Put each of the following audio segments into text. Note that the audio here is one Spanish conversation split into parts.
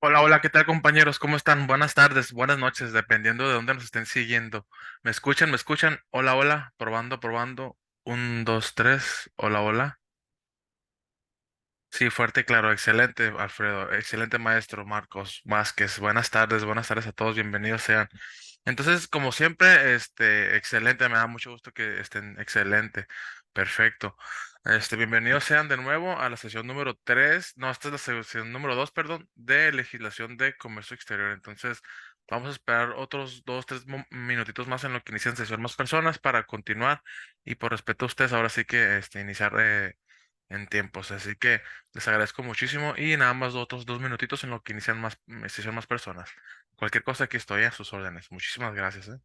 Hola, hola, ¿qué tal compañeros? ¿Cómo están? Buenas tardes, buenas noches, dependiendo de dónde nos estén siguiendo. ¿Me escuchan? ¿Me escuchan? Hola, hola, probando, probando. Un, dos, tres. Hola, hola. Sí, fuerte y claro, excelente, Alfredo, excelente maestro Marcos Vázquez. Buenas tardes a todos, bienvenidos sean. Entonces, como siempre, excelente, me da mucho gusto que estén excelente, perfecto. Bienvenidos sean de nuevo a la sesión número 3, no, esta es la sesión número 2, perdón, de legislación de comercio exterior. Entonces, vamos a esperar otros 2, 3 minutitos más en lo que inician sesión más personas para continuar y por respeto a ustedes, ahora sí que iniciar en tiempos. Así que les agradezco muchísimo y nada más otros 2 minutitos en lo que inician más sesión más personas. Cualquier cosa aquí estoy a sus órdenes. Muchísimas gracias, ¿eh?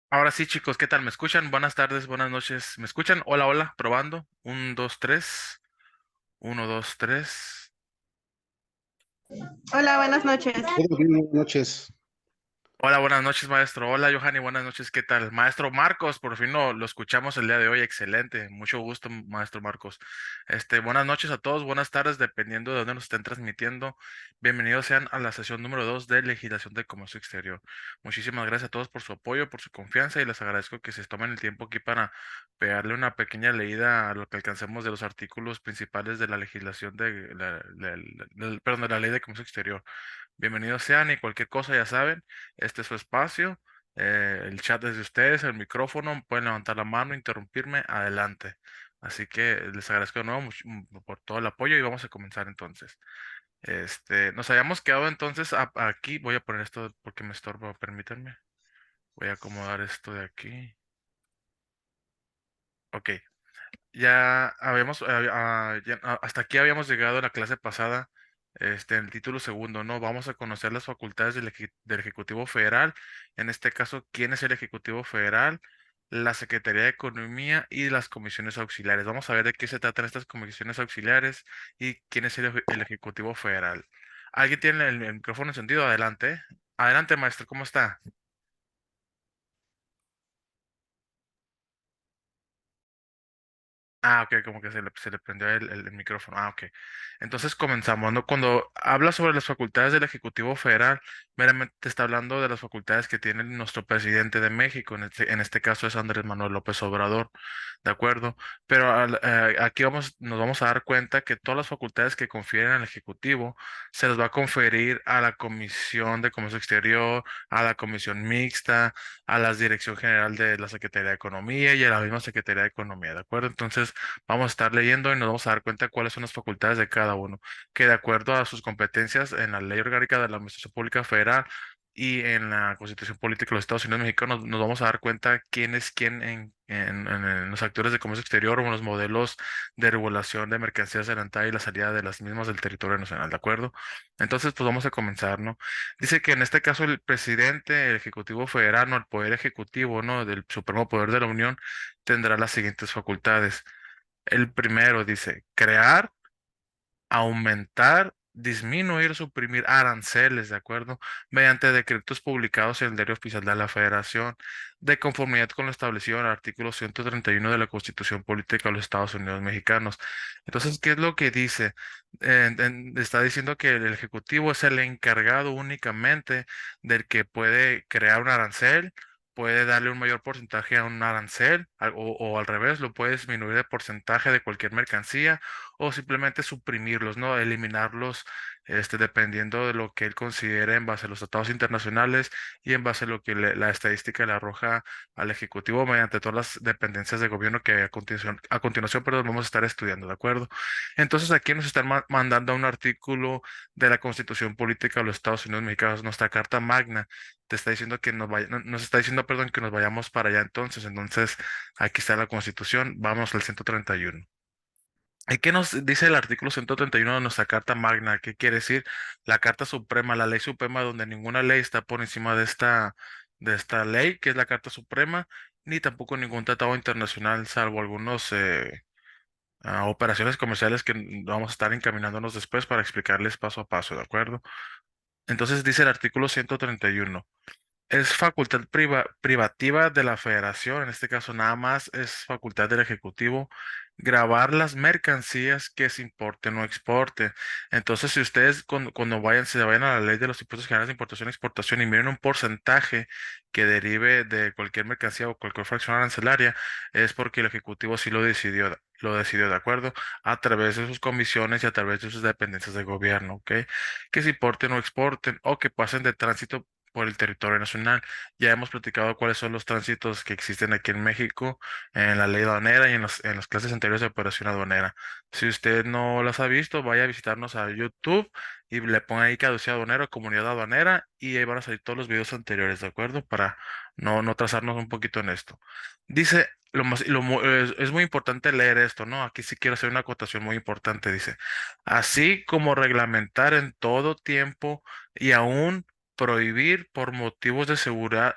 Ahora sí, chicos, ¿qué tal? ¿Me escuchan? Buenas tardes, buenas noches. ¿Me escuchan? Hola, hola, probando. Un, dos, tres. Uno, dos, tres. Hola, buenas noches. Todo bien, buenas noches. Hola, buenas noches, maestro. Hola, Johanny, buenas noches. ¿Qué tal? Maestro Marcos, por fin lo escuchamos el día de hoy. Excelente. Mucho gusto, maestro Marcos. Buenas noches a todos, buenas tardes, dependiendo de dónde nos estén transmitiendo. Bienvenidos sean a la sesión número 2 de Legislación de Comercio Exterior. Muchísimas gracias a todos por su apoyo, por su confianza y les agradezco que se tomen el tiempo aquí para pegarle una pequeña leída a lo que alcancemos de los artículos principales de la legislación perdón, de la Ley de Comercio Exterior. Bienvenidos sean y cualquier cosa ya saben, este es su espacio, el chat es de ustedes, el micrófono, pueden levantar la mano, interrumpirme, adelante. Así que les agradezco de nuevo por todo el apoyo y vamos a comenzar entonces. Nos habíamos quedado entonces aquí, voy a poner esto porque me estorba, permítanme. Voy a acomodar esto de aquí. Ok. Ya habíamos, hasta aquí habíamos llegado en la clase pasada, en el título segundo, ¿no? Vamos a conocer las facultades del Ejecutivo Federal, en este caso, quién es el Ejecutivo Federal, la Secretaría de Economía y las comisiones auxiliares. Vamos a ver de qué se tratan estas comisiones auxiliares y quién es el Ejecutivo Federal. ¿Alguien tiene el micrófono encendido? Adelante. Adelante, maestro, ¿cómo está? Ah, ok, como que se le prendió el micrófono. Ah, ok. Entonces comenzamos, ¿no? Cuando habla sobre las facultades del Ejecutivo Federal, meramente está hablando de las facultades que tiene nuestro presidente de México, en este caso es Andrés Manuel López Obrador, ¿de acuerdo? Pero aquí nos vamos a dar cuenta que todas las facultades que confieren al Ejecutivo se las va a conferir a la Comisión de Comercio Exterior, a la Comisión Mixta, a la Dirección General de la Secretaría de Economía y a la misma Secretaría de Economía, ¿de acuerdo? Entonces, vamos a estar leyendo y nos vamos a dar cuenta cuáles son las facultades de cada uno, que de acuerdo a sus competencias en la Ley Orgánica de la Administración Pública Federal y en la Constitución Política de los Estados Unidos Mexicanos, nos vamos a dar cuenta quién es quién en los actores de comercio exterior o en los modelos de regulación de mercancías de la entrada y la salida de las mismas del territorio nacional, ¿de acuerdo? Entonces, pues vamos a comenzar, ¿no? Dice que en este caso el presidente, el Ejecutivo Federal, no, el Poder Ejecutivo, ¿no? Del Supremo Poder de la Unión, tendrá las siguientes facultades. El primero dice, crear, aumentar, disminuir, suprimir aranceles, ¿de acuerdo? Mediante decretos publicados en el Diario Oficial de la Federación, de conformidad con lo establecido en el artículo 131 de la Constitución Política de los Estados Unidos Mexicanos. Entonces, ¿qué es lo que dice? Está diciendo que el Ejecutivo es el encargado únicamente del que puede crear un arancel. Puede darle un mayor porcentaje a un arancel o al revés, lo puede disminuir de porcentaje de cualquier mercancía o simplemente suprimirlos, ¿no? Eliminarlos, dependiendo de lo que él considere en base a los tratados internacionales y en base a lo que la estadística le arroja al Ejecutivo mediante todas las dependencias de gobierno que a continuación, perdón, vamos a estar estudiando, ¿de acuerdo? Entonces aquí nos están mandando un artículo de la Constitución Política de los Estados Unidos Mexicanos, nuestra Carta Magna. Te está diciendo que nos está diciendo, perdón, que nos vayamos para allá entonces, aquí está la Constitución, vamos al 131. ¿Y qué nos dice el artículo 131 de nuestra Carta Magna? ¿Qué quiere decir? La Carta Suprema, la ley suprema donde ninguna ley está por encima de esta ley, que es la Carta Suprema, ni tampoco ningún tratado internacional, salvo algunos operaciones comerciales que vamos a estar encaminándonos después para explicarles paso a paso, ¿de acuerdo? Entonces dice el artículo 131. Es facultad privativa de la federación, en este caso nada más es facultad del ejecutivo grabar las mercancías que se importen o exporten. Entonces, si ustedes cuando se vayan a la ley de los impuestos generales de importación y exportación y miren un porcentaje que derive de cualquier mercancía o cualquier fracción arancelaria, es porque el ejecutivo sí lo decidió, ¿de acuerdo? A través de sus comisiones y a través de sus dependencias de gobierno, ¿ok? Que se importen o exporten o que pasen de tránsito por el territorio nacional. Ya hemos platicado cuáles son los tránsitos que existen aquí en México, en la ley aduanera y en las clases anteriores de operación aduanera. Si usted no las ha visto, vaya a visitarnos a YouTube y le ponga ahí caducidad aduanera, comunidad aduanera, y ahí van a salir todos los videos anteriores, ¿de acuerdo? Para no trazarnos un poquito en esto. Dice, es muy importante leer esto, ¿no? Aquí sí quiero hacer una acotación muy importante. Dice, así como reglamentar en todo tiempo y aún prohibir por motivos de seguridad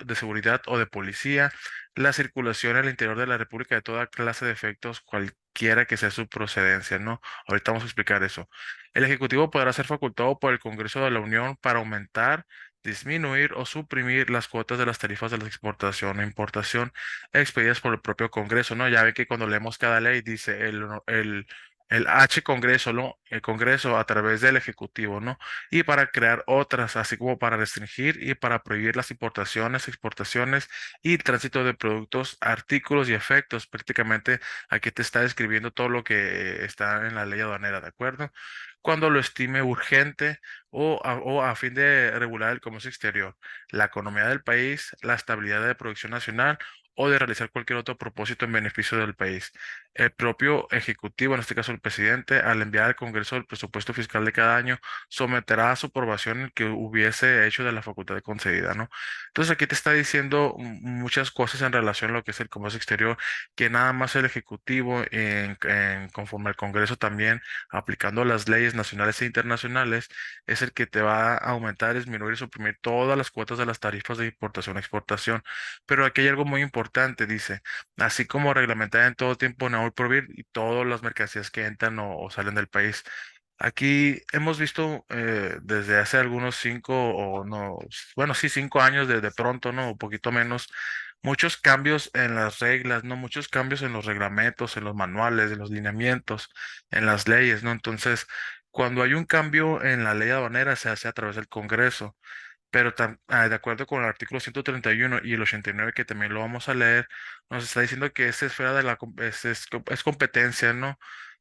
o de policía la circulación en el interior de la República de toda clase de efectos, cualquiera que sea su procedencia, ¿no? Ahorita vamos a explicar eso. El Ejecutivo podrá ser facultado por el Congreso de la Unión para aumentar, disminuir o suprimir las cuotas de las tarifas de la exportación o importación expedidas por el propio Congreso, ¿no? Ya ve que cuando leemos cada ley dice el H Congreso, ¿no? El Congreso a través del Ejecutivo, ¿no? Y para crear otras, así como para restringir y para prohibir las importaciones, exportaciones y tránsito de productos, artículos y efectos. Prácticamente aquí te está describiendo todo lo que está en la ley aduanera, ¿de acuerdo? cuando lo estime urgente o a fin de regular el comercio exterior, la economía del país, la estabilidad de producción nacional o de realizar cualquier otro propósito en beneficio del país. El propio Ejecutivo, en este caso el presidente, al enviar al Congreso el presupuesto fiscal de cada año, someterá a su aprobación el que hubiese hecho de la facultad concedida, ¿no? Entonces aquí te está diciendo muchas cosas en relación a lo que es el comercio exterior, que nada más el Ejecutivo, conforme al Congreso también, aplicando las leyes nacionales e internacionales, es el que te va a aumentar, disminuir y suprimir todas las cuotas de las tarifas de importación e exportación. Pero aquí hay algo muy importante, dice, así como reglamentar en todo tiempo no hoy por y todas las mercancías que entran o salen del país. Aquí hemos visto desde hace algunos 5 años de pronto, ¿no? Un poquito menos, muchos cambios en las reglas, ¿no? Muchos cambios en los reglamentos, en los manuales, en los lineamientos, en las leyes, ¿no? Entonces, cuando hay un cambio en la ley aduanera, se hace a través del Congreso. Pero de acuerdo con el artículo 131 y el 89, que también lo vamos a leer, nos está diciendo que esa esfera de es competencia, ¿no?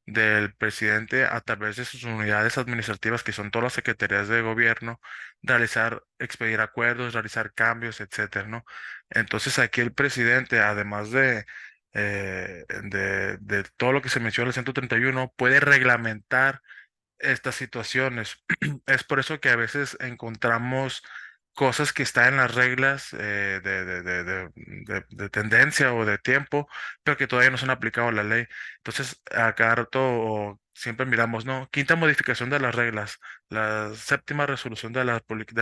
Del presidente a través de sus unidades administrativas, que son todas las secretarías de gobierno, expedir acuerdos, realizar cambios, etcétera, ¿no? Entonces aquí el presidente, además de todo lo que se menciona en el 131, puede reglamentar estas situaciones. Es por eso que a veces encontramos cosas que están en las reglas de tendencia o de tiempo, pero que todavía no se han aplicado a la ley. Entonces, a cada rato o siempre miramos, ¿no? Quinta modificación de las reglas, la séptima resolución de las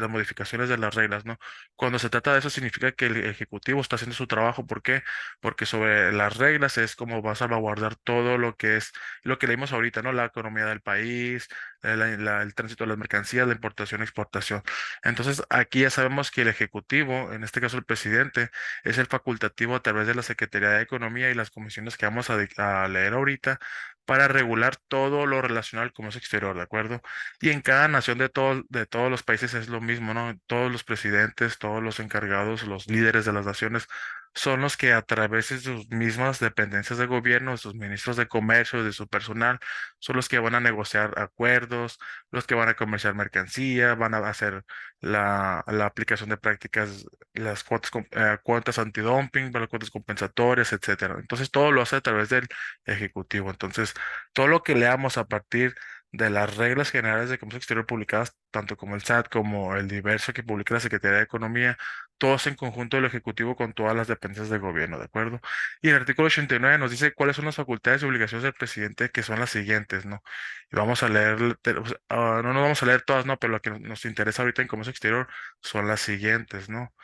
modificaciones de las reglas, ¿no? Cuando se trata de eso, significa que el Ejecutivo está haciendo su trabajo. ¿Por qué? Porque sobre las reglas es como va a salvaguardar todo lo que es lo que leímos ahorita, ¿no? La economía del país, el tránsito de las mercancías, la importación y exportación. Entonces, aquí ya sabemos que el Ejecutivo, en este caso el presidente, es el facultativo a través de la Secretaría de Economía y las comisiones que vamos a leer ahorita para regular todo lo relacionado al comercio exterior, ¿de acuerdo? Y en cada nación de todos los países es lo mismo, ¿no? Todos los presidentes, todos los encargados, los líderes de las naciones son los que a través de sus mismas dependencias de gobierno, de sus ministros de comercio, de su personal, son los que van a negociar acuerdos, los que van a comerciar mercancía, van a hacer la aplicación de prácticas, las cuotas antidumping, las cuotas compensatorias, etcétera. Entonces, todo lo hace a través del Ejecutivo. Entonces, todo lo que leamos a partir de las reglas generales de comercio exterior publicadas, tanto como el SAT como el diverso que publica la Secretaría de Economía, todos en conjunto del Ejecutivo con todas las dependencias del gobierno, ¿de acuerdo? Y el artículo 89 nos dice cuáles son las facultades y obligaciones del presidente, que son las siguientes, ¿no? Y vamos a leer, o sea, no nos vamos a leer todas, ¿no? Pero lo que nos interesa ahorita en comercio exterior son las siguientes, ¿no?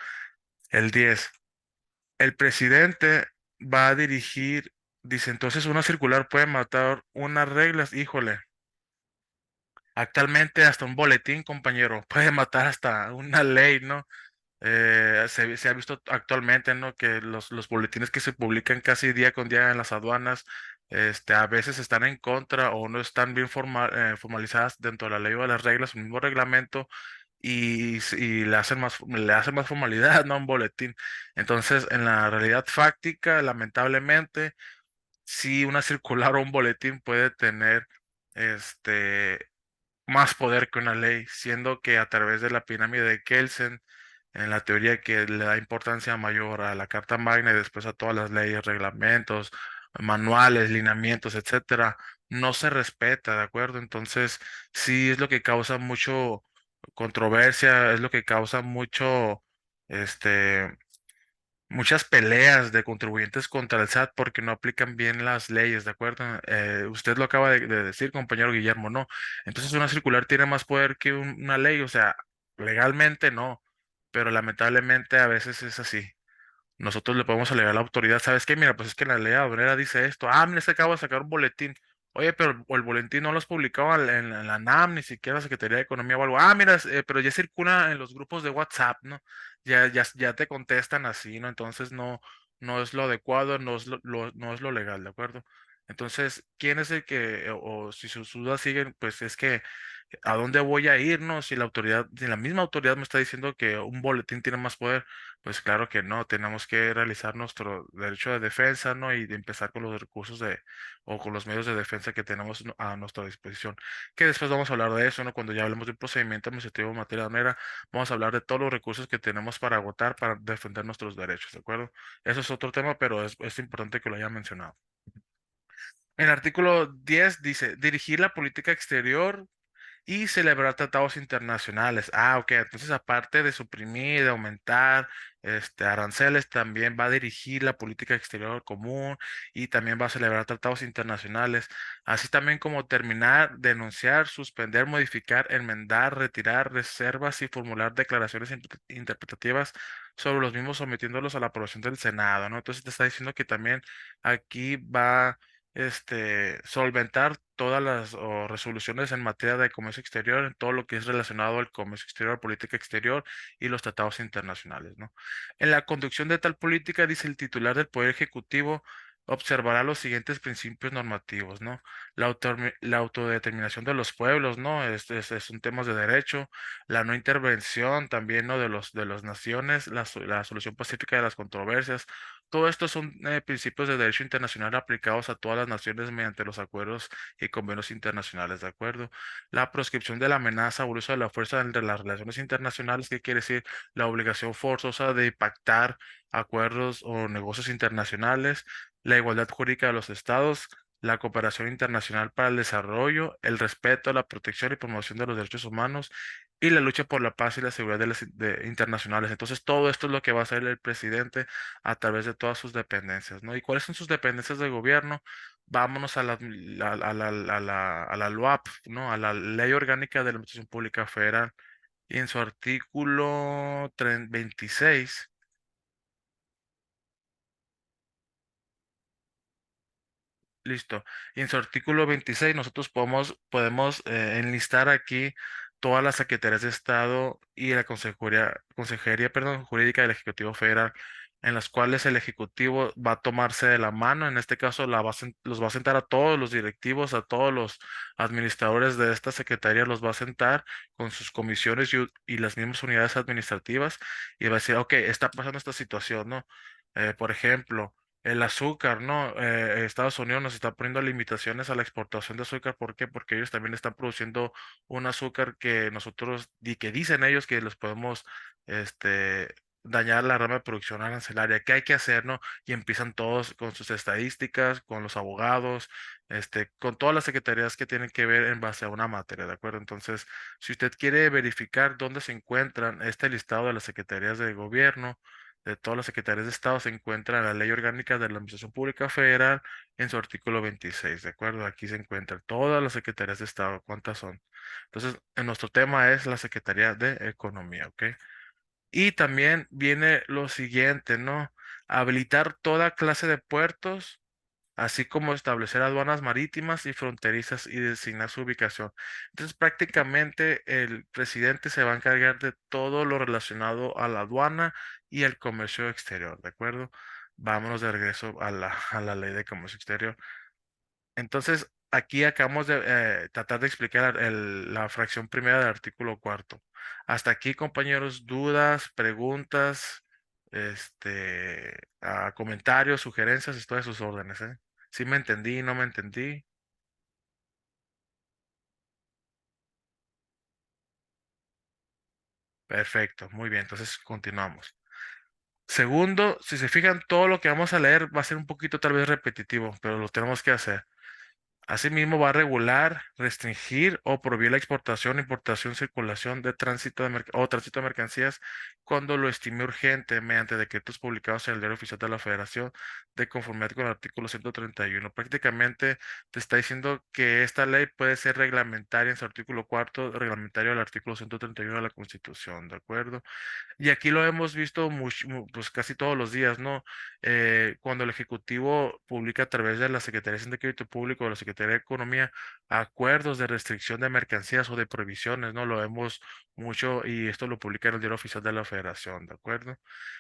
El 10, el presidente va a dirigir, dice, entonces una circular puede matar unas reglas, híjole. Actualmente hasta un boletín, compañero, puede matar hasta una ley, ¿no? Se ha visto actualmente, ¿no? Que los boletines que se publican casi día con día en las aduanas, a veces están en contra o no están bien formalizadas dentro de la ley o de las reglas, el mismo reglamento, y le hacen más formalidad, ¿no? Un boletín. Entonces, en la realidad fáctica, lamentablemente, sí una circular o un boletín puede tener, este, más poder que una ley, siendo que a través de la pirámide de Kelsen, en la teoría que le da importancia mayor a la Carta Magna y después a todas las leyes, reglamentos, manuales, lineamientos, etcétera, no se respeta, ¿de acuerdo? Entonces, sí es lo que causa mucho controversia, es lo que causa este, muchas peleas de contribuyentes contra el SAT porque no aplican bien las leyes, ¿de acuerdo? Usted lo acaba de decir, compañero Guillermo, ¿no? Entonces una circular tiene más poder que una ley, o sea, legalmente no, pero lamentablemente a veces es así. Nosotros le podemos alegar a la autoridad, ¿sabes qué? Mira, pues es que la ley aduanera dice esto. Ah, mira, se acaba de sacar un boletín. Oye, pero el boletín no lo has publicado en la NAM, ni siquiera la Secretaría de Economía o algo. Ah, mira, pero ya circula en los grupos de WhatsApp, ¿no? Ya te contestan así, ¿no? Entonces no es lo adecuado, no es lo legal, ¿de acuerdo? Entonces, ¿quién es el que, o si sus dudas siguen, pues es que, ¿a dónde voy a ir, no? Si la autoridad, si la misma autoridad me está diciendo que un boletín tiene más poder, pues claro que no, tenemos que realizar nuestro derecho de defensa, ¿no? Y de empezar con los recursos o con los medios de defensa que tenemos a nuestra disposición. Que después vamos a hablar de eso, ¿no? Cuando ya hablemos de un procedimiento administrativo en materia aduanera, vamos a hablar de todos los recursos que tenemos para agotar, para defender nuestros derechos, ¿de acuerdo? Eso es otro tema, pero es importante que lo haya mencionado. En el artículo 10 dice, dirigir la política exterior y celebrar tratados internacionales. Ah, ok. Entonces, aparte de suprimir, de aumentar aranceles, también va a dirigir la política exterior común y también va a celebrar tratados internacionales, así también como terminar, denunciar, suspender, modificar, enmendar, retirar reservas y formular declaraciones interpretativas sobre los mismos, sometiéndolos a la aprobación del Senado, ¿no? Entonces, te está diciendo que también aquí va solventar todas las resoluciones en materia de comercio exterior, en todo lo que es relacionado al comercio exterior, política exterior y los tratados internacionales, ¿no? En la conducción de tal política, dice el titular del Poder Ejecutivo, observará los siguientes principios normativos, ¿no? La autodeterminación de los pueblos, ¿no? Es un tema de derecho, la no intervención también, ¿no? De las naciones, la solución pacífica de las controversias, todo esto son principios de derecho internacional aplicados a todas las naciones mediante los acuerdos y convenios internacionales, ¿de acuerdo? La proscripción de la amenaza o uso de la fuerza entre las relaciones internacionales, ¿qué quiere decir? La obligación forzosa de pactar acuerdos o negocios internacionales, la igualdad jurídica de los estados, la cooperación internacional para el desarrollo, el respeto, la protección y promoción de los derechos humanos y la lucha por la paz y la seguridad internacionales. Entonces, todo esto es lo que va a hacer el presidente a través de todas sus dependencias, ¿no? ¿Y cuáles son sus dependencias de gobierno? Vámonos a la LOAP, ¿no? A la Ley Orgánica de la Administración Pública Federal. Y en su artículo 26. Listo. Y en su artículo 26 nosotros podemos enlistar aquí todas las secretarías de Estado y la Consejería, Jurídica del Ejecutivo Federal, en las cuales el Ejecutivo va a tomarse de la mano. En este caso, los va a sentar a todos los directivos, a todos los administradores de esta secretaría, los va a sentar con sus comisiones y las mismas unidades administrativas y va a decir, ok, está pasando esta situación, ¿no? Por ejemplo, el azúcar, ¿no? Estados Unidos nos está poniendo limitaciones a la exportación de azúcar. ¿Por qué? Porque ellos también están produciendo un azúcar que nosotros, y que dicen ellos que los podemos, dañar la rama de producción arancelaria. ¿Qué hay que hacer, no? Y empiezan todos con sus estadísticas, con los abogados, con todas las secretarías que tienen que ver en base a una materia, ¿de acuerdo? Entonces, si usted quiere verificar dónde se encuentran este listado de las secretarías de gobierno, de todas las secretarías de Estado se encuentra en la Ley Orgánica de la Administración Pública Federal en su artículo 26, ¿de acuerdo? Aquí se encuentran todas las secretarías de Estado, ¿cuántas son? Entonces, en nuestro tema es la Secretaría de Economía, ¿ok? Y también viene lo siguiente, ¿no? Habilitar toda clase de puertos, así como establecer aduanas marítimas y fronterizas y designar su ubicación. Entonces, prácticamente el presidente se va a encargar de todo lo relacionado a la aduana y el comercio exterior, ¿de acuerdo? Vámonos de regreso a la ley de comercio exterior. Entonces, aquí acabamos de tratar de explicar la fracción primera del artículo cuarto. Hasta aquí, compañeros, dudas, preguntas, comentarios, sugerencias, estoy a sus órdenes, ¿eh? ¿Sí me entendí, no me entendí? Perfecto, muy bien, entonces continuamos. Segundo, si se fijan, todo lo que vamos a leer va a ser un poquito tal vez repetitivo, pero lo tenemos que hacer. Asimismo, va a regular, restringir o prohibir la exportación, importación, circulación de tránsito de mercancías cuando lo estime urgente mediante decretos publicados en el Diario Oficial de la Federación de conformidad con el artículo 131. Prácticamente te está diciendo que esta ley puede ser reglamentaria en su artículo cuarto, reglamentario del artículo 131 de la Constitución, ¿de acuerdo? Y aquí lo hemos visto pues casi todos los días, ¿no? Cuando el Ejecutivo publica a través de la Secretaría de Hacienda y Crédito Público o la Secretaría Secretaría de Economía acuerdos de restricción de mercancías o de prohibiciones, ¿no? Lo vemos mucho y esto lo publica en el Diario Oficial de la Federación, ¿de acuerdo?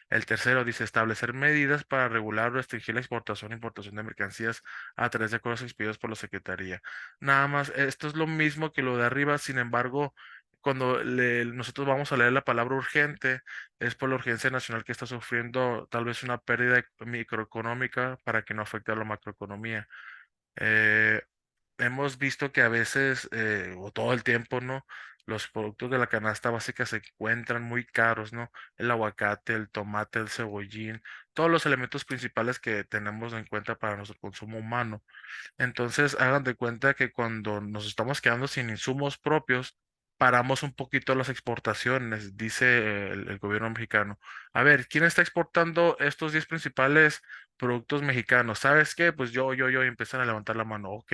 El tercero dice establecer medidas para regular o restringir la exportación e importación de mercancías a través de acuerdos expedidos por la Secretaría. Nada más, esto es lo mismo que lo de arriba, sin embargo, cuando nosotros vamos a leer la palabra urgente, es por la urgencia nacional que está sufriendo tal vez una pérdida microeconómica para que no afecte a la macroeconomía. Eh, Hemos visto que a veces, o todo el tiempo, ¿no? Los productos de la canasta básica se encuentran muy caros, ¿no? El aguacate, el tomate, el cebollín, todos los elementos principales que tenemos en cuenta para nuestro consumo humano. Entonces, hagan de cuenta que cuando nos estamos quedando sin insumos propios, paramos un poquito las exportaciones, dice el gobierno mexicano. A ver, ¿quién está exportando estos 10 principales productos mexicanos? ¿Sabes qué? Pues yo, y empiezan a levantar la mano. Ok,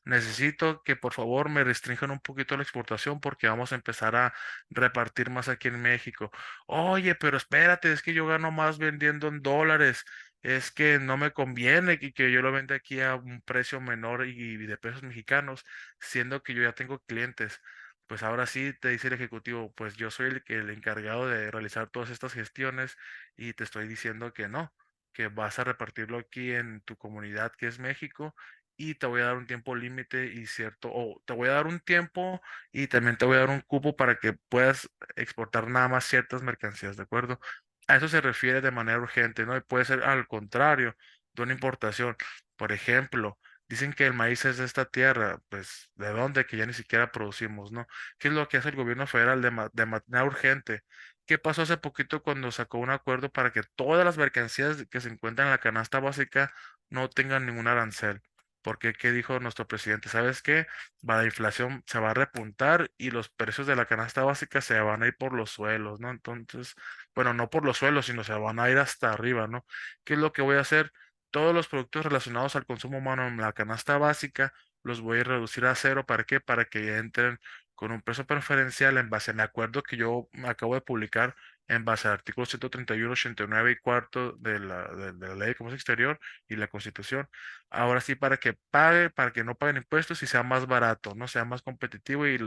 necesito que por favor me restrinjan un poquito la exportación porque vamos a empezar a repartir más aquí en México. Oye, pero espérate, es que yo gano más vendiendo en dólares, es que no me conviene que yo lo venda aquí a un precio menor y de pesos mexicanos, siendo que yo ya tengo clientes. Pues ahora sí te dice el ejecutivo, pues yo soy el encargado de realizar todas estas gestiones y te estoy diciendo que no, que vas a repartirlo aquí en tu comunidad que es México y te voy a dar un tiempo límite y cierto, o te voy a dar un tiempo y también te voy a dar un cupo para que puedas exportar nada más ciertas mercancías, ¿de acuerdo? A eso se refiere de manera urgente, ¿no? Y puede ser al contrario de una importación. Por ejemplo, dicen que el maíz es de esta tierra, pues ¿de dónde? Que ya ni siquiera producimos, ¿no? ¿Qué es lo que hace el gobierno federal de manera urgente? ¿Qué pasó hace poquito cuando sacó un acuerdo para que todas las mercancías que se encuentran en la canasta básica no tengan ningún arancel? Porque, ¿qué dijo nuestro presidente? ¿Sabes qué? La inflación se va a repuntar y los precios de la canasta básica se van a ir por los suelos, ¿no? Entonces, bueno, no por los suelos, sino se van a ir hasta arriba, ¿no? ¿Qué es lo que voy a hacer? Todos los productos relacionados al consumo humano en la canasta básica los voy a reducir a cero. ¿Para qué? Para que entren con un precio preferencial en base a mi acuerdo que yo acabo de publicar en base al artículo 131, 89 y cuarto de la Ley de Comercio Exterior y la Constitución. Ahora sí, para que pague, para que no paguen impuestos y sea más barato, no sea más competitivo y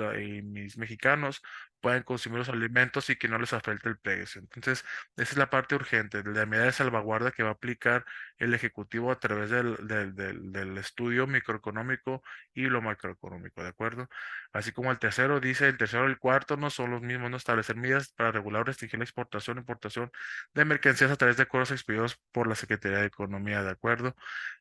mis mexicanos puedan consumir los alimentos y que no les afecte el precio. Entonces, esa es la parte urgente, la medida de salvaguarda que va a aplicar el Ejecutivo a través del estudio microeconómico y lo macroeconómico, ¿de acuerdo? Así como el tercero dice, el tercero y el cuarto no son los mismos, no establecer medidas para regular o restringir la exportación e importación de mercancías a través de acuerdos expedidos por la Secretaría de Economía, ¿de acuerdo?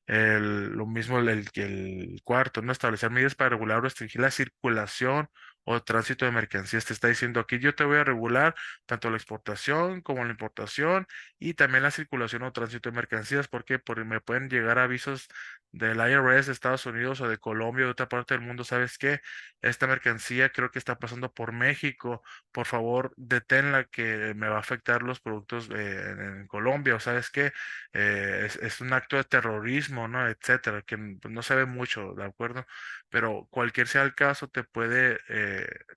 Lo mismo que el cuarto, ¿no? Establecer medidas para regular o restringir la circulación o tránsito de mercancías. Te está diciendo aquí yo te voy a regular tanto la exportación como la importación y también la circulación o tránsito de mercancías. ¿Por qué? Porque me pueden llegar avisos del IRS de Estados Unidos o de Colombia o de otra parte del mundo. ¿Sabes qué? Esta mercancía creo que está pasando por México. Por favor, deténla que me va a afectar los productos en Colombia. O sabes qué? Es un acto de terrorismo, ¿no? Etcétera, que pues, no se ve mucho, ¿de acuerdo? Pero cualquier sea el caso, te puede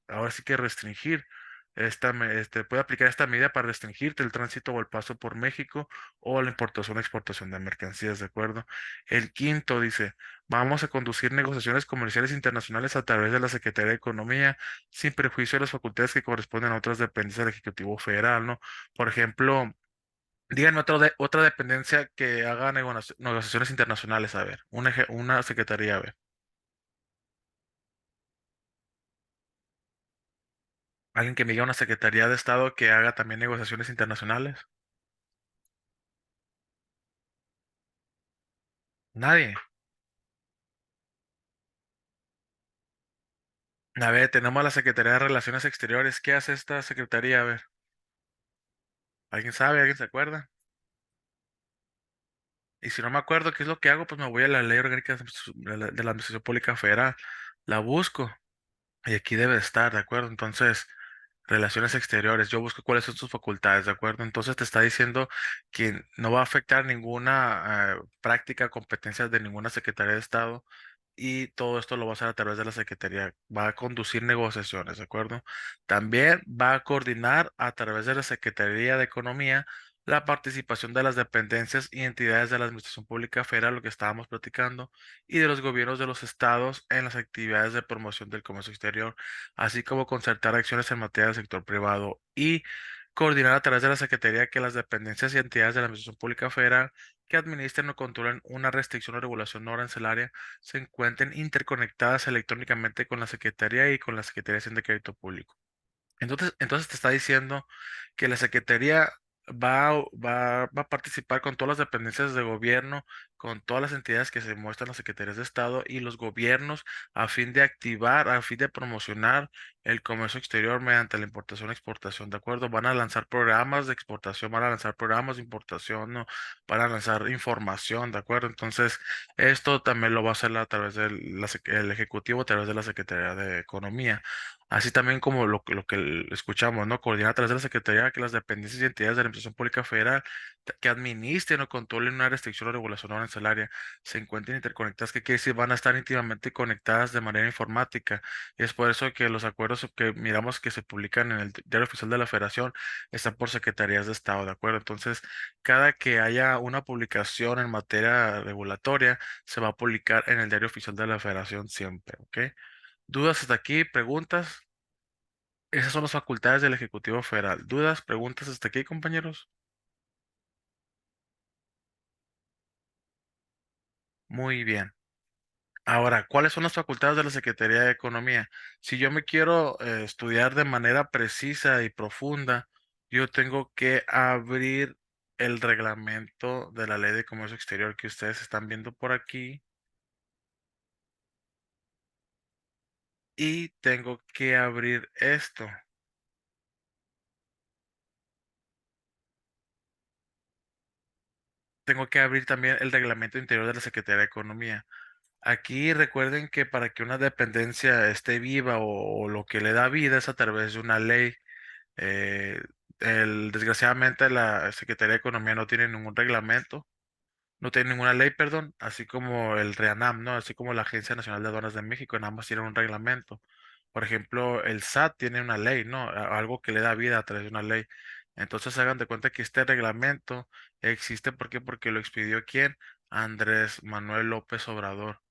ahora sí que restringir puede aplicar esta medida para restringirte el tránsito o el paso por México o la importación o exportación de mercancías, ¿de acuerdo? El quinto dice, vamos a conducir negociaciones comerciales internacionales a través de la Secretaría de Economía sin perjuicio de las facultades que corresponden a otras dependencias del Ejecutivo Federal, ¿no? Por ejemplo, díganme otra dependencia que haga negociaciones internacionales, a ver, una secretaría, a ver. Alguien que me diga una secretaría de Estado que haga también negociaciones internacionales. Nadie. A ver, tenemos la Secretaría de Relaciones Exteriores. ¿Qué hace esta secretaría? A ver, ¿alguien sabe? ¿Alguien se acuerda? Y si no me acuerdo qué es lo que hago, pues me voy a la Ley Orgánica de la Administración Pública Federal. La busco. Y aquí debe de estar, ¿de acuerdo? Entonces, relaciones exteriores, yo busco cuáles son sus facultades, ¿de acuerdo? Entonces te está diciendo que no va a afectar ninguna práctica, competencias de ninguna Secretaría de Estado y todo esto lo va a hacer a través de la Secretaría. Va a conducir negociaciones, ¿de acuerdo? También va a coordinar a través de la Secretaría de Economía la participación de las dependencias y entidades de la Administración Pública Federal, lo que estábamos platicando, y de los gobiernos de los estados en las actividades de promoción del comercio exterior, así como concertar acciones en materia del sector privado y coordinar a través de la Secretaría que las dependencias y entidades de la Administración Pública Federal que administren o controlen una restricción o regulación no arancelaria se encuentren interconectadas electrónicamente con la Secretaría y con la Secretaría de Hacienda y Crédito Público. Entonces te está diciendo que la Secretaría va a participar con todas las dependencias de gobierno, con todas las entidades que se muestran las secretarías de Estado y los gobiernos a fin de activar, a fin de promocionar el comercio exterior mediante la importación y exportación, ¿de acuerdo? Van a lanzar programas de exportación, van a lanzar programas de importación, ¿no? Van a lanzar información, ¿de acuerdo? Entonces, esto también lo va a hacer a través del el Ejecutivo, a través de la Secretaría de Economía. Así también como lo que escuchamos, ¿no? Coordinar a través de la Secretaría que las dependencias y entidades de la Administración Pública Federal que administren o controlen una restricción o regulación arancelaria se encuentren interconectadas, que quiere decir van a estar íntimamente conectadas de manera informática. Y es por eso que los acuerdos que miramos que se publican en el Diario Oficial de la Federación están por secretarías de Estado, ¿de acuerdo? Entonces, cada que haya una publicación en materia regulatoria, se va a publicar en el Diario Oficial de la Federación siempre, ¿ok? ¿Dudas hasta aquí? ¿Preguntas? Esas son las facultades del Ejecutivo Federal. ¿Dudas? ¿Preguntas hasta aquí, compañeros? Muy bien. Ahora, ¿cuáles son las facultades de la Secretaría de Economía? Si yo me quiero estudiar de manera precisa y profunda, yo tengo que abrir el reglamento de la Ley de Comercio Exterior que ustedes están viendo por aquí y tengo que abrir esto. Tengo que abrir también el reglamento interior de la Secretaría de Economía. Aquí recuerden que para que una dependencia esté viva o lo que le da vida es a través de una ley. Eh, Desgraciadamente la Secretaría de Economía no tiene ningún reglamento, no tiene ninguna ley, perdón, así como el REANAM, ¿no? Así como la Agencia Nacional de Aduanas de México, en ambos tienen un reglamento. Por ejemplo, el SAT tiene una ley, ¿no? Algo que le da vida a través de una ley. Entonces hagan de cuenta que este reglamento existe porque lo expidió ¿quién? Andrés Manuel López Obrador.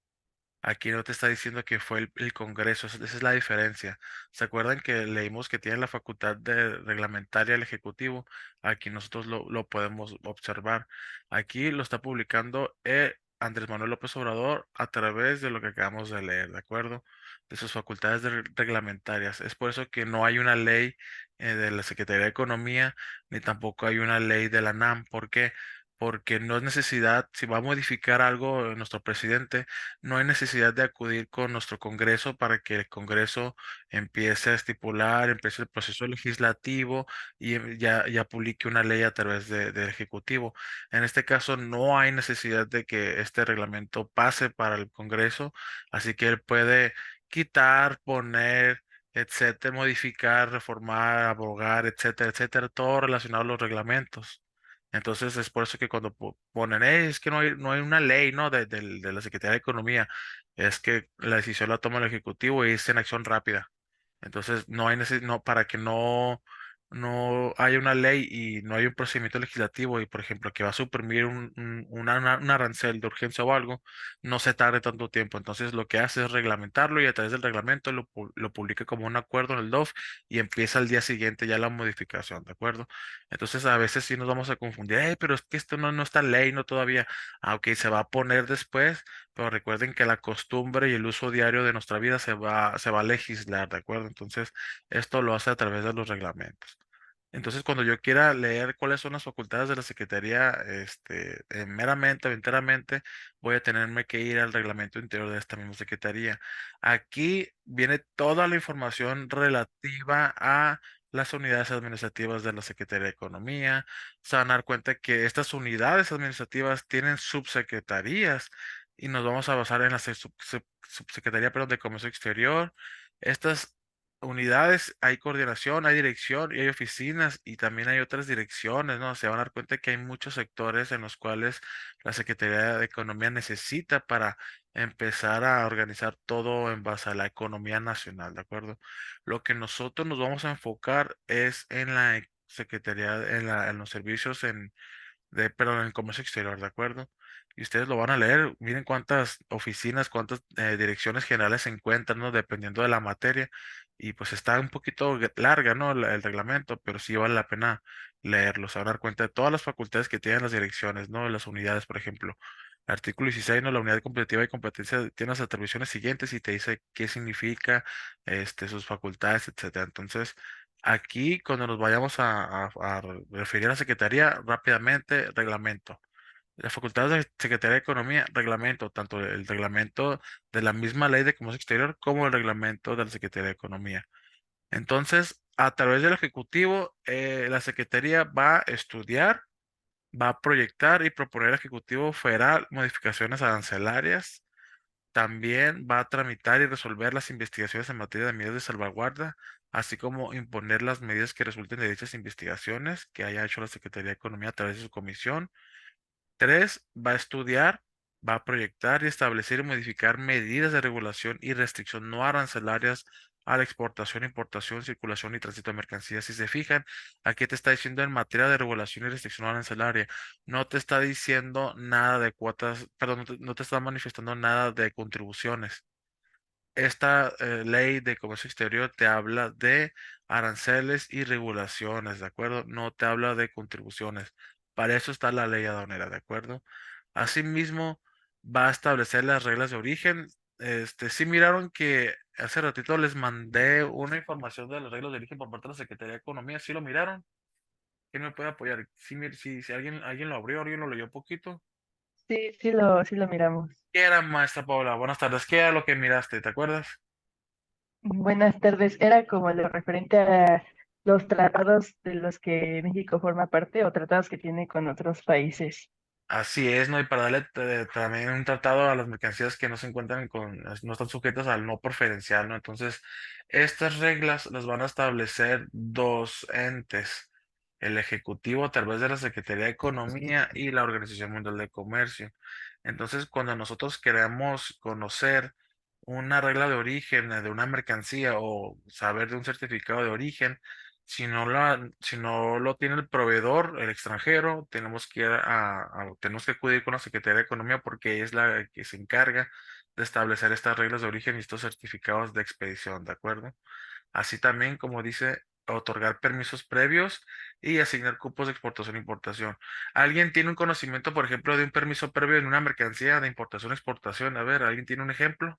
Aquí no te está diciendo que fue el Congreso, esa es la diferencia. ¿Se acuerdan que leímos que tiene la facultad de reglamentaria el Ejecutivo? Aquí nosotros lo podemos observar. Aquí lo está publicando Andrés Manuel López Obrador a través de lo que acabamos de leer, ¿de acuerdo? De sus facultades reglamentarias. Es por eso que no hay una ley de la Secretaría de Economía, ni tampoco hay una ley de la NAM. ¿Por qué? Porque no es necesidad, si va a modificar algo nuestro presidente, no hay necesidad de acudir con nuestro Congreso para que el Congreso empiece a estipular, empiece el proceso legislativo y ya publique una ley a través del Ejecutivo. En este caso, no hay necesidad de que este reglamento pase para el Congreso, así que él puede quitar, poner, etcétera, modificar, reformar, abrogar, etcétera, etcétera, todo relacionado a los reglamentos. Entonces es por eso que cuando ponen, es que no hay una ley, ¿no? De la Secretaría de Economía, es que la decisión la toma el Ejecutivo y es en acción rápida. Entonces no hay no, para que no haya una ley y no hay un procedimiento legislativo y, por ejemplo, que va a suprimir un arancel de urgencia o algo, no se tarde tanto tiempo. Entonces lo que hace es reglamentarlo y a través del reglamento lo publica como un acuerdo en el DOF y empieza al día siguiente ya la modificación, ¿de acuerdo? Entonces a veces sí nos vamos a confundir, pero es que esto no está en ley, no todavía, aunque se va a poner después, pero recuerden que la costumbre y el uso diario de nuestra vida se va a legislar, ¿de acuerdo? Entonces esto lo hace a través de los reglamentos. Entonces, cuando yo quiera leer cuáles son las facultades de la Secretaría, meramente o enteramente, voy a tenerme que ir al reglamento interior de esta misma Secretaría. Aquí viene toda la información relativa a las unidades administrativas de la Secretaría de Economía. Se van a dar cuenta que estas unidades administrativas tienen subsecretarías y nos vamos a basar en la subsecretaría, perdón, de Comercio Exterior. Estas unidades, hay coordinación, hay dirección y hay oficinas y también hay otras direcciones, ¿no? Se van a dar cuenta que hay muchos sectores en los cuales la Secretaría de Economía necesita para empezar a organizar todo en base a la economía nacional, ¿de acuerdo? Lo que nosotros nos vamos a enfocar es en Secretaría en los servicios perdón, en comercio exterior, ¿de acuerdo? Y ustedes lo van a leer, miren cuántas oficinas, cuántas direcciones generales se encuentran, ¿no? Dependiendo de la materia. Y pues está un poquito larga, ¿no? El reglamento, pero sí vale la pena leerlo, se van a dar cuenta de todas las facultades que tienen las direcciones, ¿no? Las unidades, por ejemplo. Artículo 16, ¿no? La unidad competitiva y competencia tiene las atribuciones siguientes y te dice qué significa, sus facultades, etcétera. Entonces, aquí, cuando nos vayamos a referir a la Secretaría, rápidamente, reglamento. Las facultades de Secretaría de Economía, reglamento, tanto el reglamento de la misma ley de comercio exterior como el reglamento de la Secretaría de Economía. Entonces, a través del Ejecutivo, la Secretaría va a estudiar, va a proyectar y proponer al Ejecutivo Federal modificaciones arancelarias. También va a tramitar y resolver las investigaciones en materia de medidas de salvaguarda, así como imponer las medidas que resulten de dichas investigaciones que haya hecho la Secretaría de Economía a través de su comisión. Tres, va a estudiar, va a proyectar y establecer y modificar medidas de regulación y restricción no arancelarias a la exportación, importación, circulación y tránsito de mercancías. Si se fijan, aquí te está diciendo en materia de regulación y restricción no arancelaria, no te está diciendo nada de cuotas, perdón, no te está manifestando nada de contribuciones. Esta ley de comercio exterior te habla de aranceles y regulaciones, ¿de acuerdo? No te habla de contribuciones. Para eso está la ley aduanera, ¿de acuerdo? Asimismo, va a establecer las reglas de origen. Sí miraron que hace ratito les mandé una información de las reglas de origen por parte de la Secretaría de Economía. ¿Sí lo miraron? ¿Quién me puede apoyar? Sí, si alguien lo abrió, alguien lo leyó poquito. Sí, sí lo miramos. ¿Qué era, maestra Paula? Buenas tardes. ¿Qué era lo que miraste? ¿Te acuerdas? Buenas tardes. Era como lo referente a los tratados de los que México forma parte o tratados que tiene con otros países. Así es, ¿no? Y para darle también un tratado a las mercancías que no se encuentran no están sujetas al no preferencial, ¿no? Entonces, estas reglas las van a establecer dos entes, el Ejecutivo a través de la Secretaría de Economía y la Organización Mundial de Comercio. Entonces, cuando nosotros queremos conocer una regla de origen de una mercancía o saber de un certificado de origen, si no lo tiene el proveedor, el extranjero, tenemos que tenemos que acudir con la Secretaría de Economía porque es la que se encarga de establecer estas reglas de origen y estos certificados de expedición, ¿de acuerdo? Así también, como dice, otorgar permisos previos y asignar cupos de exportación e importación. ¿Alguien tiene un conocimiento, por ejemplo, de un permiso previo en una mercancía de importación o exportación? A ver, ¿alguien tiene un ejemplo?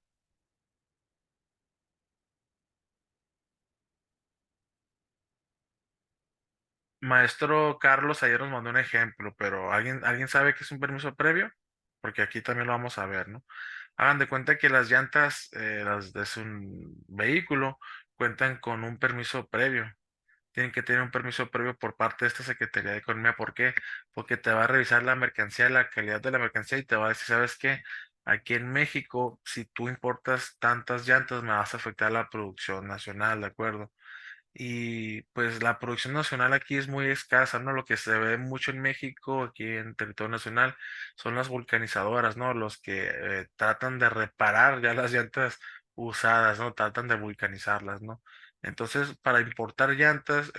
Maestro Carlos ayer nos mandó un ejemplo, pero ¿alguien sabe qué es un permiso previo? Porque aquí también lo vamos a ver, ¿no? Hagan de cuenta que las llantas, las de su vehículo, cuentan con un permiso previo. Tienen que tener un permiso previo por parte de esta Secretaría de Economía. ¿Por qué? Porque te va a revisar la mercancía, la calidad de la mercancía y te va a decir, ¿sabes qué? Aquí en México, si tú importas tantas llantas, me vas a afectar la producción nacional, ¿de acuerdo? Y pues la producción nacional aquí es muy escasa, ¿no? Lo que se ve mucho en México, aquí en territorio nacional, son las vulcanizadoras, ¿no? Los que tratan de reparar ya las llantas usadas, ¿no? Tratan de vulcanizarlas, ¿no? Entonces, para importar llantas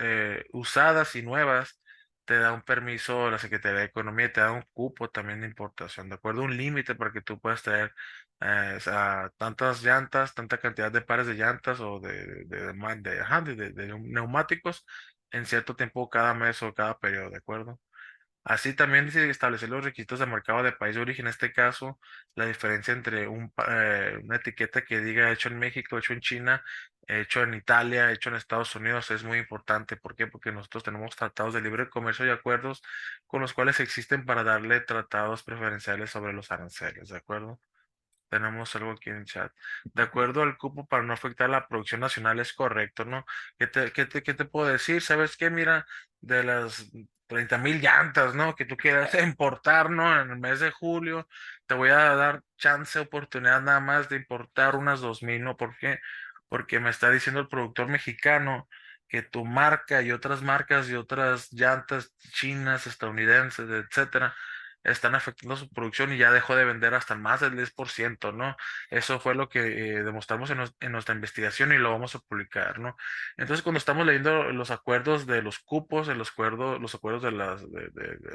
usadas y nuevas, te da un permiso la Secretaría de Economía, y te da un cupo también de importación, ¿de acuerdo? Un límite para que tú puedas traer o sea, tantas llantas, tanta cantidad de pares de llantas o de neumáticos en cierto tiempo cada mes o cada periodo, ¿de acuerdo? Así también dice establecer los requisitos de mercado de país de origen. En este caso, la diferencia entre una etiqueta que diga hecho en México, hecho en China, hecho en Italia, hecho en Estados Unidos es muy importante. ¿Por qué? Porque nosotros tenemos tratados de libre comercio y acuerdos con los cuales existen para darle tratados preferenciales sobre los aranceles, ¿de acuerdo? Tenemos algo aquí en el chat. De acuerdo al cupo para no afectar la producción nacional es correcto, ¿no? Qué te puedo decir? ¿Sabes qué? Mira, de las 30,000 llantas, ¿no? Que tú quieras importar, ¿no? En el mes de julio, te voy a dar chance, oportunidad nada más de importar unas 2,000, ¿no? ¿Por qué? Porque me está diciendo el productor mexicano que tu marca y otras marcas y otras llantas chinas, estadounidenses, etcétera, están afectando su producción y ya dejó de vender hasta más del 10%, ¿no? Eso fue lo que demostramos en nuestra investigación y lo vamos a publicar, ¿no? Entonces, cuando estamos leyendo los acuerdos de los cupos, los acuerdos de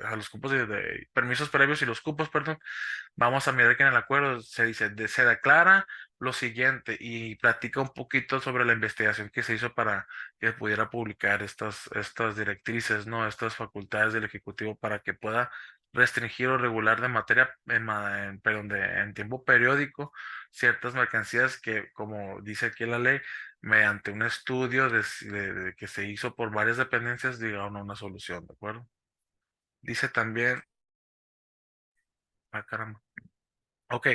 a los cupos de permisos previos y los cupos, perdón, vamos a mirar que en el acuerdo se dice, se declara lo siguiente y platica un poquito sobre la investigación que se hizo para que pudiera publicar estas directrices, ¿no? Estas facultades del Ejecutivo para que pueda restringir o regular de materia, perdón, en tiempo periódico ciertas mercancías que, como dice aquí la ley, mediante un estudio que se hizo por varias dependencias, llegaron a una solución, ¿de acuerdo? Dice también, ah, caramba. Ok,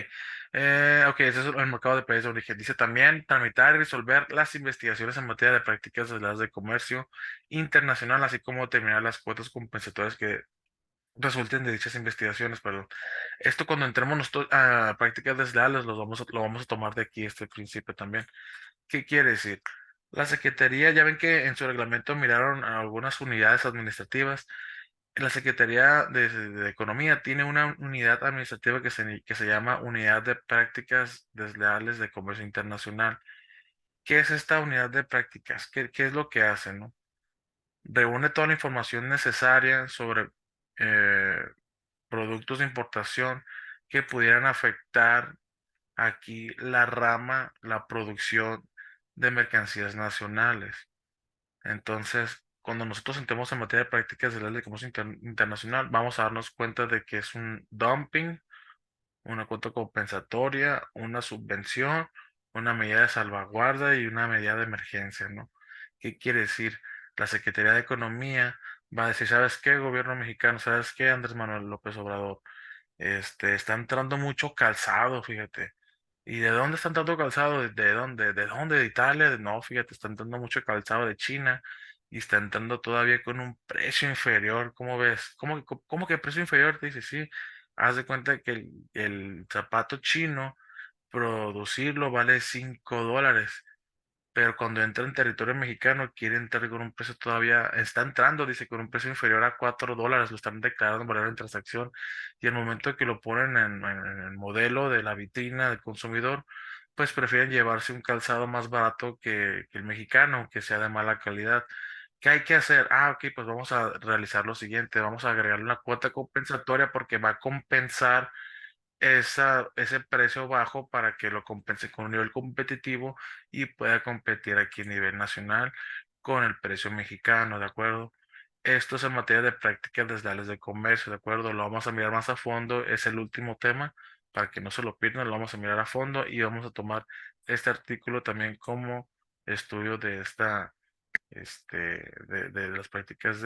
ok, ese es el mercado de países de origen. Dice también tramitar y resolver las investigaciones en materia de prácticas desleales de comercio internacional, así como determinar las cuotas compensatorias que resulten de dichas investigaciones. Perdón. Esto cuando entremos a prácticas desleales lo vamos a tomar de aquí este principio también. ¿Qué quiere decir? La Secretaría, ya ven que en su reglamento miraron a algunas unidades administrativas. La Secretaría de Economía tiene una unidad administrativa que se llama Unidad de Prácticas Desleales de Comercio Internacional. ¿Qué es esta unidad de prácticas? ¿Qué es lo que hace, no? Reúne toda la información necesaria sobre eh, productos de importación que pudieran afectar aquí la producción de mercancías nacionales. Entonces, cuando nosotros entremos en materia de prácticas de ley de comercio internacional, vamos a darnos cuenta de que es un dumping, una cuota compensatoria, una subvención, una medida de salvaguarda y una medida de emergencia, ¿no? ¿Qué quiere decir? La Secretaría de Economía va a decir, ¿sabes qué, gobierno mexicano? ¿Sabes qué, Andrés Manuel López Obrador? Está entrando mucho calzado, fíjate. ¿Y de dónde está entrando calzado? ¿De dónde? ¿De dónde? ¿De Italia? No, fíjate, está entrando mucho calzado de China y está entrando todavía con un precio inferior. ¿Cómo ves? ¿Cómo que precio inferior? Te dice, sí. Haz de cuenta que el zapato chino, producirlo vale $5. Pero cuando entra en territorio mexicano, quiere entrar con un precio todavía, está entrando, dice, con un precio inferior a $4, lo están declarando valor en transacción. Y el momento que lo ponen en el modelo de la vitrina del consumidor, pues prefieren llevarse un calzado más barato que el mexicano, que sea de mala calidad. ¿Qué hay que hacer? Ah, ok, pues vamos a realizar lo siguiente, vamos a agregarle una cuota compensatoria porque va a compensar ese precio bajo para que lo compense con un nivel competitivo y pueda competir aquí a nivel nacional con el precio mexicano, ¿de acuerdo? Esto es en materia de prácticas desleales de comercio, ¿de acuerdo? Lo vamos a mirar más a fondo, es el último tema, para que no se lo pierdan, lo vamos a mirar a fondo y vamos a tomar este artículo también como estudio de de las prácticas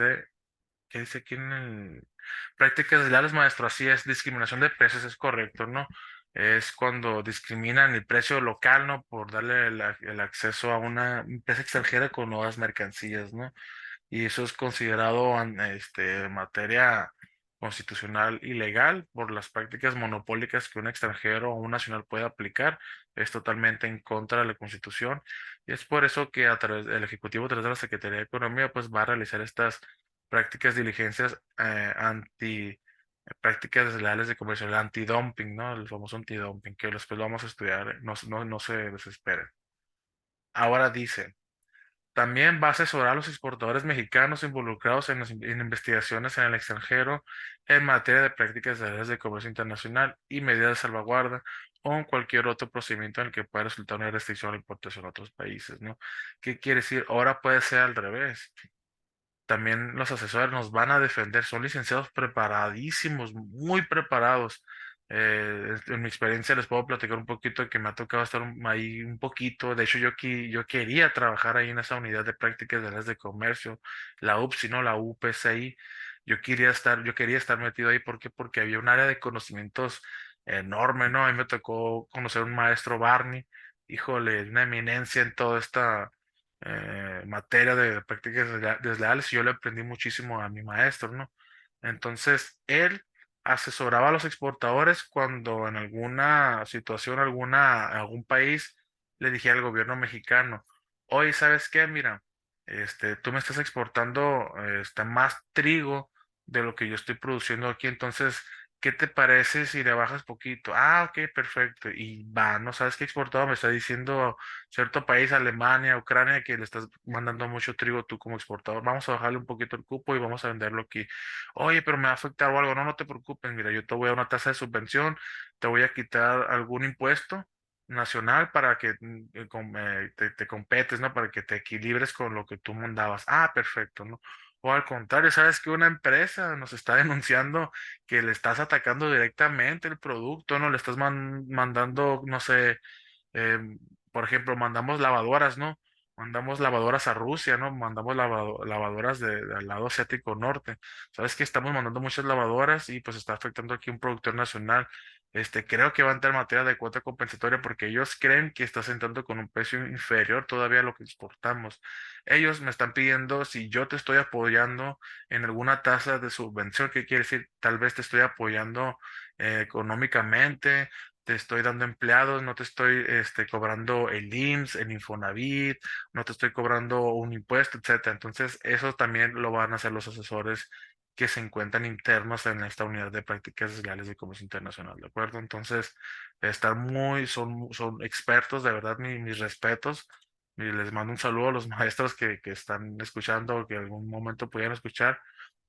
¿qué dice aquí en el... Prácticas desleales, maestro? Así es, discriminación de precios, es correcto, ¿no? Es cuando discriminan el precio local, ¿no? Por darle el acceso a una empresa extranjera con nuevas mercancías, ¿no? Y eso es considerado materia constitucional ilegal por las prácticas monopólicas que un extranjero o un nacional puede aplicar. Es totalmente en contra de la Constitución. Y es por eso que a través del Ejecutivo, a través de la Secretaría de Economía, pues va a realizar estas prácticas, diligencias prácticas desleales de comercio, el antidumping, ¿no? El famoso antidumping, que después lo vamos a estudiar, no se desesperen. Ahora dice. También va a asesorar a los exportadores mexicanos involucrados en investigaciones en el extranjero en materia de prácticas de áreas de comercio internacional y medidas de salvaguarda o en cualquier otro procedimiento en el que pueda resultar una restricción a la importación a otros países, ¿no? ¿Qué quiere decir? Ahora puede ser al revés. También los asesores nos van a defender, son licenciados preparadísimos, muy preparados. En mi experiencia les puedo platicar un poquito que me ha tocado estar ahí un poquito. De hecho, yo quería trabajar ahí en esa unidad de prácticas de áreas de comercio, la UPSI, ¿no? La UPCI. Yo quería estar metido ahí. ¿Por qué? Porque había un área de conocimientos enorme, ¿no? A mí me tocó conocer un maestro Barney, híjole, una eminencia en toda esta materia de prácticas desleales y yo le aprendí muchísimo a mi maestro, ¿no? Entonces, él asesoraba a los exportadores cuando en alguna situación, algún país le dije al gobierno mexicano, oye, ¿sabes qué? Mira, tú me estás exportando más trigo de lo que yo estoy produciendo aquí, entonces ¿qué te parece si le bajas poquito? Ah, ok, perfecto. Y va, ¿no sabes qué exportado? Me está diciendo cierto país, Alemania, Ucrania, que le estás mandando mucho trigo tú como exportador. Vamos a bajarle un poquito el cupo y vamos a venderlo aquí. Oye, pero me va a afectar o algo. No, no te preocupes. Mira, yo te voy a dar una tasa de subvención, te voy a quitar algún impuesto nacional para que te competes, ¿no? Para que te equilibres con lo que tú mandabas. Ah, perfecto, ¿no? O al contrario, ¿sabes que una empresa nos está denunciando que le estás atacando directamente el producto, ¿no? Le estás mandando, no sé, em, por ejemplo, mandamos lavadoras, ¿no? Mandamos lavadoras a Rusia, ¿no? Mandamos lavadoras del lado asiático norte. Sabes que estamos mandando muchas lavadoras y pues está afectando aquí un productor nacional. Creo que va a entrar en materia de cuota compensatoria porque ellos creen que estás entrando con un precio inferior todavía a lo que exportamos. Ellos me están pidiendo si yo te estoy apoyando en alguna tasa de subvención, ¿qué quiere decir? Tal vez te estoy apoyando económicamente, te estoy dando empleados, no te estoy cobrando el IMSS, el Infonavit, no te estoy cobrando un impuesto, etcétera. Entonces, eso también lo van a hacer los asesores que se encuentran internos en esta unidad de prácticas legales de comercio internacional, ¿de acuerdo? Entonces, son expertos, de verdad, mis respetos. Y les mando un saludo a los maestros que están escuchando o que en algún momento pudieran escuchar.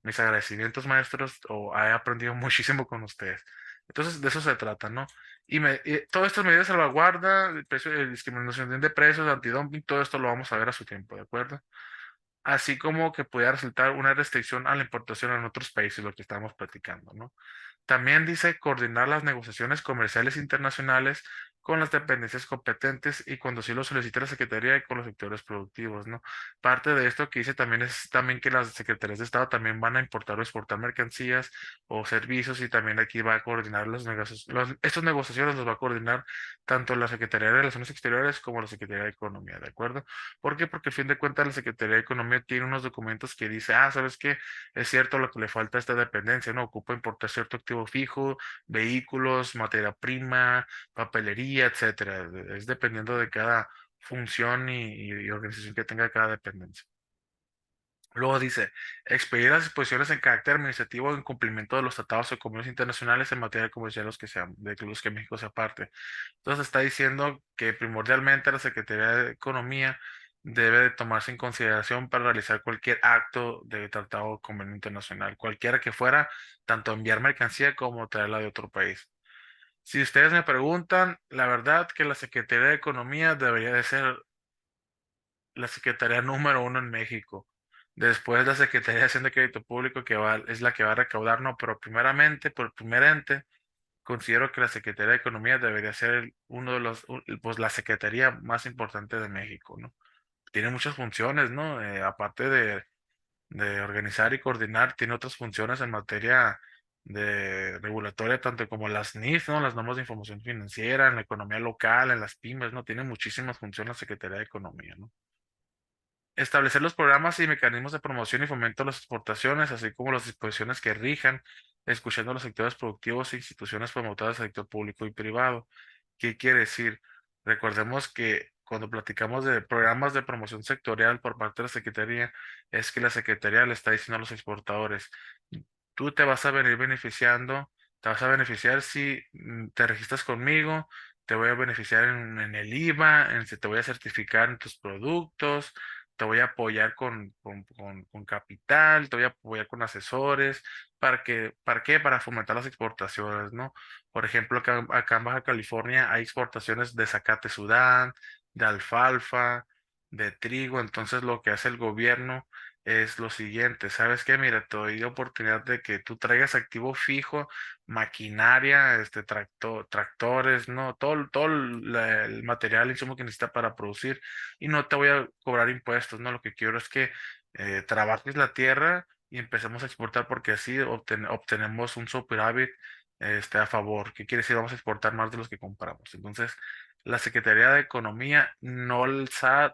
Mis agradecimientos, maestros, o he aprendido muchísimo con ustedes. Entonces, de eso se trata, ¿no? Y todas estas medidas de salvaguarda, el precio de discriminación de precios, antidumping, todo esto lo vamos a ver a su tiempo, ¿de acuerdo? Así como que pudiera resultar una restricción a la importación en otros países, lo que estamos platicando, ¿no? También dice coordinar las negociaciones comerciales internacionales con las dependencias competentes y cuando sí lo solicite la Secretaría y con los sectores productivos, ¿no? Parte de esto que dice también es también que las secretarías de Estado también van a importar o exportar mercancías o servicios y también aquí va a coordinar las negociaciones. Estas negociaciones las va a coordinar tanto la Secretaría de Relaciones Exteriores como la Secretaría de Economía, ¿de acuerdo? ¿Por qué? Porque al fin de cuentas la Secretaría de Economía tiene unos documentos que dice, ¿sabes qué? Es cierto lo que le falta a esta dependencia, ¿no? Ocupa importar cierto activo fijo, vehículos, materia prima, papelería, etcétera. Es dependiendo de cada función y organización que tenga cada dependencia. Luego dice, expedir las disposiciones en carácter administrativo en cumplimiento de los tratados o convenios internacionales en materia comercial los que sean, de los que México sea parte. Entonces está diciendo que primordialmente la Secretaría de Economía debe de tomarse en consideración para realizar cualquier acto de tratado o convenio internacional, cualquiera que fuera, tanto enviar mercancía como traerla de otro país. Si ustedes me preguntan, la verdad que la Secretaría de Economía debería de ser la Secretaría número uno en México. Después la Secretaría de Hacienda y Crédito Público es la que va a recaudar, no, pero primeramente, por primer ente, considero que la Secretaría de Economía debería ser uno de pues la secretaría más importante de México, ¿no? Tiene muchas funciones, ¿no? Aparte de organizar y coordinar, tiene otras funciones en materia de regulatoria, tanto como las NIF, ¿no? Las normas de información financiera, en la economía local, en las pymes, ¿no? Tiene muchísimas funciones la Secretaría de Economía, ¿no? Establecer los programas y mecanismos de promoción y fomento de las exportaciones, así como las disposiciones que rijan, escuchando a los sectores productivos e instituciones promotoras del sector público y privado. ¿Qué quiere decir? Recordemos que cuando platicamos de programas de promoción sectorial por parte de la Secretaría, es que la Secretaría le está diciendo a los exportadores, tú te vas a venir beneficiando, te vas a beneficiar si te registras conmigo, te voy a beneficiar en el IVA, en si te voy a certificar en tus productos, te voy a apoyar con capital, te voy a apoyar con asesores, ¿para qué? Para fomentar las exportaciones, ¿no? Por ejemplo, acá en Baja California hay exportaciones de zacate Sudán, de alfalfa, de trigo, entonces lo que hace el gobierno es lo siguiente, ¿sabes qué? Mira, te doy la oportunidad de que tú traigas activo fijo, maquinaria, tractores, ¿no? Todo el material, insumo que necesita para producir y no te voy a cobrar impuestos, ¿no? Lo que quiero es que trabajes la tierra y empecemos a exportar porque así obtenemos un superávit a favor. ¿Qué quiere decir? Vamos a exportar más de los que compramos. Entonces, la Secretaría de Economía, no el SAT,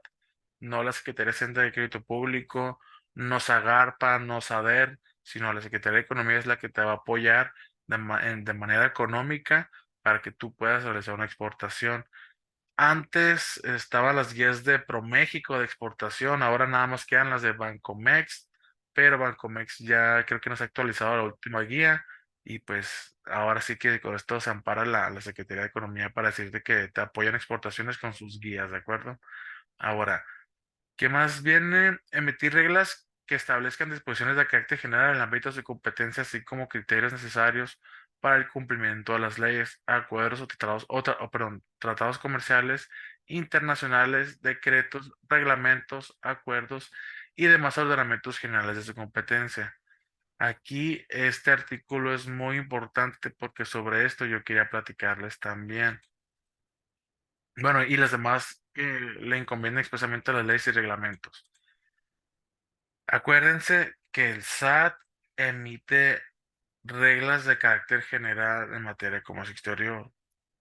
no la Secretaría de Hacienda de Crédito Público, no SAGARPA, no SADER, sino la Secretaría de Economía es la que te va a apoyar de manera económica para que tú puedas realizar una exportación. Antes estaban las guías de ProMéxico de exportación, ahora nada más quedan las de Bancomext, pero Bancomext ya creo que no se ha actualizado la última guía. Y pues ahora sí que con esto se ampara la Secretaría de Economía para decirte que te apoyan exportaciones con sus guías, ¿de acuerdo? Ahora, ¿qué más viene? Emitir reglas que establezcan disposiciones de carácter general en ámbitos de competencia, así como criterios necesarios para el cumplimiento de las leyes, acuerdos o tratados, perdón, tratados comerciales internacionales, decretos, reglamentos, acuerdos y demás ordenamientos generales de su competencia. Aquí este artículo es muy importante porque sobre esto yo quería platicarles también. Bueno, y las demás que le encomiendan expresamente a las leyes y reglamentos. Acuérdense que el SAT emite reglas de carácter general en materia de comercio exterior.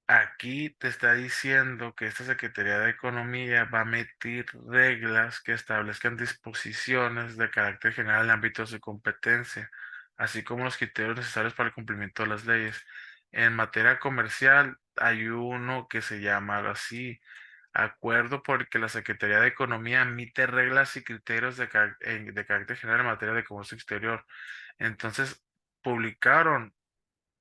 Aquí te está diciendo que esta Secretaría de Economía va a emitir reglas que establezcan disposiciones de carácter general en ámbitos de competencia, así como los criterios necesarios para el cumplimiento de las leyes. En materia comercial hay uno que se llama así, acuerdo por el que la Secretaría de Economía emite reglas y criterios de carácter general en materia de comercio exterior. Entonces, publicaron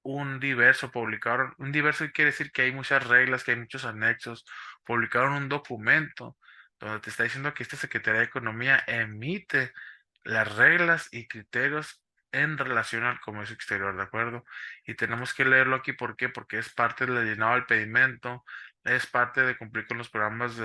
un diverso quiere decir que hay muchas reglas, que hay muchos anexos, publicaron un documento donde te está diciendo que esta Secretaría de Economía emite las reglas y criterios en relación al comercio exterior, ¿de acuerdo? Y tenemos que leerlo aquí, ¿por qué? Porque es parte del llenado del pedimento, es parte de cumplir con los programas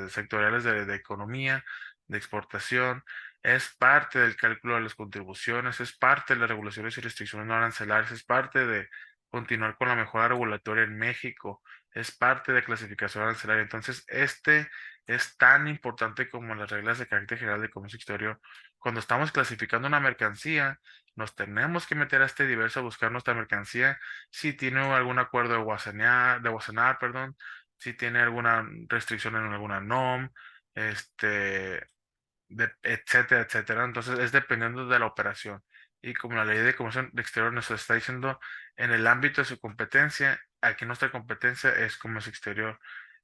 sectoriales de economía, de exportación, es parte del cálculo de las contribuciones, es parte de las regulaciones y restricciones no arancelarias, es parte de continuar con la mejora regulatoria en México, es parte de clasificación arancelaria. Entonces, este es tan importante como las reglas de carácter general de comercio exterior. Cuando estamos clasificando una mercancía, nos tenemos que meter a este diverso a buscar nuestra mercancía, si tiene algún acuerdo de Guasanar, perdón, si tiene alguna restricción en alguna NOM, este, etcétera, etcétera. Entonces es dependiendo de la operación. Y como la ley de comercio exterior nos está diciendo en el ámbito de su competencia, aquí nuestra competencia es comercio exterior.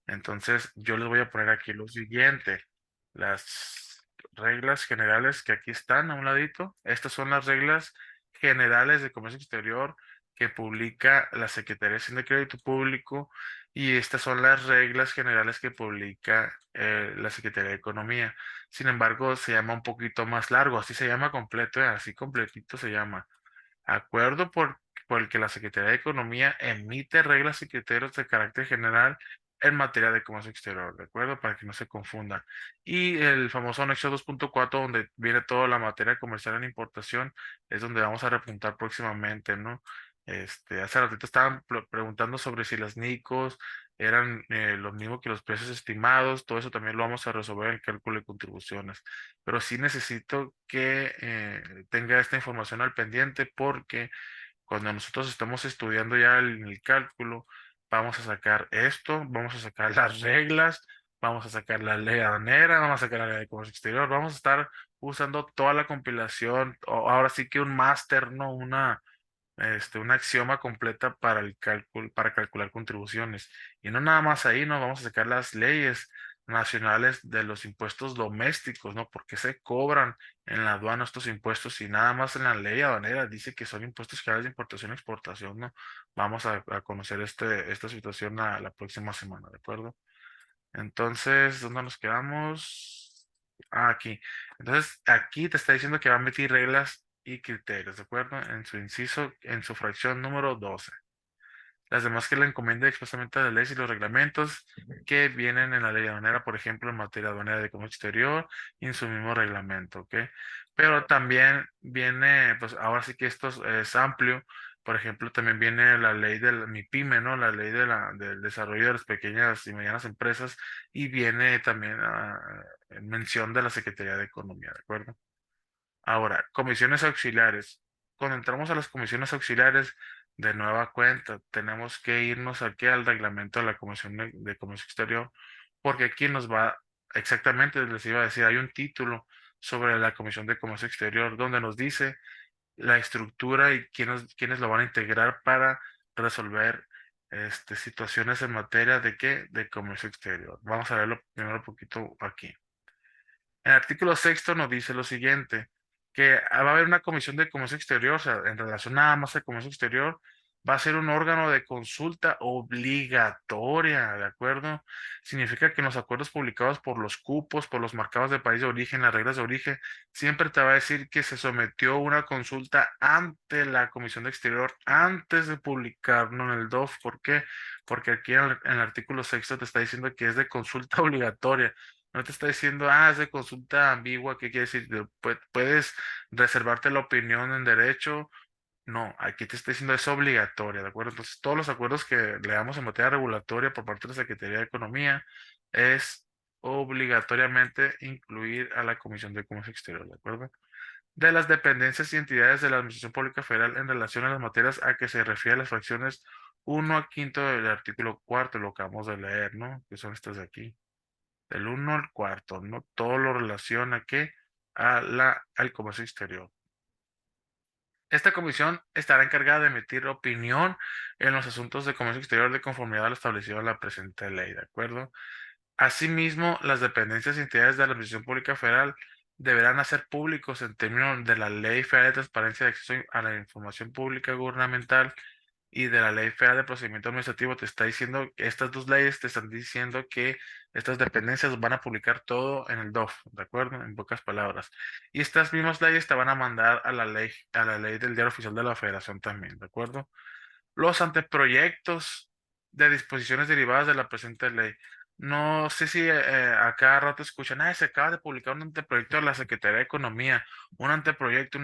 Entonces yo les voy a poner aquí lo siguiente, las reglas generales que aquí están a un ladito. Estas son las reglas generales de comercio exterior que publica la Secretaría de Hacienda y Crédito Público y estas son las reglas generales que publica la Secretaría de Economía. Sin embargo, se llama un poquito más largo, así se llama completo, así completito se llama. Acuerdo por el que la Secretaría de Economía emite reglas y criterios de carácter general en materia de comercio exterior, ¿de acuerdo? Para que no se confundan. Y el famoso anexo 2.4, donde viene toda la materia comercial en importación, es donde vamos a repuntar próximamente, ¿no? Hace ratito estaban preguntando sobre si las NICOs eran lo mismo que los precios estimados, todo eso también lo vamos a resolver en el cálculo de contribuciones. Pero sí necesito que tenga esta información al pendiente porque cuando nosotros estamos estudiando ya el cálculo, vamos a sacar esto, vamos a sacar las reglas, vamos a sacar la ley aduanera, vamos a sacar la ley de comercio exterior, vamos a estar usando toda la compilación, o ahora sí que un máster, ¿no? Un axioma completa para el cálculo, para calcular contribuciones. Y no nada más ahí, ¿no? Vamos a sacar las leyes nacionales de los impuestos domésticos, ¿no? Porque se cobran en la aduana estos impuestos y nada más en la ley aduanera dice que son impuestos generales de importación y exportación, ¿no? Vamos a conocer esta situación la próxima semana, ¿de acuerdo? Entonces, ¿dónde nos quedamos? Aquí. Entonces, aquí te está diciendo que va a emitir reglas y criterios, ¿de acuerdo? En su inciso, en su fracción número 12. Las demás que le encomienda expresamente a las leyes y los reglamentos que vienen en la ley aduanera, por ejemplo, en materia aduanera de comercio exterior y en su mismo reglamento, ¿ok? Pero también viene, pues ahora sí que esto es amplio. Por ejemplo, también viene la ley del MIPYME, ¿no? La ley del desarrollo de las pequeñas y medianas empresas y viene también en mención de la Secretaría de Economía, ¿de acuerdo? Ahora, comisiones auxiliares. Cuando entramos a las comisiones auxiliares, de nueva cuenta, tenemos que irnos aquí al reglamento de la Comisión de Comercio Exterior, porque aquí nos va, exactamente, les iba a decir, hay un título sobre la Comisión de Comercio Exterior donde nos dice la estructura y quiénes lo van a integrar para resolver situaciones en materia de qué, de comercio exterior. Vamos a verlo primero un poquito aquí. El artículo sexto nos dice lo siguiente, que va a haber una comisión de comercio exterior, o sea, en relación nada más al comercio exterior, va a ser un órgano de consulta obligatoria, ¿de acuerdo? Significa que en los acuerdos publicados por los cupos, por los marcados de país de origen, las reglas de origen, siempre te va a decir que se sometió una consulta ante la Comisión de Exterior antes de publicarlo en el DOF. ¿Por qué? Porque aquí en el artículo sexto te está diciendo que es de consulta obligatoria. No te está diciendo, es de consulta ambigua, ¿qué quiere decir? Puedes reservarte la opinión en derecho. No, aquí te está diciendo es obligatoria, ¿de acuerdo? Entonces, todos los acuerdos que le damos en materia regulatoria por parte de la Secretaría de Economía es obligatoriamente incluir a la Comisión de Comercio Exterior, ¿de acuerdo? De las dependencias y entidades de la Administración Pública Federal en relación a las materias a que se refiere las fracciones uno a quinto del artículo cuarto, lo que acabamos de leer, ¿no? Que son estas de aquí. Del uno al cuarto, ¿no? Todo lo relaciona ¿qué? Al comercio exterior. Esta comisión estará encargada de emitir opinión en los asuntos de comercio exterior de conformidad a lo establecido en la presente ley, ¿de acuerdo? Asimismo, las dependencias y entidades de la Administración Pública Federal deberán hacer públicos en términos de la Ley Federal de Transparencia de Acceso a la Información Pública Gubernamental y de la Ley Federal de Procedimiento Administrativo. Te está diciendo, estas dos leyes te están diciendo que estas dependencias van a publicar todo en el DOF, ¿de acuerdo? En pocas palabras. Y estas mismas leyes te van a mandar a la ley del Diario Oficial de la Federación también, ¿de acuerdo? Los anteproyectos de disposiciones derivadas de la presente ley. No sé si a cada rato escuchan, se acaba de publicar un anteproyecto de la Secretaría de Economía, un anteproyecto.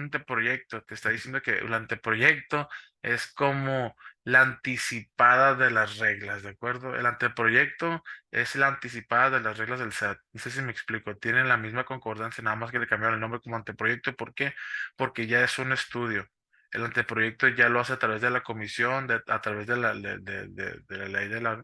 Te está diciendo que el anteproyecto es como la anticipada de las reglas, ¿de acuerdo? El anteproyecto es la anticipada de las reglas del SAT. No sé si me explico, tienen la misma concordancia, nada más que le cambiaron el nombre como anteproyecto. ¿Por qué? Porque ya es un estudio. El anteproyecto ya lo hace a través de la comisión, a través de la ley de la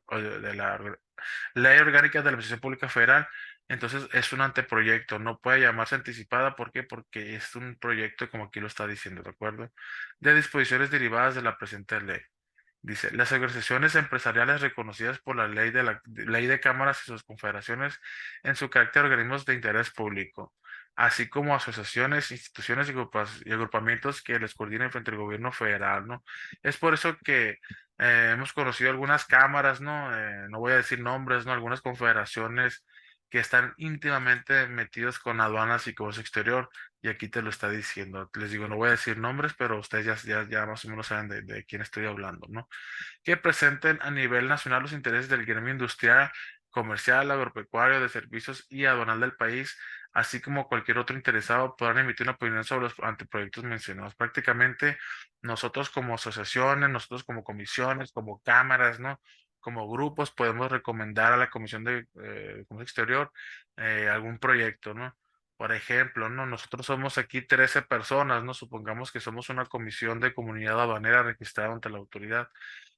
ley orgánica de la Administración Pública Federal. Entonces es un anteproyecto, no puede llamarse anticipada. ¿Por qué? Porque es un proyecto como aquí lo está diciendo, ¿de acuerdo? De disposiciones derivadas de la presente ley. Dice, las organizaciones empresariales reconocidas por la ley de cámaras y sus confederaciones en su carácter de organismos de interés público, así como asociaciones, instituciones y agrupamientos que les coordinen frente al gobierno federal, ¿no? Es por eso que hemos conocido algunas cámaras, ¿no? No voy a decir nombres, ¿no? Algunas confederaciones que están íntimamente metidos con aduanas y comercio exterior, y aquí te lo está diciendo. Les digo, no voy a decir nombres, pero ustedes ya más o menos saben de quién estoy hablando, ¿no? Que presenten a nivel nacional los intereses del gremio industrial, comercial, agropecuario, de servicios y aduanal del país, así como cualquier otro interesado podrán emitir una opinión sobre los anteproyectos mencionados. Prácticamente nosotros como asociaciones, nosotros como comisiones, como cámaras, ¿no? Como grupos podemos recomendar a la Comisión de Comercio Exterior algún proyecto, ¿no? Por ejemplo, ¿no? Nosotros somos aquí 13 personas, ¿no? Supongamos que somos una comisión de comunidad aduanera registrada ante la autoridad.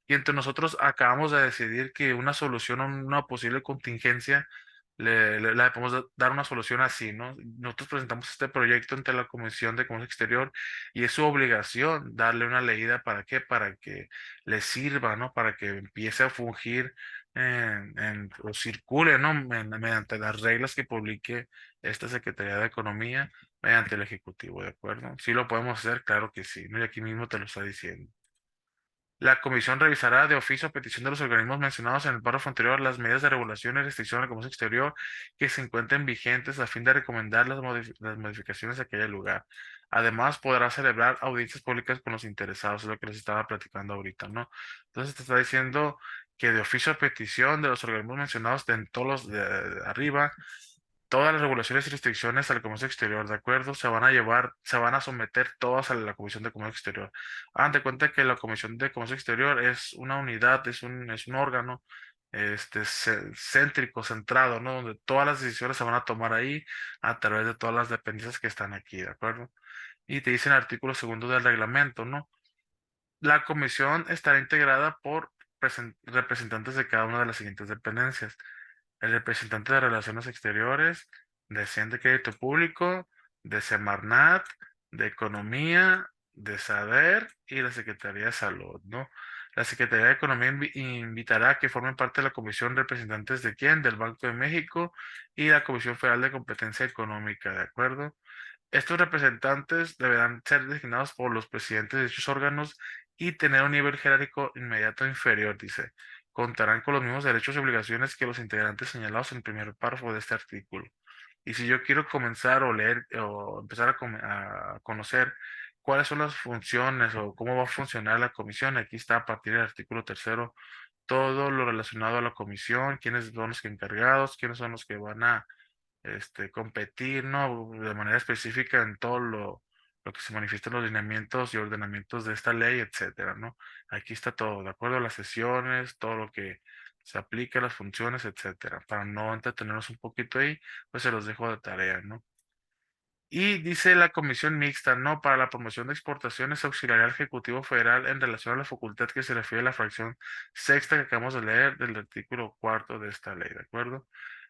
Y entre nosotros acabamos de decidir que una solución a una posible contingencia le podemos dar una solución así, ¿no? Nosotros presentamos este proyecto ante la Comisión de Comercio Exterior y es su obligación darle una leída. ¿Para qué? Para que le sirva, ¿no? Para que empiece a fungir o circule, ¿no? Mediante las reglas que publique esta Secretaría de Economía, mediante el Ejecutivo, ¿de acuerdo? Sí lo podemos hacer, claro que sí, ¿no? Y aquí mismo te lo está diciendo. La comisión revisará de oficio a petición de los organismos mencionados en el párrafo anterior las medidas de regulación y restricción al comercio exterior que se encuentren vigentes a fin de recomendar las modificaciones a aquel lugar. Además, podrá celebrar audiencias públicas con los interesados, es lo que les estaba platicando ahorita, ¿no? Entonces te está diciendo que de oficio a petición de los organismos mencionados en todos los de arriba, todas las regulaciones y restricciones al comercio exterior, ¿de acuerdo? Se van a someter todas a la Comisión de Comercio Exterior. Hagan de cuenta que la Comisión de Comercio Exterior es una unidad, es un órgano céntrico, centrado, ¿no? Donde todas las decisiones se van a tomar ahí a través de todas las dependencias que están aquí, ¿de acuerdo? Y te dice en el artículo segundo del reglamento, ¿no? La comisión estará integrada por representantes de cada una de las siguientes dependencias: el representante de Relaciones Exteriores, de Hacienda y Crédito Público, de Semarnat, de Economía, de SADER y la Secretaría de Salud, ¿no? La Secretaría de Economía invitará a que formen parte de la comisión representantes de quién, del Banco de México y la Comisión Federal de Competencia Económica, ¿de acuerdo? Estos representantes deberán ser designados por los presidentes de dichos órganos y tener un nivel jerárquico inmediato inferior, dice. Contarán con los mismos derechos y obligaciones que los integrantes señalados en el primer párrafo de este artículo. Y si yo quiero comenzar o leer o empezar a conocer cuáles son las funciones o cómo va a funcionar la comisión, aquí está a partir del artículo tercero todo lo relacionado a la comisión, quiénes son los que encargados, quiénes son los que van a competir, ¿no? De manera específica en todo lo que se manifiesta en los lineamientos y ordenamientos de esta ley, etcétera, ¿no? Aquí está todo, de acuerdo a las sesiones, todo lo que se aplica, las funciones, etcétera. Para no entretenernos un poquito ahí, pues se los dejo de tarea, ¿no? Y dice la Comisión Mixta, ¿no? Para la promoción de exportaciones auxiliar al Ejecutivo Federal en relación a la facultad que se refiere a la fracción sexta que acabamos de leer del artículo cuarto de esta ley, ¿de acuerdo?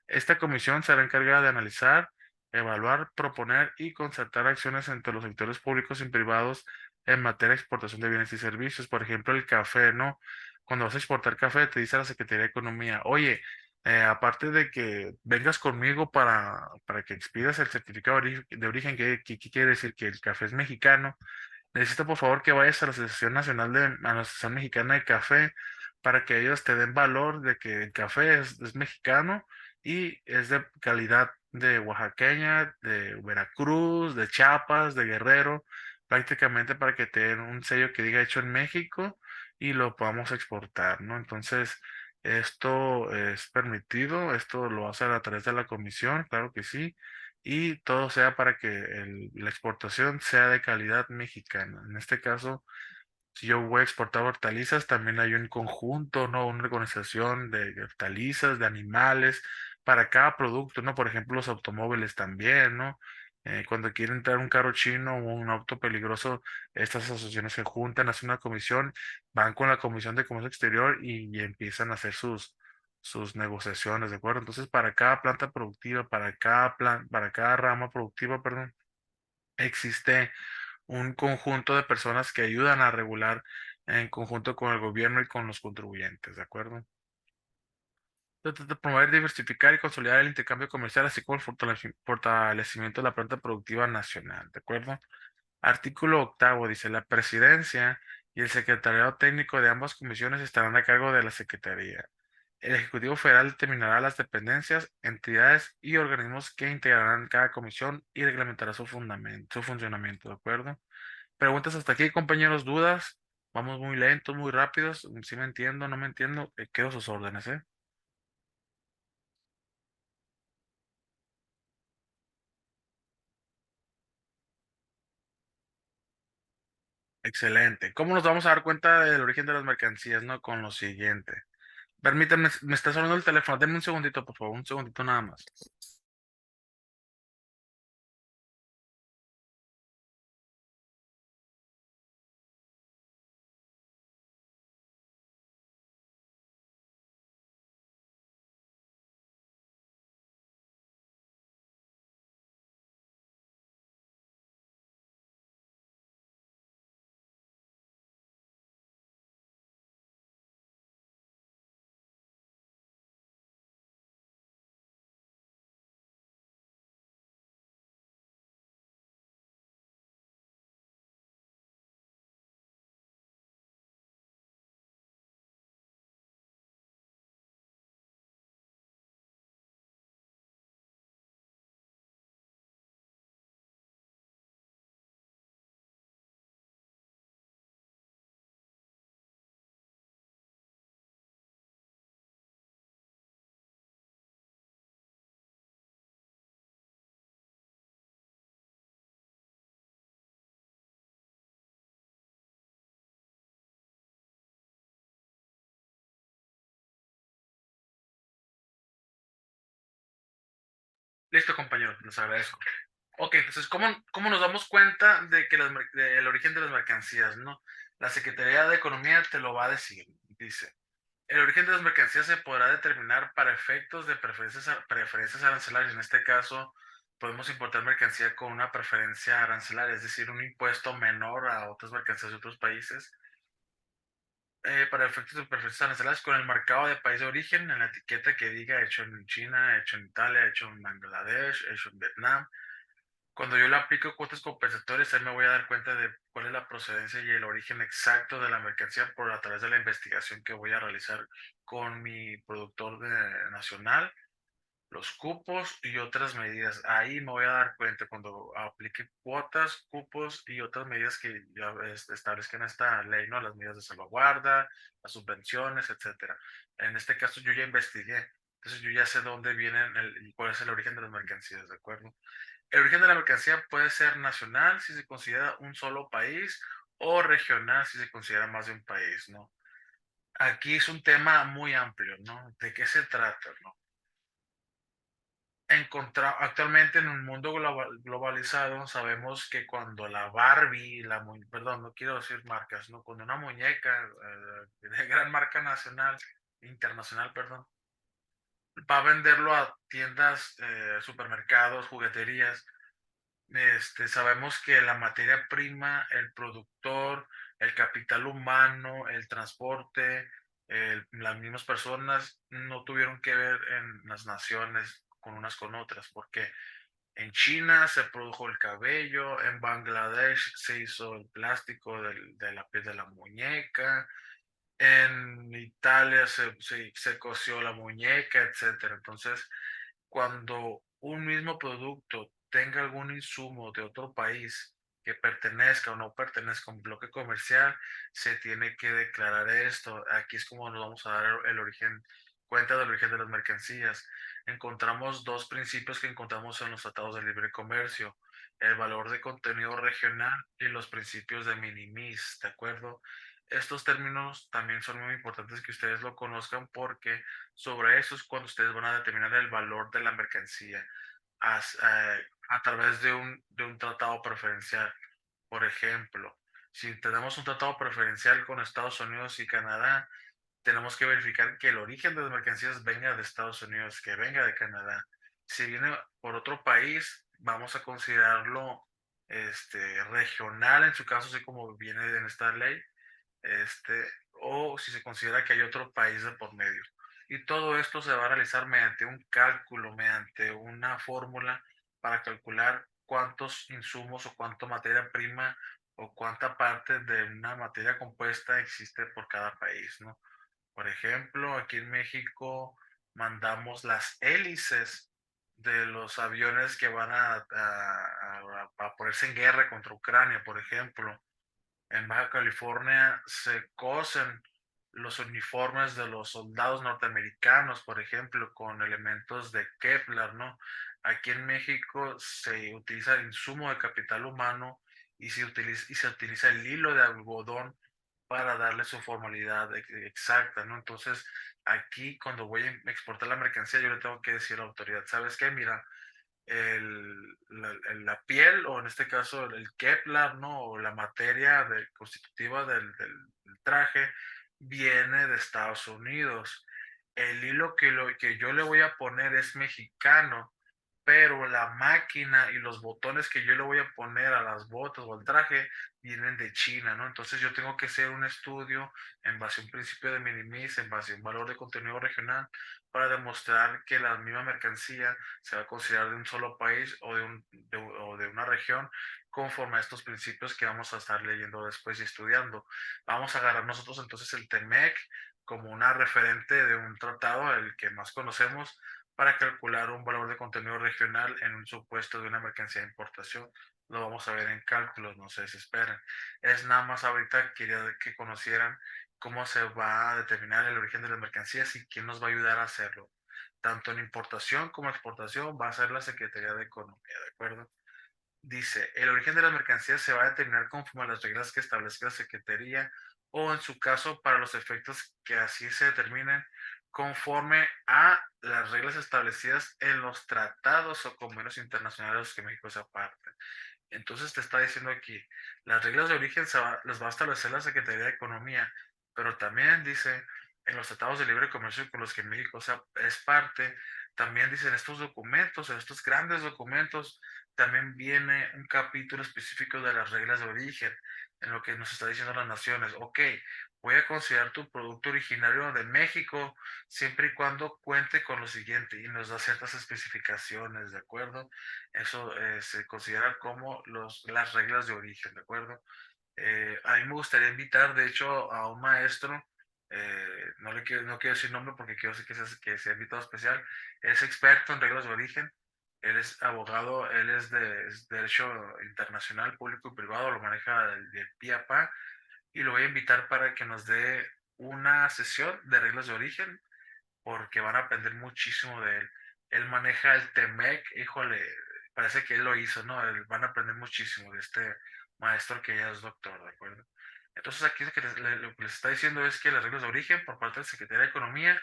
Esta comisión será encargada de analizar, evaluar, proponer y concertar acciones entre los sectores públicos y privados en materia de exportación de bienes y servicios. Por ejemplo, el café, ¿no? Cuando vas a exportar café, te dice la Secretaría de Economía, oye, aparte de que vengas conmigo para que expidas el certificado de origen, que quiere decir que el café es mexicano, necesito por favor que vayas a la Asociación Nacional a la Asociación Mexicana de Café para que ellos te den valor de que el café es mexicano y es de calidad de oaxaqueña, de Veracruz, de Chiapas, de Guerrero, prácticamente para que te den un sello que diga hecho en México y lo podamos exportar, ¿no? Entonces, esto es permitido, esto lo hace a través de la comisión, claro que sí, y todo sea para que la exportación sea de calidad mexicana. En este caso, si yo voy a exportar hortalizas, también hay un conjunto, ¿no? Una organización de hortalizas, de animales, para cada producto, ¿no? Por ejemplo, los automóviles también, ¿no? Cuando quieren entrar un carro chino o un auto peligroso, estas asociaciones se juntan, hacen una comisión, van con la Comisión de Comercio Exterior y empiezan a hacer sus negociaciones, ¿de acuerdo? Entonces, para cada planta productiva, para cada rama productiva, perdón, existe un conjunto de personas que ayudan a regular en conjunto con el gobierno y con los contribuyentes, ¿de acuerdo? Trata de promover, diversificar y consolidar el intercambio comercial, así como el fortalecimiento de la planta productiva nacional, ¿de acuerdo? Artículo octavo dice, la presidencia y el secretariado técnico de ambas comisiones estarán a cargo de la Secretaría. El Ejecutivo Federal determinará las dependencias, entidades y organismos que integrarán cada comisión y reglamentará su funcionamiento, ¿de acuerdo? Preguntas hasta aquí, compañeros, dudas. Vamos muy lentos, muy rápidos. Si me entiendo, no me entiendo, quedo a sus órdenes, ¿eh? Excelente. ¿Cómo nos vamos a dar cuenta del origen de las mercancías, no? Con lo siguiente. Permítanme, me está sonando el teléfono. Denme un segundito, por favor, un segundito nada más. Listo, compañeros, les agradezco. Ok, entonces, ¿cómo nos damos cuenta de que del origen de las mercancías, no? La Secretaría de Economía te lo va a decir. Dice, el origen de las mercancías se podrá determinar para efectos de preferencias arancelarias. En este caso, podemos importar mercancía con una preferencia arancelaria, es decir, un impuesto menor a otras mercancías de otros países. Para efectos de preferencias arancelarias con el marcado de país de origen en la etiqueta que diga hecho en China, hecho en Italia, hecho en Bangladesh, hecho en Vietnam. Cuando yo le aplico cuotas compensatorias, ahí me voy a dar cuenta de cuál es la procedencia y el origen exacto de la mercancía por a través de la investigación que voy a realizar con mi productor nacional, los cupos y otras medidas. Ahí me voy a dar cuenta cuando aplique cuotas, cupos y otras medidas que ya establezcan esta ley, ¿no? Las medidas de salvaguarda, las subvenciones, etcétera. En este caso yo ya investigué, entonces yo ya sé dónde vienen y cuál es el origen de las mercancías, ¿de acuerdo? El origen de la mercancía puede ser nacional si se considera un solo país o regional si se considera más de un país, ¿no? Aquí es un tema muy amplio, ¿no? ¿De qué se trata, no? Actualmente en un mundo globalizado sabemos que cuando la Barbie, perdón, no quiero decir marcas, ¿no? Cuando una muñeca de gran marca nacional, internacional, perdón, va a venderlo a tiendas, supermercados, jugueterías. Sabemos que la materia prima, el productor, el capital humano, el transporte, las mismas personas no tuvieron que ver en las naciones con unas con otras, porque en China se produjo el cabello, en Bangladesh se hizo el plástico de la piel de la muñeca, en Italia se cosió la muñeca, etcétera. Entonces, cuando un mismo producto tenga algún insumo de otro país que pertenezca o no pertenezca a un bloque comercial, se tiene que declarar esto. Aquí es como nos vamos a dar el origen, cuenta del origen de las mercancías. Encontramos dos principios que encontramos en los tratados de libre comercio: el valor de contenido regional y los principios de minimis, ¿de acuerdo? Estos términos también son muy importantes que ustedes lo conozcan porque sobre eso es cuando ustedes van a determinar el valor de la mercancía a través de un tratado preferencial. Por ejemplo, si tenemos un tratado preferencial con Estados Unidos y Canadá, tenemos que verificar que el origen de las mercancías venga de Estados Unidos, que venga de Canadá. Si viene por otro país, vamos a considerarlo regional, en su caso, así como viene en esta ley, este, o si se considera que hay otro país de por medio. Y todo esto se va a realizar mediante un cálculo, mediante una fórmula para calcular cuántos insumos o cuánta materia prima o cuánta parte de una materia compuesta existe por cada país, ¿no? Por ejemplo, aquí en México mandamos las hélices de los aviones que van a ponerse en guerra contra Ucrania, por ejemplo. En Baja California se cosen los uniformes de los soldados norteamericanos, por ejemplo, con elementos de Kevlar, ¿no? Aquí en México se utiliza el insumo de capital humano y se utiliza el hilo de algodón para darle su formalidad exacta, ¿no? Entonces, aquí cuando voy a exportar la mercancía, yo le tengo que decir a la autoridad, ¿sabes qué? Mira, la piel, o en este caso el Kevlar, ¿no? O la materia constitutiva del traje, viene de Estados Unidos. El hilo que yo le voy a poner es mexicano, pero la máquina y los botones que yo le voy a poner a las botas o al traje vienen de China, ¿no? Entonces yo tengo que hacer un estudio en base a un principio de minimis, en base a un valor de contenido regional, para demostrar que la misma mercancía se va a considerar de un solo país o de una región conforme a estos principios que vamos a estar leyendo después y estudiando. Vamos a agarrar nosotros entonces el TEMEC como una referente de un tratado, el que más conocemos, para calcular un valor de contenido regional en un supuesto de una mercancía de importación. Lo vamos a ver en cálculos, no se desesperen. Es nada más ahorita quería que conocieran cómo se va a determinar el origen de las mercancías y quién nos va a ayudar a hacerlo. Tanto en importación como exportación va a ser la Secretaría de Economía, ¿de acuerdo? Dice, el origen de las mercancías se va a determinar conforme a las reglas que establezca la Secretaría o, en su caso, para los efectos que así se determinen, conforme a las reglas establecidas en los tratados o convenios internacionales que México sea parte. Entonces te está diciendo aquí, las reglas de origen las va a establecer la Secretaría de Economía, pero también dice en los tratados de libre comercio con los que México es parte, también dicen estos documentos, en estos grandes documentos, también viene un capítulo específico de las reglas de origen, en lo que nos está diciendo las naciones. Ok, voy a considerar tu producto originario de México siempre y cuando cuente con lo siguiente y nos da ciertas especificaciones, ¿de acuerdo? Eso se considera como las reglas de origen, ¿de acuerdo? A mí me gustaría invitar, de hecho, a un maestro, no quiero decir nombre porque quiero que sea invitado especial, es experto en reglas de origen, él es abogado, él es de derecho internacional, público y privado, lo maneja de pie a pa, y lo voy a invitar para que nos dé una sesión de reglas de origen, porque van a aprender muchísimo de él. Él maneja el TEMEC, híjole, parece que él lo hizo, ¿no? Van a aprender muchísimo de este maestro que ya es doctor, ¿de acuerdo? Entonces aquí lo que les está diciendo es que las reglas de origen por parte de la Secretaría de Economía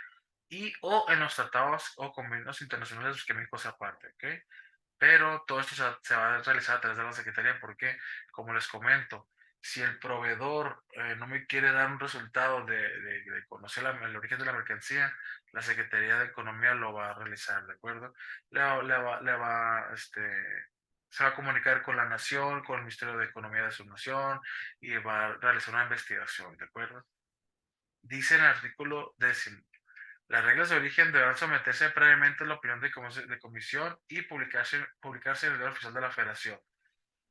y o en los tratados o convenios internacionales de los que México sea parte, ¿ok? Pero todo esto se va a realizar a través de la Secretaría porque, como les comento, si el proveedor no me quiere dar un resultado de conocer el origen de la mercancía, la Secretaría de Economía lo va a realizar, ¿de acuerdo? Se va a comunicar con la nación, con el Ministerio de Economía de su nación y va a realizar una investigación, ¿de acuerdo? Dice en el artículo 10: las reglas de origen deberán someterse previamente a la opinión de comisión y publicarse en el Diario Oficial de la Federación.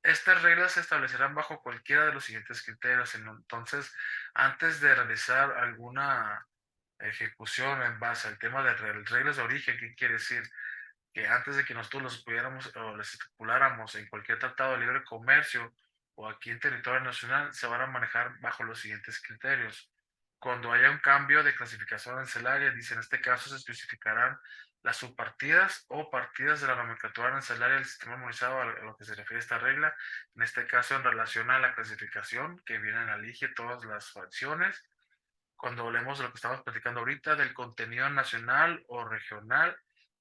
Estas reglas se establecerán bajo cualquiera de los siguientes criterios. Entonces, antes de realizar alguna ejecución en base al tema de reglas de origen, ¿qué quiere decir? Que antes de que nosotros los pudiéramos o les estipuláramos en cualquier tratado de libre comercio o aquí en territorio nacional, se van a manejar bajo los siguientes criterios. Cuando haya un cambio de clasificación arancelaria, dice en este caso se especificarán las subpartidas o partidas de la nomenclatura arancelaria del sistema armonizado a lo que se refiere a esta regla, en este caso en relación a la clasificación que viene en la LIGE, todas las fracciones. Cuando hablemos de lo que estamos platicando ahorita, del contenido nacional o regional,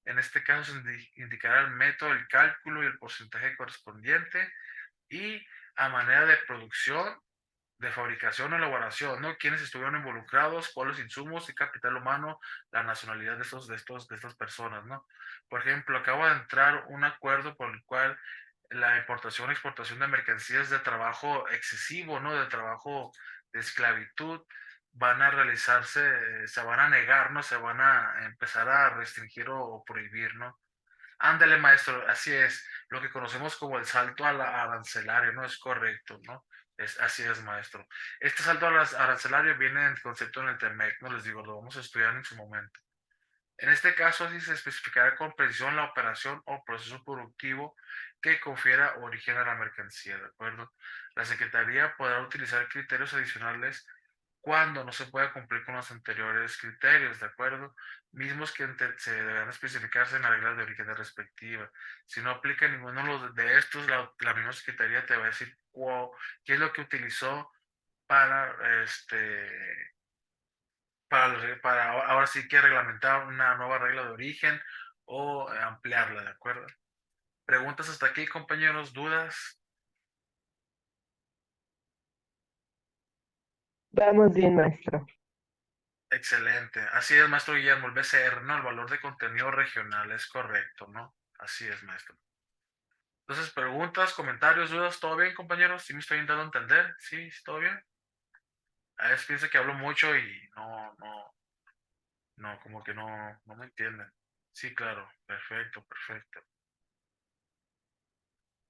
en este caso se indicará el método, el cálculo y el porcentaje correspondiente y a manera de producción, de fabricación o elaboración, ¿no? Quiénes estuvieron involucrados, cuáles insumos y capital humano, la nacionalidad de estas personas, ¿no? Por ejemplo, acaba de entrar un acuerdo por el cual la importación y exportación de mercancías de trabajo excesivo, ¿no? De trabajo de esclavitud, van a realizarse, se van a negar, ¿no? Se van a empezar a restringir o prohibir, ¿no? Ándale, maestro, así es. Lo que conocemos como el salto a la arancelario, ¿no? Es correcto, ¿no? Así es, maestro. Este salto a la arancelario viene en concepto en el TEMEC, ¿no? Les digo, lo vamos a estudiar en su momento. En este caso, así se especificará con precisión la operación o proceso productivo que confiera origen a la mercancía, ¿de acuerdo? La Secretaría podrá utilizar criterios adicionales cuando no se pueda cumplir con los anteriores criterios, ¿de acuerdo? Mismos que se deberán especificarse en la regla de origen respectiva. Si no aplica ninguno de estos, la misma Secretaría te va a decir qué es lo que utilizó para para ahora sí que reglamentar una nueva regla de origen o ampliarla, ¿de acuerdo? ¿Preguntas hasta aquí, compañeros? ¿Dudas? Vamos bien, maestro. Excelente. Así es, maestro Guillermo, el BCR, ¿no? El valor de contenido regional, es correcto, ¿no? Así es, maestro. Entonces, preguntas, comentarios, dudas, ¿todo bien, compañeros? ¿Sí me estoy intentando entender? ¿Sí? ¿Todo bien? A veces pienso que hablo mucho y no, como que no me entienden. Sí, claro, perfecto, perfecto.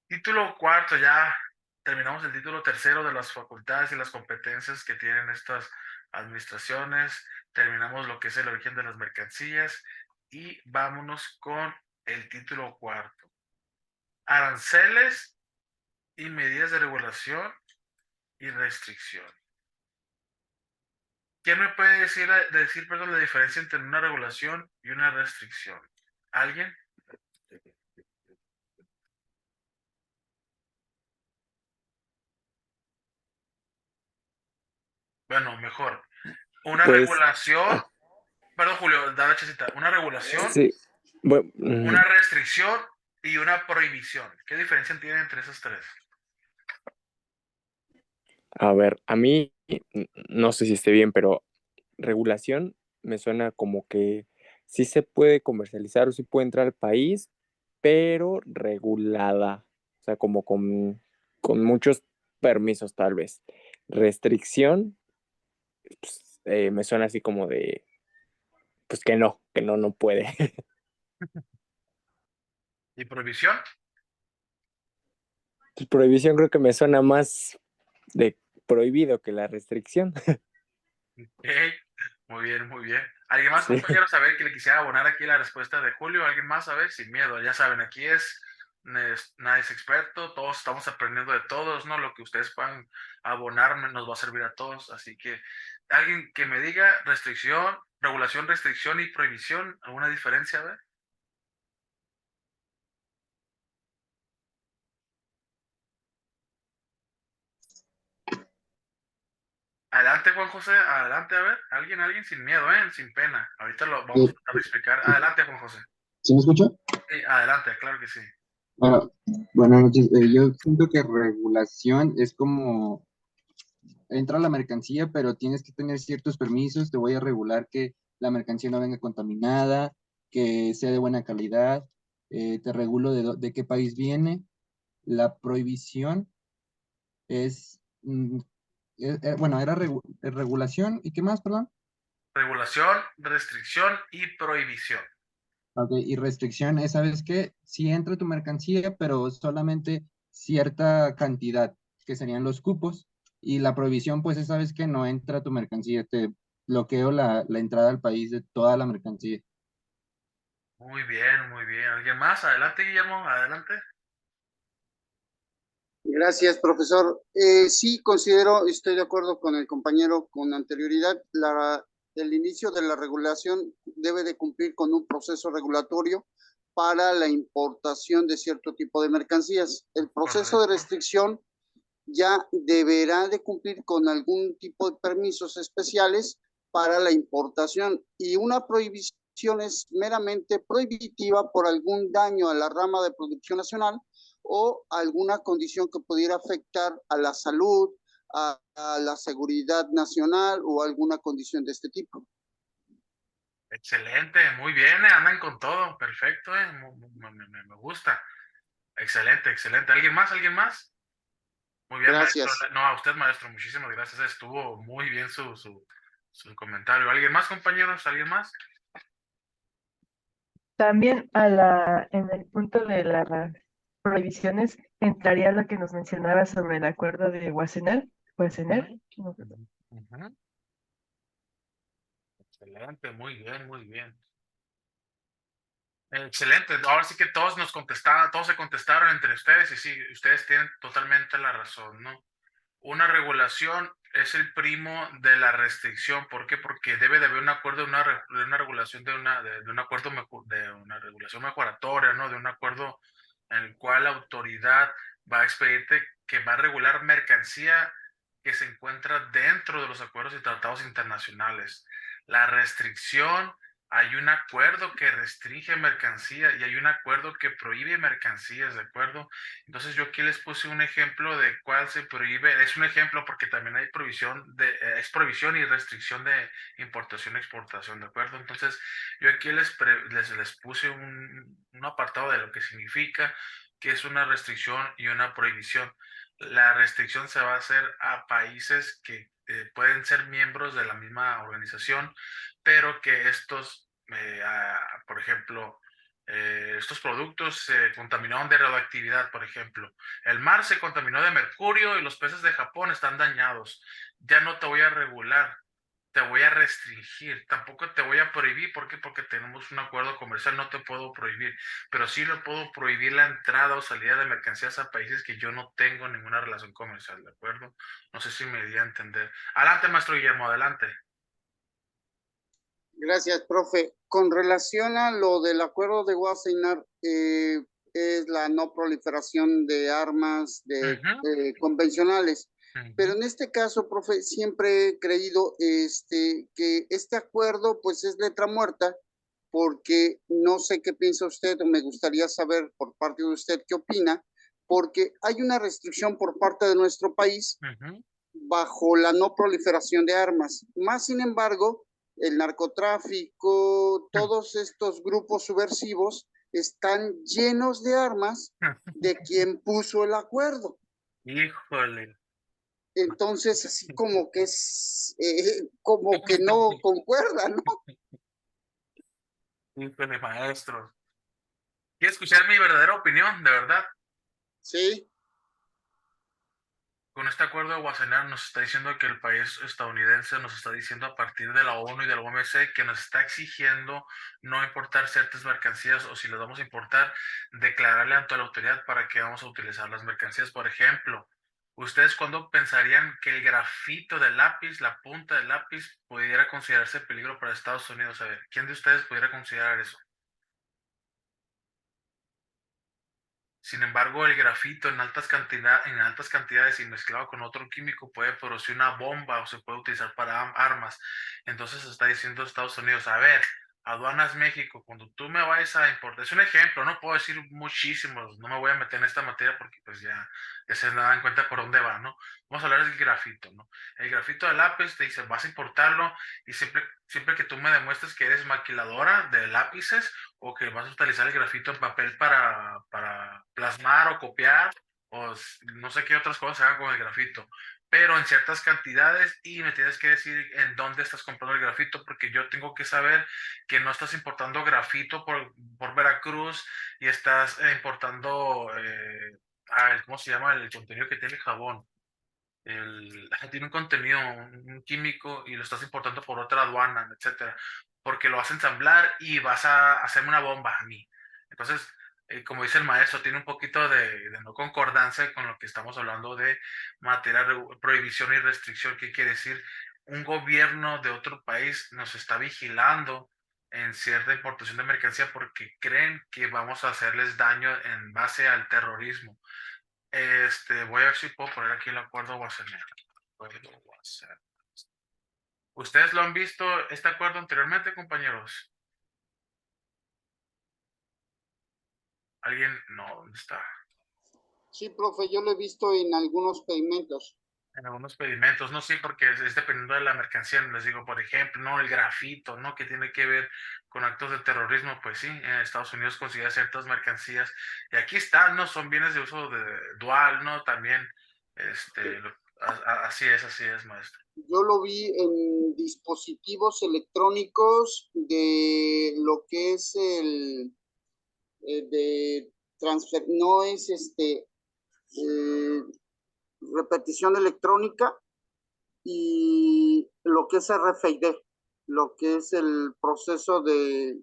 Título cuarto, ya terminamos el título tercero de las facultades y las competencias que tienen estas administraciones. Terminamos lo que es el origen de las mercancías y vámonos con el título cuarto. Aranceles y medidas de regulación y restricción. ¿Quién me puede decir, perdón, la diferencia entre una regulación y una restricción? ¿Alguien? Bueno, mejor. Una Pues regulación, perdón, Julio, dame chacita. Una regulación, sí, bueno, una restricción y una prohibición. ¿Qué diferencia tiene entre esas tres? a ver, a mí no sé si esté bien, pero regulación me suena como que sí se puede comercializar o sí puede entrar al país, pero regulada, o sea, como con muchos permisos tal vez. Restricción pues, me suena así como de, pues que no puede. ¿Y prohibición? Pues, prohibición creo que me suena más de prohibido que la restricción. Ey, muy bien, muy bien. ¿Alguien más, Sí. compañero, saber que le quisiera abonar aquí la respuesta de Julio? ¿Alguien más? A ver, sin miedo, ya saben, aquí nadie es experto, todos estamos aprendiendo de todos, ¿no? Lo que ustedes puedan abonarme nos va a servir a todos, así que alguien que me diga restricción, regulación, restricción y prohibición, ¿alguna diferencia? A ver. Adelante, Juan José, adelante, a ver, alguien sin miedo, sin pena. Ahorita lo vamos a tratar de explicar. Adelante, Juan José. ¿Sí me escucha? Sí, adelante, claro que sí. Bueno, buenas noches. Yo siento que regulación es como entra la mercancía, pero tienes que tener ciertos permisos. Te voy a regular que la mercancía no venga contaminada, que sea de buena calidad. Te regulo de qué país viene. La prohibición es, bueno, era regulación. ¿Y qué más, perdón? Regulación, restricción y prohibición. Ok, y restricción es, ¿sabes qué? Si entra tu mercancía, pero solamente cierta cantidad, que serían los cupos, y la prohibición, pues, es, ¿sabes qué? No entra tu mercancía, te bloqueo la entrada al país de toda la mercancía. Muy bien, muy bien. ¿Alguien más? Adelante, Guillermo, adelante. Gracias, profesor. Sí, estoy de acuerdo con el compañero con anterioridad. El inicio de la regulación debe de cumplir con un proceso regulatorio para la importación de cierto tipo de mercancías. El proceso de restricción ya deberá de cumplir con algún tipo de permisos especiales para la importación y una prohibición es meramente prohibitiva por algún daño a la rama de producción nacional o alguna condición que pudiera afectar a la salud, a la seguridad nacional o alguna condición de este tipo. Excelente, muy bien, andan con todo, perfecto, me gusta. Excelente, excelente. ¿Alguien más? ¿Alguien más? Muy bien, maestro. Gracias. No, a usted, maestro, muchísimas gracias. Estuvo muy bien su comentario. ¿Alguien más, compañeros? ¿Alguien más? También en el punto de las prohibiciones entraría lo que nos mencionaba sobre el acuerdo de Wassenaar, no sé. Ujú. Excelente, muy bien, muy bien. Excelente. Ahora sí que todos nos contestaron, todos se contestaron entre ustedes y sí, ustedes tienen totalmente la razón, ¿no? Una regulación es el primo de la restricción. ¿Por qué? Porque debe de haber un acuerdo de una regulación de un acuerdo de una regulación mejoratoria, ¿no? De un acuerdo en el cual la autoridad va a expedirte que va a regular mercancía que se encuentra dentro de los acuerdos y tratados internacionales. La restricción, hay un acuerdo que restringe mercancía y hay un acuerdo que prohíbe mercancías, ¿de acuerdo? Entonces yo aquí les puse un ejemplo de cuál se prohíbe. Es un ejemplo porque también hay es prohibición y restricción de importación y exportación, ¿de acuerdo? Entonces yo aquí les puse un apartado de lo que significa que es una restricción y una prohibición. La restricción se va a hacer a países que pueden ser miembros de la misma organización, pero que por ejemplo, estos productos se contaminaron de radioactividad, por ejemplo. El mar se contaminó de mercurio y los peces de Japón están dañados. Ya no te voy a regular, te voy a restringir, tampoco te voy a prohibir. ¿Por qué? Porque tenemos un acuerdo comercial, no te puedo prohibir, pero sí le puedo prohibir la entrada o salida de mercancías a países que yo no tengo ninguna relación comercial, ¿de acuerdo? No sé si me di a entender. Adelante, maestro Guillermo, adelante. Gracias, profe. Con relación a lo del acuerdo de Wassenaar, es la no proliferación de armas convencionales. Pero en este caso, profe, siempre he creído que este acuerdo pues es letra muerta, porque no sé qué piensa usted o me gustaría saber por parte de usted qué opina, porque hay una restricción por parte de nuestro país bajo la no proliferación de armas. Más sin embargo, el narcotráfico, todos estos grupos subversivos están llenos de armas de quien puso el acuerdo. Híjole. entonces así como que es, como que no concuerda, ¿no? Híjole, maestro. ¿Quiere escuchar mi verdadera opinión, de verdad? Sí, Con este acuerdo de Wassenaar nos está diciendo que el país estadounidense nos está diciendo a partir de la ONU y de la OMC que nos está exigiendo no importar ciertas mercancías o si las vamos a importar, declararle ante la autoridad para que vamos a utilizar las mercancías. Por ejemplo, ¿ustedes cuándo pensarían que el grafito del lápiz, la punta del lápiz, pudiera considerarse peligro para Estados Unidos? A ver, ¿quién de ustedes pudiera considerar eso? Sin embargo, el grafito en altas cantidades y mezclado con otro químico puede producir una bomba o se puede utilizar para armas. Entonces está diciendo Estados Unidos, a ver, Aduanas México, cuando tú me vayas a importar, es un ejemplo, no puedo decir muchísimos, no me voy a meter en esta materia porque pues ya se dan cuenta por dónde va, ¿no? Vamos a hablar del grafito, ¿no? El grafito de lápiz te dice, vas a importarlo y siempre que tú me demuestres que eres maquiladora de lápices, o que vas a utilizar el grafito en papel para plasmar o copiar, o no sé qué otras cosas se hagan con el grafito, pero en ciertas cantidades y me tienes que decir en dónde estás comprando el grafito, porque yo tengo que saber que no estás importando grafito por Veracruz y estás importando, ¿cómo se llama? El contenido que tiene el jabón. Tiene un contenido, un químico y lo estás importando por otra aduana, etcétera, porque lo vas a ensamblar y vas a hacerme una bomba a mí. Entonces, como dice el maestro, tiene un poquito de no concordancia con lo que estamos hablando de materia de prohibición y restricción. ¿Qué quiere decir? Un gobierno de otro país nos está vigilando en cierta importación de mercancía porque creen que vamos a hacerles daño en base al terrorismo. Voy a ver si puedo poner aquí el acuerdo Wassenaar. Acuerdo Wassenaar. ¿Ustedes lo han visto este acuerdo anteriormente, compañeros? ¿Alguien? No, ¿dónde está? sí, profe, yo lo he visto en algunos pedimentos. En algunos pedimentos, no, sí, porque es dependiendo de la mercancía, les digo, por ejemplo, ¿no? El grafito, ¿no? Que tiene que ver con actos de terrorismo, pues sí, en Estados Unidos considera ciertas mercancías, y aquí están, ¿no? Son bienes de uso dual, ¿no? También, así es, maestro. Yo lo vi en dispositivos electrónicos de lo que es de transfer, no es eh, repetición electrónica y lo que es RFID, lo que es el proceso de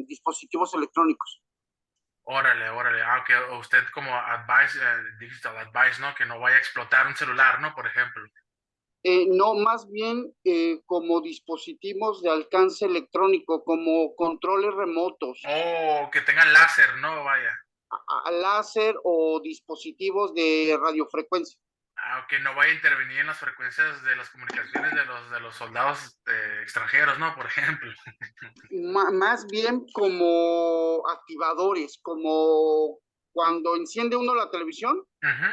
dispositivos electrónicos. Órale, órale. Ah, ok. Usted como digital advice, ¿no? Que no vaya a explotar un celular, ¿no? Por ejemplo. No, más bien como dispositivos de alcance electrónico, como controles remotos, Oh, que tengan láser, ¿no? Vaya. láser o dispositivos de radiofrecuencia. Que no vaya a intervenir en las frecuencias de las comunicaciones de los soldados extranjeros, ¿no? Por ejemplo. Más bien como activadores, como cuando enciende uno la televisión, Ujú.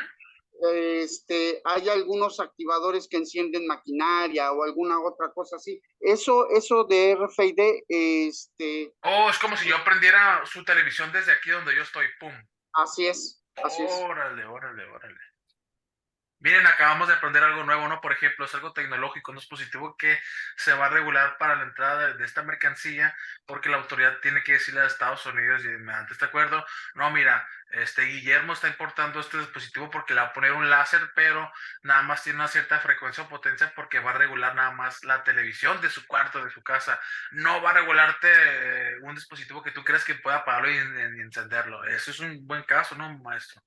hay algunos activadores que encienden maquinaria o alguna otra cosa así. Eso de RFID, Oh, es como si yo prendiera su televisión desde aquí donde yo estoy. ¡Pum! así es, así es. Órale, órale, órale. Miren, acabamos de aprender algo nuevo, ¿no? Por ejemplo, es algo tecnológico, un dispositivo que se va a regular para la entrada de esta mercancía, porque la autoridad tiene que decirle a Estados Unidos, y mediante este acuerdo, no, mira, Guillermo está importando este dispositivo porque le va a poner un láser, pero nada más tiene una cierta frecuencia o potencia porque va a regular nada más la televisión de su cuarto, de su casa. No va a regularte un dispositivo que tú crees que pueda apagarlo y encenderlo. Eso es un buen caso, ¿no, maestro?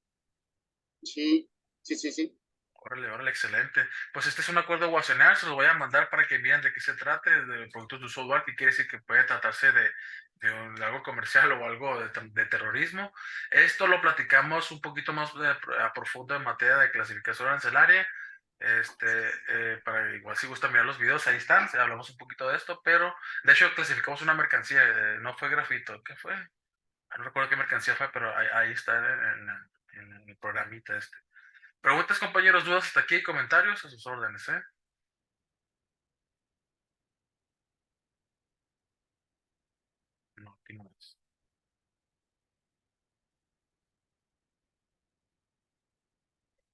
Sí, sí, sí, sí. Órale, órale, excelente. Pues este es un acuerdo Wassenaar, se los voy a mandar para que miren de qué se trate, de productos de software, que quiere decir que puede tratarse de algo comercial o algo de terrorismo. Esto lo platicamos un poquito más a profundo en materia de clasificación arancelaria. Para igual si gusta mirar los videos, ahí están, hablamos un poquito de esto, pero de hecho clasificamos una mercancía, no fue grafito, ¿qué fue? No recuerdo qué mercancía fue, pero ahí está en el programita este. Preguntas, compañeros, dudas hasta aquí, comentarios a sus órdenes, ¿eh? No, aquí no es.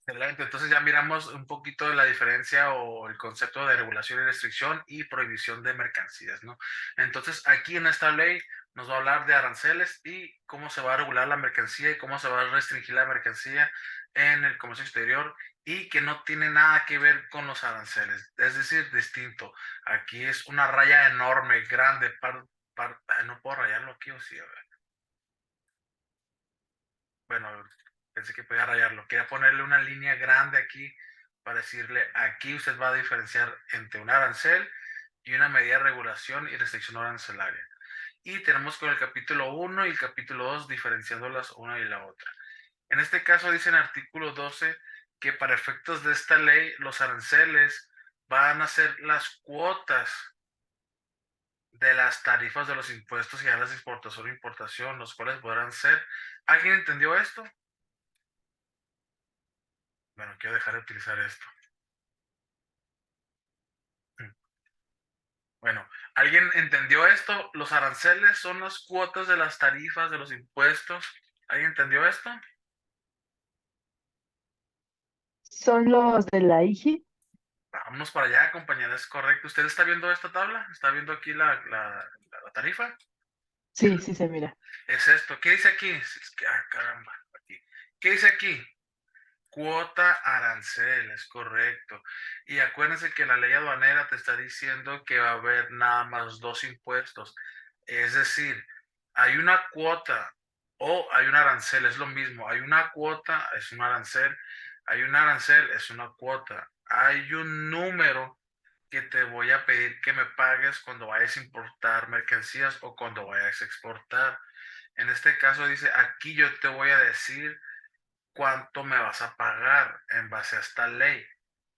Excelente, entonces ya miramos un poquito de la diferencia o el concepto de regulación y restricción y prohibición de mercancías, ¿no? Entonces aquí en esta ley nos va a hablar de aranceles y cómo se va a regular la mercancía y cómo se va a restringir la mercancía en el comercio exterior y que no tiene nada que ver con los aranceles, es decir, distinto. Aquí es una raya enorme, grande, no puedo rayarlo aquí o sí, a ver. Bueno, pensé que podía rayarlo. Quería ponerle una línea grande aquí para decirle, aquí usted va a diferenciar entre un arancel y una medida de regulación y restricción arancelaria. Y tenemos con el capítulo 1 y el capítulo 2 diferenciándolas una y la otra. En este caso dice en artículo 12 que para efectos de esta ley los aranceles van a ser las cuotas de las tarifas de los impuestos y a las de exportación e importación, los cuales podrán ser. ¿Alguien entendió esto? Bueno, quiero dejar de utilizar esto. Bueno, ¿alguien entendió esto? Los aranceles son las cuotas de las tarifas de los impuestos. ¿Alguien entendió esto? ¿Son los de la IGI? Vámonos para allá, compañera, es correcto. ¿Usted está viendo esta tabla? ¿Está viendo aquí la tarifa? Sí, sí se mira. Es esto. ¿Qué dice aquí? Caramba, aquí. ¿Qué dice aquí? Cuota arancel, es correcto. Y acuérdense que la ley aduanera te está diciendo que va a haber nada más dos impuestos. Es decir, hay una cuota o hay un arancel, es lo mismo. Hay una cuota, es un arancel. Hay un arancel, es una cuota. Hay un número que te voy a pedir que me pagues cuando vayas a importar mercancías o cuando vayas a exportar. En este caso dice, aquí yo te voy a decir cuánto me vas a pagar en base a esta ley,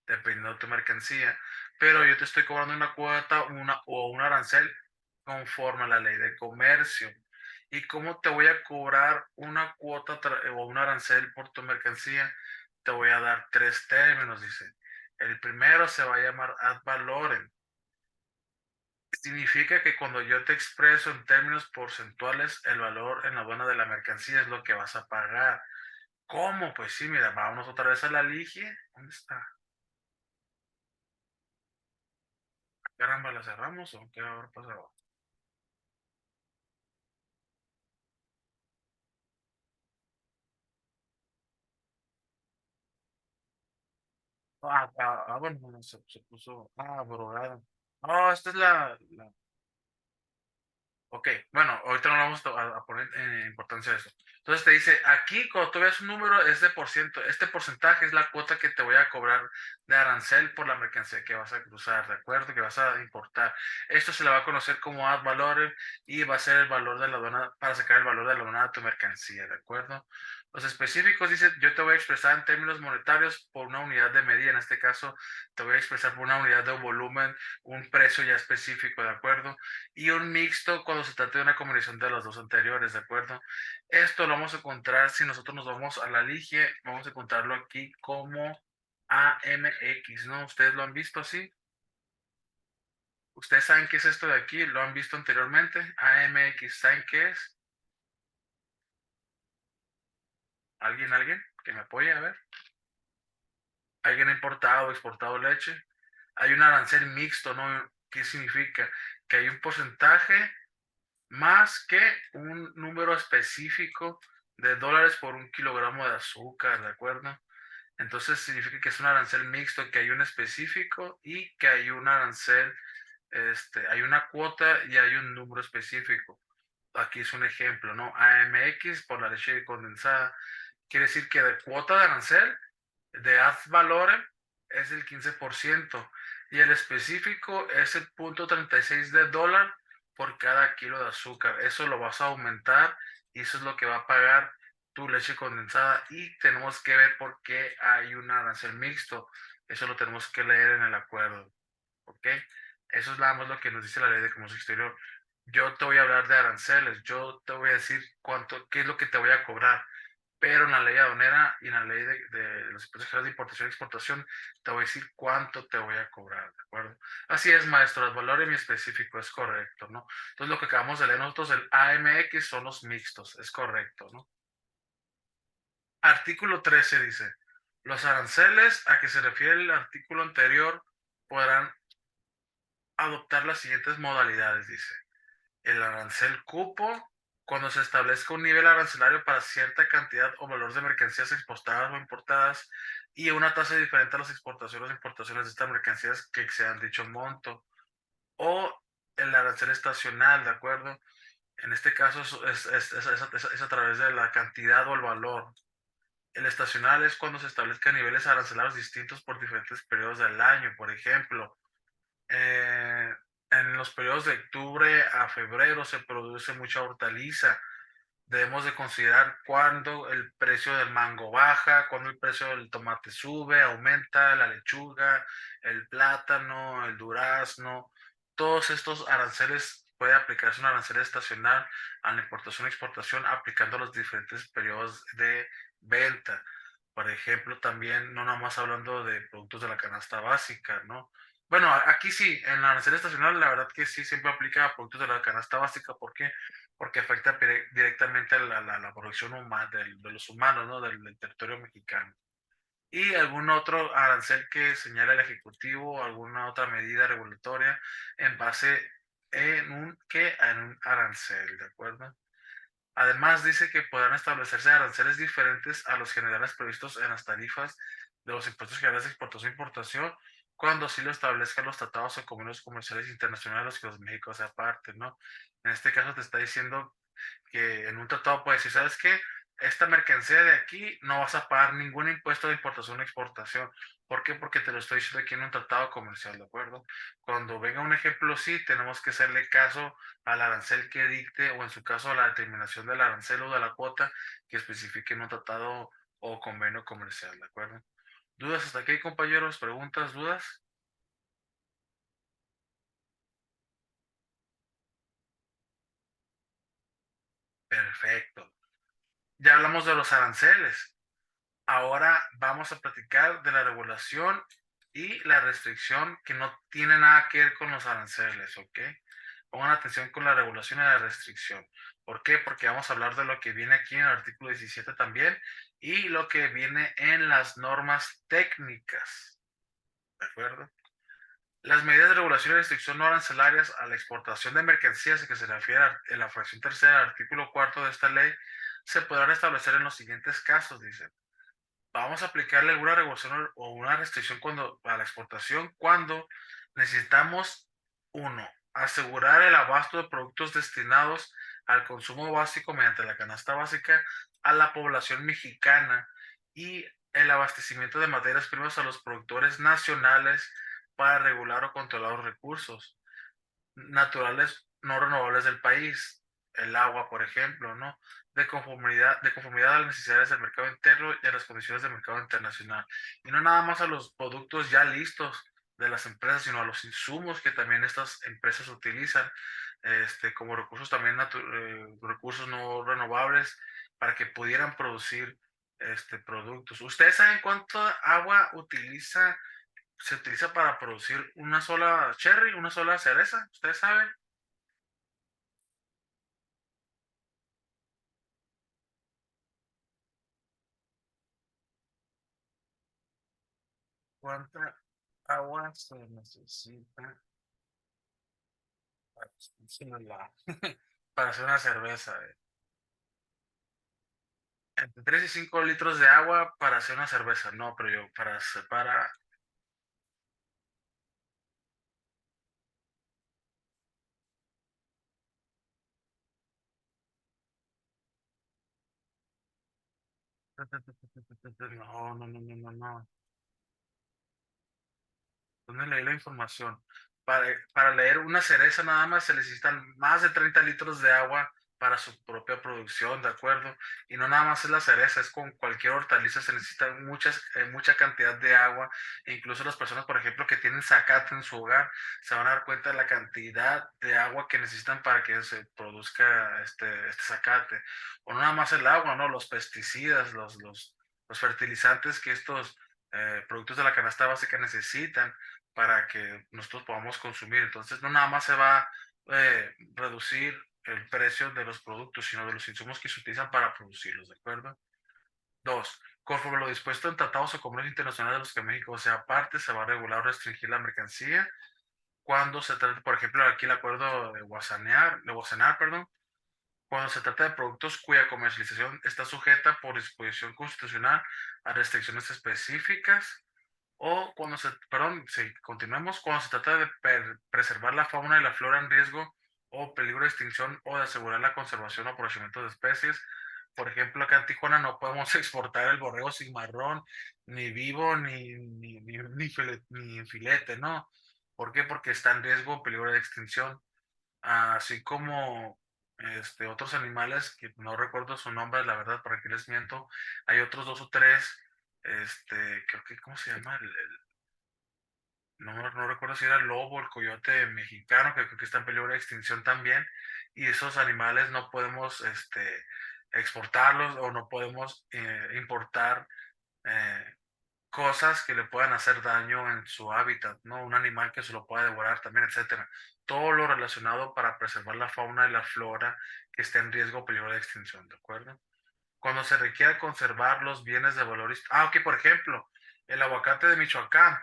dependiendo de tu mercancía. Pero yo te estoy cobrando una cuota o un arancel conforme a la ley de comercio. ¿Y cómo te voy a cobrar una cuota o un arancel por tu mercancía? Te voy a dar tres términos, dice. El primero se va a llamar ad valorem. Significa que cuando yo te expreso en términos porcentuales, el valor en la aduana de la mercancía es lo que vas a pagar. ¿Cómo? Pues sí, mira, vámonos otra vez a la ligie. ¿Dónde está? Caramba, ¿la cerramos o qué habrá pasado? Bueno, no, se puso. Abrogada. No, esta es la. Ok, bueno, ahorita no vamos a poner importancia a eso. Entonces te dice, aquí cuando tú ves un número es de por ciento, este porcentaje es la cuota que te voy a cobrar de arancel por la mercancía que vas a cruzar, ¿de acuerdo? Que vas a importar. Esto se le va a conocer como ad valorem y va a ser el valor de la aduana, para sacar el valor de la aduana de tu mercancía, ¿de acuerdo? Los específicos dice, yo te voy a expresar en términos monetarios por una unidad de medida, en este caso te voy a expresar por una unidad de volumen, un precio ya específico, ¿de acuerdo? Y un mixto cuando se trata de una combinación de los dos anteriores, ¿de acuerdo? Esto lo vamos a encontrar si nosotros nos vamos a la ligie, vamos a encontrarlo aquí como AMX, ¿no? ¿Ustedes lo han visto así? ¿Ustedes saben qué es esto de aquí? ¿Lo han visto anteriormente? AMX, ¿saben qué es? ¿Alguien que me apoye? A ver. ¿Alguien ha importado o exportado leche? Hay un arancel mixto, ¿no? ¿Qué significa? Que hay un porcentaje más que un número específico de dólares por un kilogramo de azúcar, ¿de acuerdo? Entonces significa que es un arancel mixto, que hay un específico y que hay un arancel, hay una cuota y hay un número específico. Aquí es un ejemplo, ¿no? AMX por la leche condensada. Quiere decir que de cuota de arancel, de ad valorem, es el 15% y el específico es el 0.36 de dólar por cada kilo de azúcar. Eso lo vas a aumentar y eso es lo que va a pagar tu leche condensada y tenemos que ver por qué hay un arancel mixto. Eso lo tenemos que leer en el acuerdo, ¿ok? Eso es nada más lo que nos dice la ley de comercio exterior. Yo te voy a hablar de aranceles, yo te voy a decir qué es lo que te voy a cobrar, pero en la ley aduanera y en la ley de los impuestos generales de importación y exportación te voy a decir cuánto te voy a cobrar, ¿de acuerdo? Así es, maestro, el valor en mi específico es correcto, ¿no? Entonces lo que acabamos de leer nosotros, el AMX son los mixtos, es correcto, ¿no? Artículo 13 dice, Los aranceles a que se refiere el artículo anterior podrán adoptar las siguientes modalidades, dice. El arancel cupo, cuando se establezca un nivel arancelario para cierta cantidad o valor de mercancías exportadas o importadas y una tasa diferente a las exportaciones o importaciones de estas mercancías que excedan dicho monto. O el arancel estacional, ¿de acuerdo? En este caso es a través de la cantidad o el valor. El estacional es cuando se establezcan niveles arancelarios distintos por diferentes periodos del año. Por ejemplo, eh, en los periodos de octubre a febrero se produce mucha hortaliza. Debemos de considerar cuándo el precio del mango baja, cuándo el precio del tomate sube, aumenta, la lechuga, el plátano, el durazno. Todos estos aranceles puede aplicarse un arancel estacional a la importación y exportación aplicando los diferentes periodos de venta. Por ejemplo, también no nada más hablando de productos de la canasta básica, ¿no? Bueno, aquí sí, en la arancel estacional la verdad que sí siempre aplica a productos de la canasta básica. ¿Por qué? Porque afecta directamente a la producción humana, de los humanos, ¿no? Del territorio mexicano. Y algún otro arancel que señale el Ejecutivo o alguna otra medida regulatoria en base en un arancel, ¿de acuerdo? Además, dice que podrán establecerse aranceles diferentes a los generales previstos en las tarifas de los impuestos generales de exportación e importación, cuando así lo establezcan los tratados o convenios comerciales internacionales, los que los México sea parte, ¿no? En este caso te está diciendo que en un tratado puede decir, ¿sabes qué? Esta mercancía de aquí no vas a pagar ningún impuesto de importación o exportación. ¿Por qué? Porque te lo estoy diciendo aquí en un tratado comercial, ¿de acuerdo? Cuando venga un ejemplo, sí, tenemos que hacerle caso al arancel que dicte o en su caso a la determinación del arancel o de la cuota que especifique en un tratado o convenio comercial, ¿de acuerdo? ¿Dudas hasta aquí, compañeros? ¿Preguntas, dudas? Perfecto. Ya hablamos de los aranceles. Ahora vamos a platicar de la regulación y la restricción que no tiene nada que ver con los aranceles, ¿ok? Pongan atención con la regulación y la restricción. ¿Por qué? Porque vamos a hablar de lo que viene aquí en el artículo 17 también y lo que viene en las normas técnicas, ¿de acuerdo? Las medidas de regulación y restricción no arancelarias a la exportación de mercancías que se refiere en la fracción tercera del artículo cuarto de esta ley se podrán establecer en los siguientes casos, dice. Vamos a aplicarle alguna regulación o una restricción a la exportación cuando necesitamos, uno, asegurar el abasto de productos destinados al consumo básico mediante la canasta básica a la población mexicana y el abastecimiento de materias primas a los productores nacionales para regular o controlar los recursos naturales no renovables del país, el agua, por ejemplo, ¿no? De conformidad a las necesidades del mercado interno y a las condiciones del mercado internacional. Y no nada más a los productos ya listos de las empresas, sino a los insumos que también estas empresas utilizan, como recursos también recursos no renovables para que pudieran producir productos. ¿Ustedes saben cuánta agua se utiliza para producir una sola cherry, una sola cereza? ¿Ustedes saben cuánta agua se necesita para, para hacer una cerveza? Entre 3 y 5 litros de agua para hacer una cerveza. No, pero yo, para. No, no, no, no, no, no. ¿Dónde leí la información? Para leer una cereza nada más se necesitan más de 30 litros de agua para su propia producción, ¿de acuerdo? Y no nada más es la cereza, es con cualquier hortaliza se necesita mucha cantidad de agua. E incluso las personas, por ejemplo, que tienen zacate en su hogar, se van a dar cuenta de la cantidad de agua que necesitan para que se produzca este zacate. O no nada más el agua, ¿no? Los pesticidas, los fertilizantes que estos productos de la canasta básica necesitan para que nosotros podamos consumir. Entonces, no nada más se va a reducir el precio de los productos, sino de los insumos que se utilizan para producirlos, ¿de acuerdo? Dos, conforme lo dispuesto en tratados o convenios internacionales de los que México sea parte, se va a regular o restringir la mercancía cuando se trate, por ejemplo, aquí el acuerdo de Wassenaar, perdón, cuando se trata de productos cuya comercialización está sujeta por disposición constitucional a restricciones específicas, o cuando si continuamos, cuando se trata de preservar la fauna y la flora en riesgo o peligro de extinción o de asegurar la conservación o aprovechamiento de especies. Por ejemplo, acá en Tijuana no podemos exportar el borrego cimarrón, ni vivo, ni en filete, ¿no? ¿Por qué? Porque está en riesgo o peligro de extinción, así como otros animales que no recuerdo su nombre, la verdad, para que les miento. Hay otros dos o tres, creo que, ¿cómo se llama? No recuerdo si era el lobo o el coyote mexicano, que creo que está en peligro de extinción también, y esos animales no podemos exportarlos o no podemos importar eh, cosas que le puedan hacer daño en su hábitat, ¿no? Un animal que se lo pueda devorar también, etcétera. Todo lo relacionado para preservar la fauna y la flora que esté en riesgo o peligro de extinción, ¿de acuerdo? Cuando se requiera conservar los bienes de valor histórico. Ok, por ejemplo, el aguacate de Michoacán.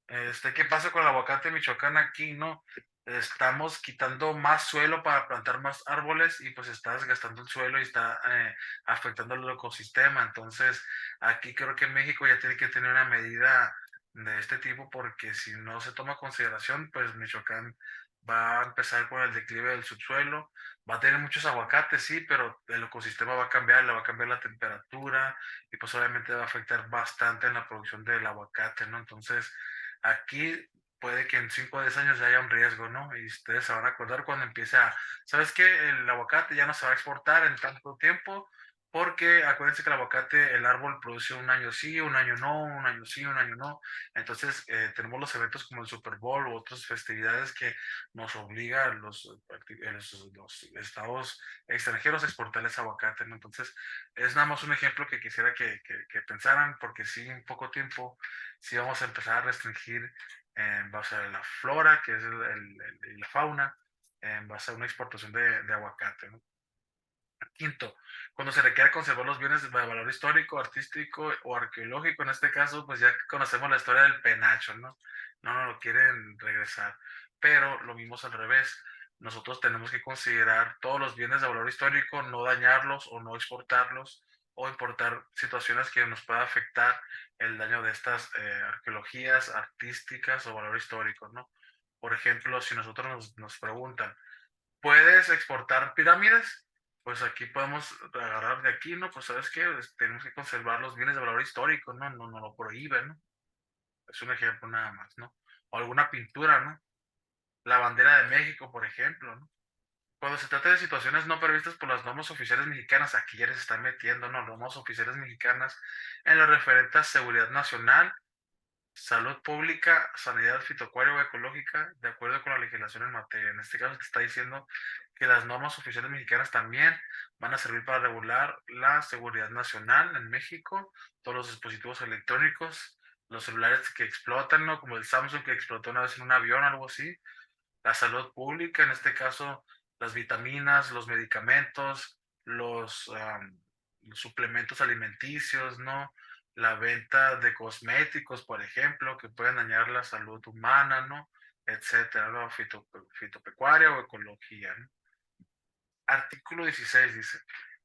¿Qué pasa con el aguacate de Michoacán aquí, no? Estamos quitando más suelo para plantar más árboles y pues está desgastando el suelo y está afectando el ecosistema. Entonces, aquí creo que México ya tiene que tener una medida de este tipo, porque si no se toma consideración, pues Michoacán va a empezar con el declive del subsuelo, va a tener muchos aguacates, sí, pero el ecosistema va a cambiar, le va a cambiar la temperatura y pues obviamente va a afectar bastante en la producción del aguacate, ¿no? Entonces, aquí puede que en 5 o 10 años ya haya un riesgo, ¿no? Y ustedes se van a acordar cuando empiece ¿sabes qué? El aguacate ya no se va a exportar en tanto tiempo, porque acuérdense que el aguacate, el árbol produce un año sí, un año no, un año sí, un año no. Entonces, tenemos los eventos como el Super Bowl u otras festividades que nos obliga a los estados extranjeros a exportarles aguacate, ¿no? Entonces, es nada más un ejemplo que quisiera que pensaran, porque sí, en poco tiempo si vamos a empezar a restringir en base a la flora, que es la fauna, en base a una exportación de aguacate, ¿no? Quinto, cuando se requiere conservar los bienes de valor histórico, artístico o arqueológico, en este caso, pues ya conocemos la historia del penacho, ¿no? No nos lo quieren regresar, pero lo vimos al revés. Nosotros tenemos que considerar todos los bienes de valor histórico, no dañarlos o no exportarlos o importar situaciones que nos pueda afectar el daño de estas arqueologías artísticas o valor histórico, ¿no? Por ejemplo, si nosotros nos preguntan, ¿puedes exportar pirámides? Pues aquí podemos agarrar de aquí, ¿no? Pues sabes qué, tenemos que conservar los bienes de valor histórico, ¿no? No lo prohíben, ¿no? Es un ejemplo nada más, ¿no? O alguna pintura, ¿no? La bandera de México, por ejemplo, ¿no? Cuando se trata de situaciones no previstas por las normas oficiales mexicanas, aquí ya les están metiendo, ¿no? Normas oficiales mexicanas en lo referente a seguridad nacional, salud pública, sanidad fitoacuaria o ecológica, de acuerdo con la legislación en materia. En este caso te está diciendo que las normas oficiales mexicanas también van a servir para regular la seguridad nacional en México, todos los dispositivos electrónicos, los celulares que explotan, ¿no? Como el Samsung que explotó una vez en un avión, algo así. La salud pública, en este caso, las vitaminas, los medicamentos, los suplementos alimenticios, ¿no? La venta de cosméticos, por ejemplo, que pueden dañar la salud humana, ¿no? Etcétera, ¿no? Fitopecuaria o ecología, ¿no? Artículo 16 dice,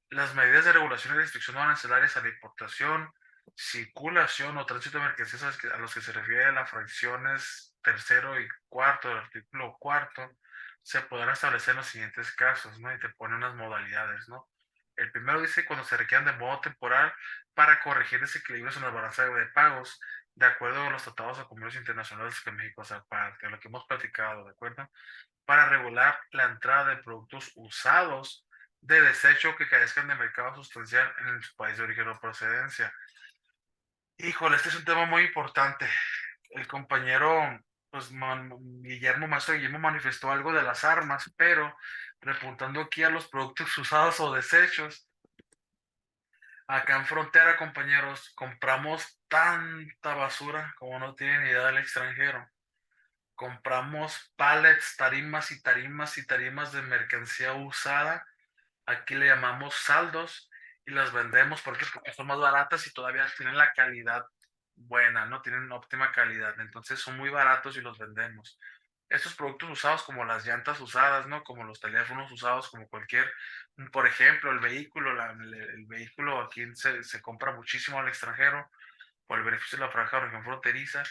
las medidas de regulación y restricción arancelarias a la importación, circulación o tránsito de mercancías a los que se refiere a las fracciones tercero y cuarto del artículo cuarto, se podrán establecer en los siguientes casos, ¿no? Y te pone unas modalidades, ¿no? El primero dice cuando se requieran de modo temporal para corregir desequilibrios en la balanza de pagos, de acuerdo a los tratados o convenios internacionales que México se parte, a lo que hemos platicado, ¿de acuerdo? Para regular la entrada de productos usados de desecho que carezcan de mercado sustancial en su país de origen o procedencia. Híjole, este es un tema muy importante. El compañero, pues, Maestro Guillermo manifestó algo de las armas, pero repuntando aquí a los productos usados o desechos, acá en frontera, compañeros, compramos tanta basura como no tienen idea del extranjero. Compramos pallets, tarimas y tarimas y tarimas de mercancía usada. Aquí le llamamos saldos y las vendemos. ¿Por qué? Porque son más baratas y todavía tienen la calidad buena, ¿no? Tienen óptima calidad. Entonces son muy baratos y los vendemos. Estos productos usados como las llantas usadas, ¿no? Como los teléfonos usados, como cualquier, por ejemplo, el vehículo, el vehículo aquí se compra muchísimo al extranjero por el beneficio de la franja de región fronteriza.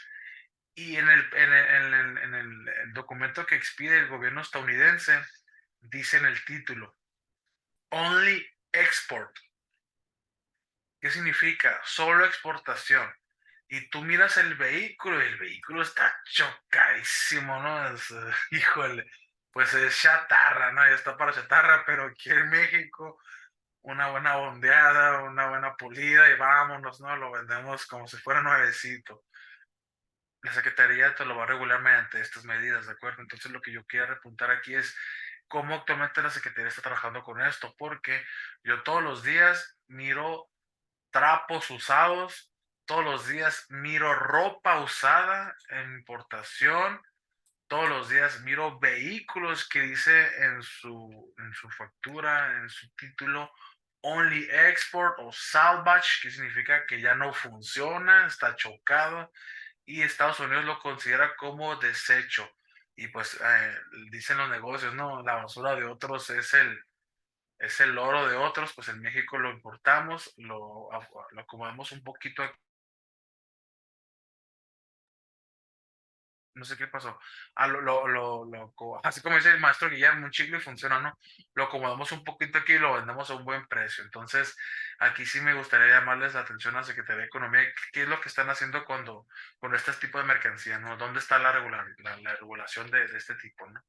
Y el documento que expide el gobierno estadounidense, dice en el título, Only Export. ¿Qué significa? Solo exportación. Y tú miras el vehículo y el vehículo está chocadísimo, ¿no? Híjole, pues es chatarra, ¿no? Ya está para chatarra, pero aquí en México una buena bondeada, una buena pulida y vámonos, ¿no? Lo vendemos como si fuera nuevecito. La Secretaría te lo va a regular mediante estas medidas, ¿de acuerdo? Entonces lo que yo quiero repuntar aquí es cómo actualmente la Secretaría está trabajando con esto, porque yo todos los días miro trapos usados, todos los días miro ropa usada en importación, todos los días miro vehículos que dice en su factura, en su título, Only Export o Salvage, que significa que ya no funciona, está chocado y Estados Unidos lo considera como desecho. Y pues dicen los negocios, ¿no? La basura de otros es el oro de otros, pues en México lo importamos, lo acomodamos un poquito, no sé qué pasó. Así como dice el maestro Guillermo, un chicle funciona, ¿no? Lo acomodamos un poquito aquí y lo vendemos a un buen precio. Entonces, aquí sí me gustaría llamarles la atención a la Secretaría de Economía, qué es lo que están haciendo con este tipo de mercancía, ¿no? ¿Dónde está la regulación de este tipo, ¿no?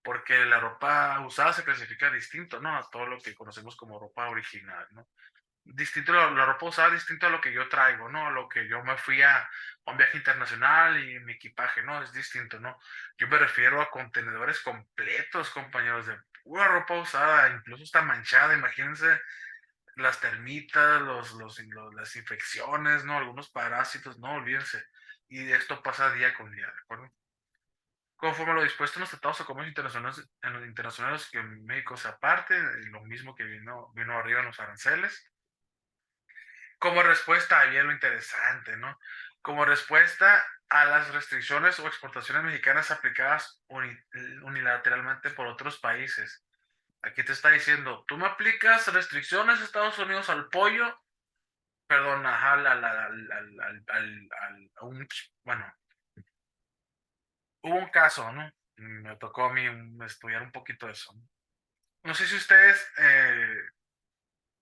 Porque la ropa usada se clasifica distinto, ¿no? A todo lo que conocemos como ropa original, ¿no? Distinto, la ropa usada distinto a lo que yo traigo, ¿no? A lo que yo me fui a un viaje internacional y mi equipaje, ¿no? Es distinto, ¿no? Yo me refiero a contenedores completos, compañeros, de pura ropa usada, incluso está manchada, imagínense las termitas, las infecciones, ¿no? Algunos parásitos, no, olvídense. Y esto pasa día con día, ¿de acuerdo? Conforme a lo dispuesto en los tratados de comercio internacionales, en los internacionales que México se aparte, lo mismo que vino arriba en los aranceles. Como respuesta, había lo interesante, ¿no? Como respuesta a las restricciones o exportaciones mexicanas aplicadas unilateralmente por otros países. Aquí te está diciendo, tú me aplicas restricciones a Estados Unidos al pollo, perdón, ajá, bueno, hubo un caso, ¿no? Me tocó a mí estudiar un poquito eso. No sé si ustedes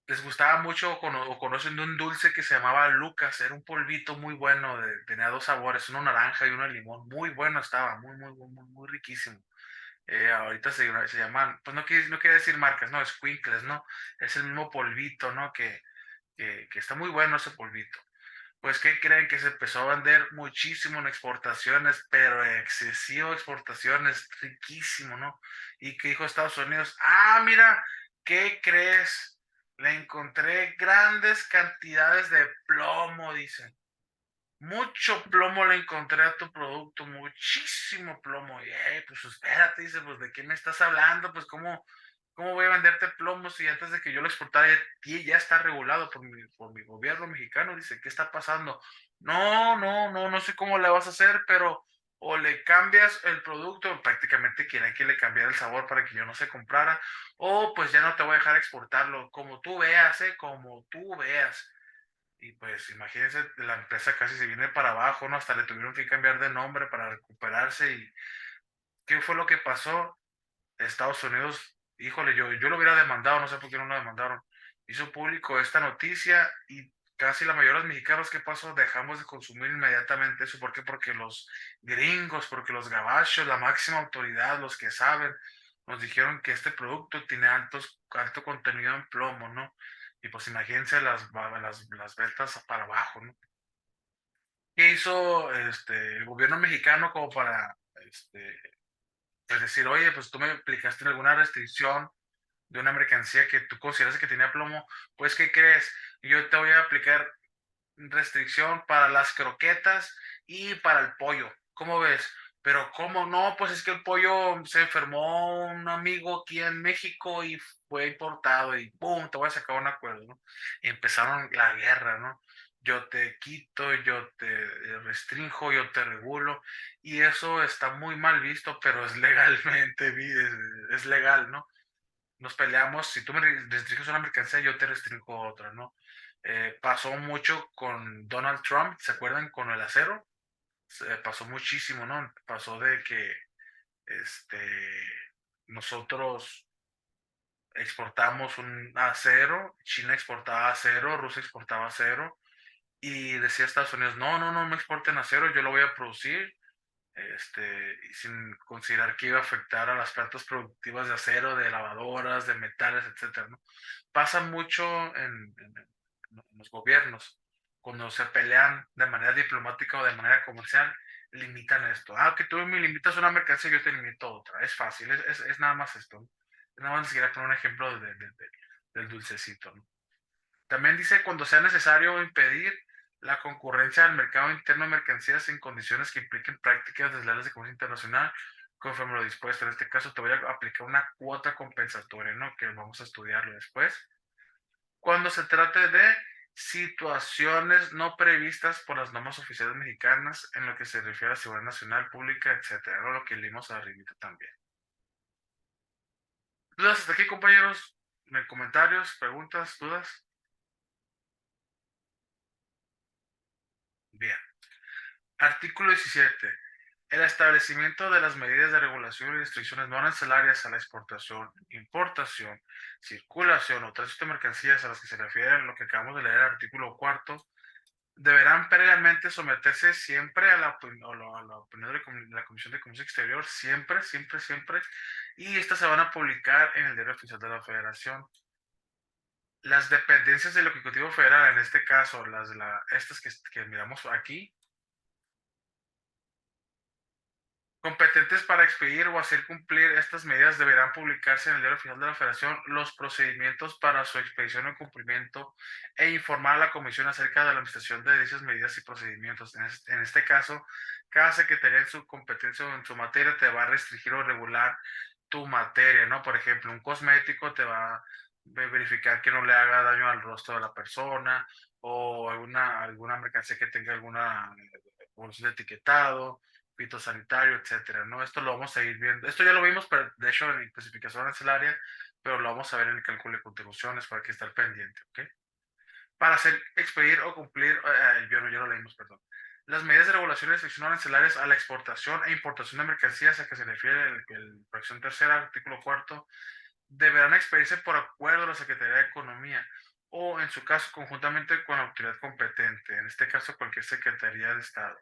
les gustaba mucho o conocen de un dulce que se llamaba Lucas, era un polvito muy bueno, tenía dos sabores, uno naranja y uno de limón, muy bueno estaba, muy, muy, muy, muy, muy riquísimo. Ahorita se llaman, pues no quería decir marcas, no, Squinkles, ¿no? Es el mismo polvito, ¿no? Que está muy bueno ese polvito. Pues, ¿qué creen? Que se empezó a vender muchísimo en exportaciones, pero excesivo exportaciones, riquísimo, ¿no? Y que dijo Estados Unidos, mira, ¿qué crees? Le encontré grandes cantidades de plomo, dice. Mucho plomo le encontré a tu producto, muchísimo plomo. Y, pues espérate, dice, pues ¿de qué me estás hablando? Pues ¿cómo voy a venderte plomo si antes de que yo lo exportara ya está regulado por mi gobierno mexicano? Dice, ¿qué está pasando? No, no, no, no sé cómo le vas a hacer, pero o le cambias el producto, prácticamente quieren que le cambiara el sabor para que yo no se comprara, o pues ya no te voy a dejar exportarlo, como tú veas, como tú veas. Y pues imagínense, la empresa casi se viene para abajo, ¿no? Hasta le tuvieron que cambiar de nombre para recuperarse. ¿Y qué fue lo que pasó? Estados Unidos, híjole, yo lo hubiera demandado, no sé por qué no lo demandaron. Hizo público esta noticia y casi la mayoría de los mexicanos, ¿qué pasó? Dejamos de consumir inmediatamente eso. ¿Por qué? Porque los gringos, porque los gabachos, la máxima autoridad, los que saben, nos dijeron que este producto tiene alto contenido en plomo, ¿no? Y pues imagínense las ventas para abajo, ¿no? ¿Qué hizo el gobierno mexicano como para pues decir, oye, pues tú me aplicaste alguna restricción de una mercancía que tú consideras que tenía plomo? Pues, ¿qué crees? Yo te voy a aplicar restricción para las croquetas y para el pollo. ¿Cómo ves? Pero ¿cómo no? Pues es que el pollo se enfermó un amigo aquí en México y fue importado y ¡pum! Te voy a sacar un acuerdo, ¿no? Y empezaron la guerra, ¿no? Yo te quito, yo te restrinjo, yo te regulo y eso está muy mal visto, pero es legalmente, es legal, ¿no? Nos peleamos, si tú me restringes una mercancía, yo te restringo otra, ¿no? Pasó mucho con Donald Trump, ¿se acuerdan? Con el acero, pasó muchísimo, ¿no? Pasó de que este, nosotros exportamos un acero, China exportaba acero, Rusia exportaba acero, y decía Estados Unidos, no, no, no me exporten acero, yo lo voy a producir, y sin considerar que iba a afectar a las plantas productivas de acero, de lavadoras, de metales, etcétera, ¿no? Pasa mucho en los gobiernos, cuando se pelean de manera diplomática o de manera comercial, limitan esto. Ah, que tú me limitas una mercancía, yo te limito otra. Es fácil, es nada más esto, ¿no? Nada más les quería poner un ejemplo del dulcecito, ¿no? También dice cuando sea necesario impedir la concurrencia al mercado interno de mercancías en condiciones que impliquen prácticas desleales de comercio internacional, conforme lo dispuesto. En este caso te voy a aplicar una cuota compensatoria, ¿no? Que vamos a estudiarlo después. Cuando se trate de situaciones no previstas por las normas oficiales mexicanas en lo que se refiere a seguridad nacional, pública, etcétera, ¿no? Lo que leímos arriba también. ¿Dudas hasta aquí, compañeros? ¿Comentarios, preguntas, dudas? Bien. Artículo 17. El establecimiento de las medidas de regulación y restricciones no arancelarias a la exportación, importación, circulación o tránsito de mercancías a las que se refiere lo que acabamos de leer, el artículo cuarto, deberán previamente someterse siempre a la, a la opinión de la Comisión de Comercio Exterior, siempre, siempre, siempre, y estas se van a publicar en el Diario Oficial de la Federación. Las dependencias del Ejecutivo Federal, en este caso, estas que miramos aquí, competentes para expedir o hacer cumplir estas medidas deberán publicarse en el Diario Oficial de la Federación los procedimientos para su expedición o cumplimiento e informar a la Comisión acerca de la administración de dichas medidas y procedimientos. En este caso, cada secretaría en su competencia o en su materia te va a restringir o regular tu materia, ¿no? Por ejemplo, un cosmético te va a verificar que no le haga daño al rostro de la persona o alguna mercancía que tenga alguna de etiquetado fitosanitario, etcétera, ¿no? Esto lo vamos a ir viendo. Esto ya lo vimos, pero de hecho en clasificación arancelaria, pero lo vamos a ver en el cálculo de contribuciones para que estar pendiente, ¿ok? Para hacer, expedir o cumplir, ya lo leímos, perdón. Las medidas de regulación y restricción arancelarias a la exportación e importación de mercancías a que se refiere el fracción tercera, artículo cuarto, deberán expedirse por acuerdo de la Secretaría de Economía o, en su caso, conjuntamente con la autoridad competente, en este caso, cualquier Secretaría de Estado.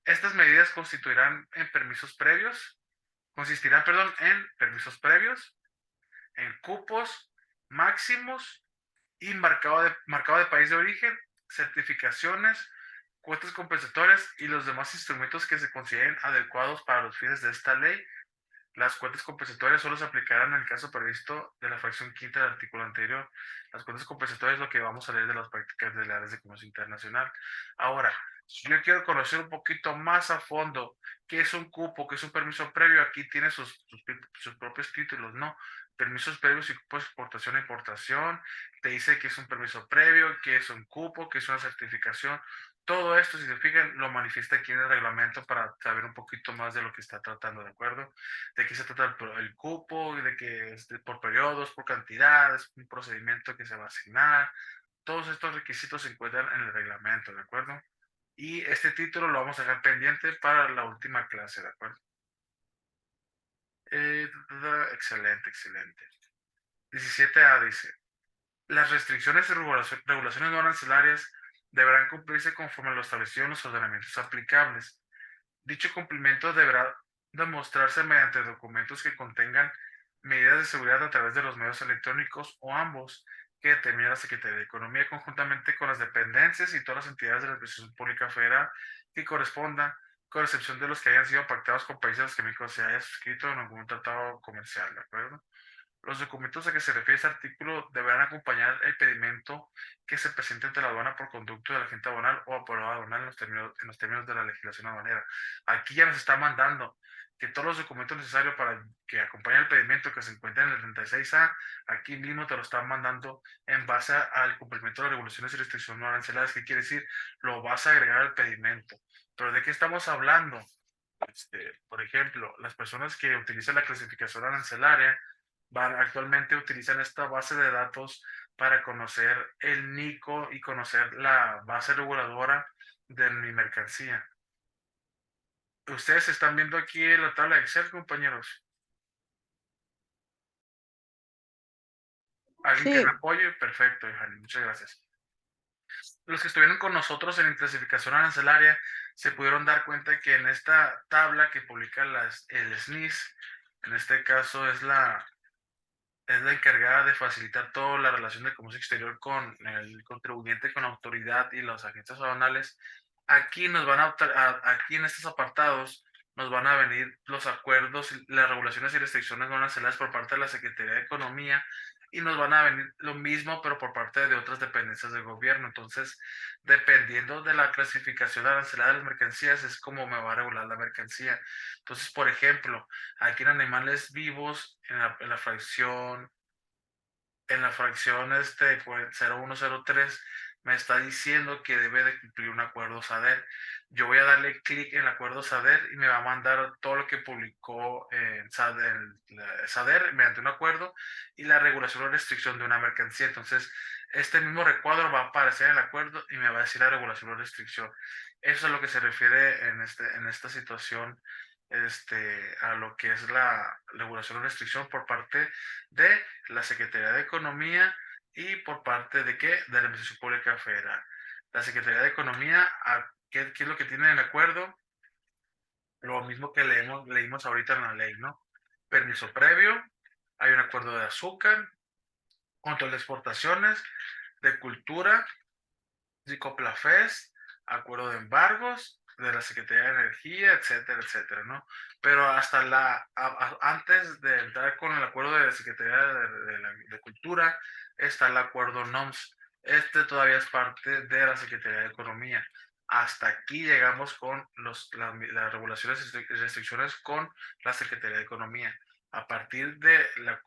Estas medidas consistirán, perdón, en permisos previos, en cupos máximos y marcado de país de origen, certificaciones, cuotas compensatorias y los demás instrumentos que se consideren adecuados para los fines de esta ley. Las cuotas compensatorias solo se aplicarán en el caso previsto de la fracción quinta del artículo anterior. Las cuotas compensatorias es lo que vamos a leer de las prácticas de áreas de comercio internacional. Ahora, si yo quiero conocer un poquito más a fondo qué es un cupo, qué es un permiso previo, aquí tiene sus propios títulos, ¿no? Permisos previos y cupos de exportación e importación. Te dice que es un permiso previo, qué es un cupo, qué es una certificación. Todo esto, si se fijan, lo manifiesta aquí en el reglamento para saber un poquito más de lo que está tratando, ¿de acuerdo? De qué se trata el cupo, de que es por periodos, por cantidades, un procedimiento que se va a asignar. Todos estos requisitos se encuentran en el reglamento, ¿de acuerdo? Y este título lo vamos a dejar pendiente para la última clase, ¿de acuerdo? Excelente, excelente. 17A dice, las restricciones y regulaciones no arancelarias deberán cumplirse conforme a lo establecido en los ordenamientos aplicables. Dicho cumplimiento deberá demostrarse mediante documentos que contengan medidas de seguridad a través de los medios electrónicos o ambos que determine la Secretaría de Economía conjuntamente con las dependencias y todas las entidades de la Administración Pública Federal que correspondan, con excepción de los que hayan sido pactados con países a los que México se haya suscrito en algún tratado comercial, ¿de acuerdo? Los documentos a que se refiere este artículo deberán acompañar el pedimento que se presente ante la aduana por conducto del agente aduanal o aprobado aduanal en los términos de la legislación aduanera. Aquí ya nos está mandando que todos los documentos necesarios para que acompañen el pedimento que se encuentra en el 36A, aquí mismo te lo están mandando en base al cumplimiento de las regulaciones y restricciones no arancelarias. ¿Qué quiere decir? Lo vas a agregar al pedimento. ¿Pero de qué estamos hablando? Por ejemplo, las personas que utilizan la clasificación arancelaria actualmente utilizan esta base de datos para conocer el NICO y conocer la base reguladora de mi mercancía. Ustedes están viendo aquí la tabla de Excel, compañeros. ¿Alguien que Sí, me apoye? Perfecto, Johanny, muchas gracias. Los que estuvieron con nosotros en clasificación arancelaria se pudieron dar cuenta que en esta tabla que publica el SNIS, en este caso es la encargada de facilitar toda la relación de comercio exterior con el contribuyente, con la autoridad y los agentes aduanales. Aquí nos van aquí en estos apartados nos van a venir los acuerdos, las regulaciones y restricciones no arancelarias por parte de la Secretaría de Economía y nos van a venir lo mismo, pero por parte de otras dependencias del gobierno. Entonces, dependiendo de la clasificación arancelaria de las mercancías, es como me va a regular la mercancía. Entonces, por ejemplo, aquí en animales vivos, en la fracción 0103, me está diciendo que debe de cumplir un acuerdo SADER. Yo voy a darle clic en el acuerdo SADER y me va a mandar todo lo que publicó SADER mediante un acuerdo y la regulación o restricción de una mercancía. Entonces, este mismo recuadro va a aparecer en el acuerdo y me va a decir la regulación o restricción. Eso es a lo que se refiere en esta situación, a lo que es la regulación o restricción por parte de la Secretaría de Economía y por parte de qué? De la Administración Pública Federal. La Secretaría de Economía, ¿qué es lo que tiene en el acuerdo? Lo mismo que leímos ahorita en la ley, ¿no? Permiso previo, hay un acuerdo de azúcar, control de exportaciones, de cultura, Coplafes, acuerdo de embargos de la Secretaría de Energía, etcétera, etcétera, ¿no? Pero hasta antes de entrar con el acuerdo de la Secretaría de Cultura, está el acuerdo NOMS. Este todavía es parte de la Secretaría de Economía. Hasta aquí llegamos con las regulaciones y restricciones con la Secretaría de Economía. A partir de la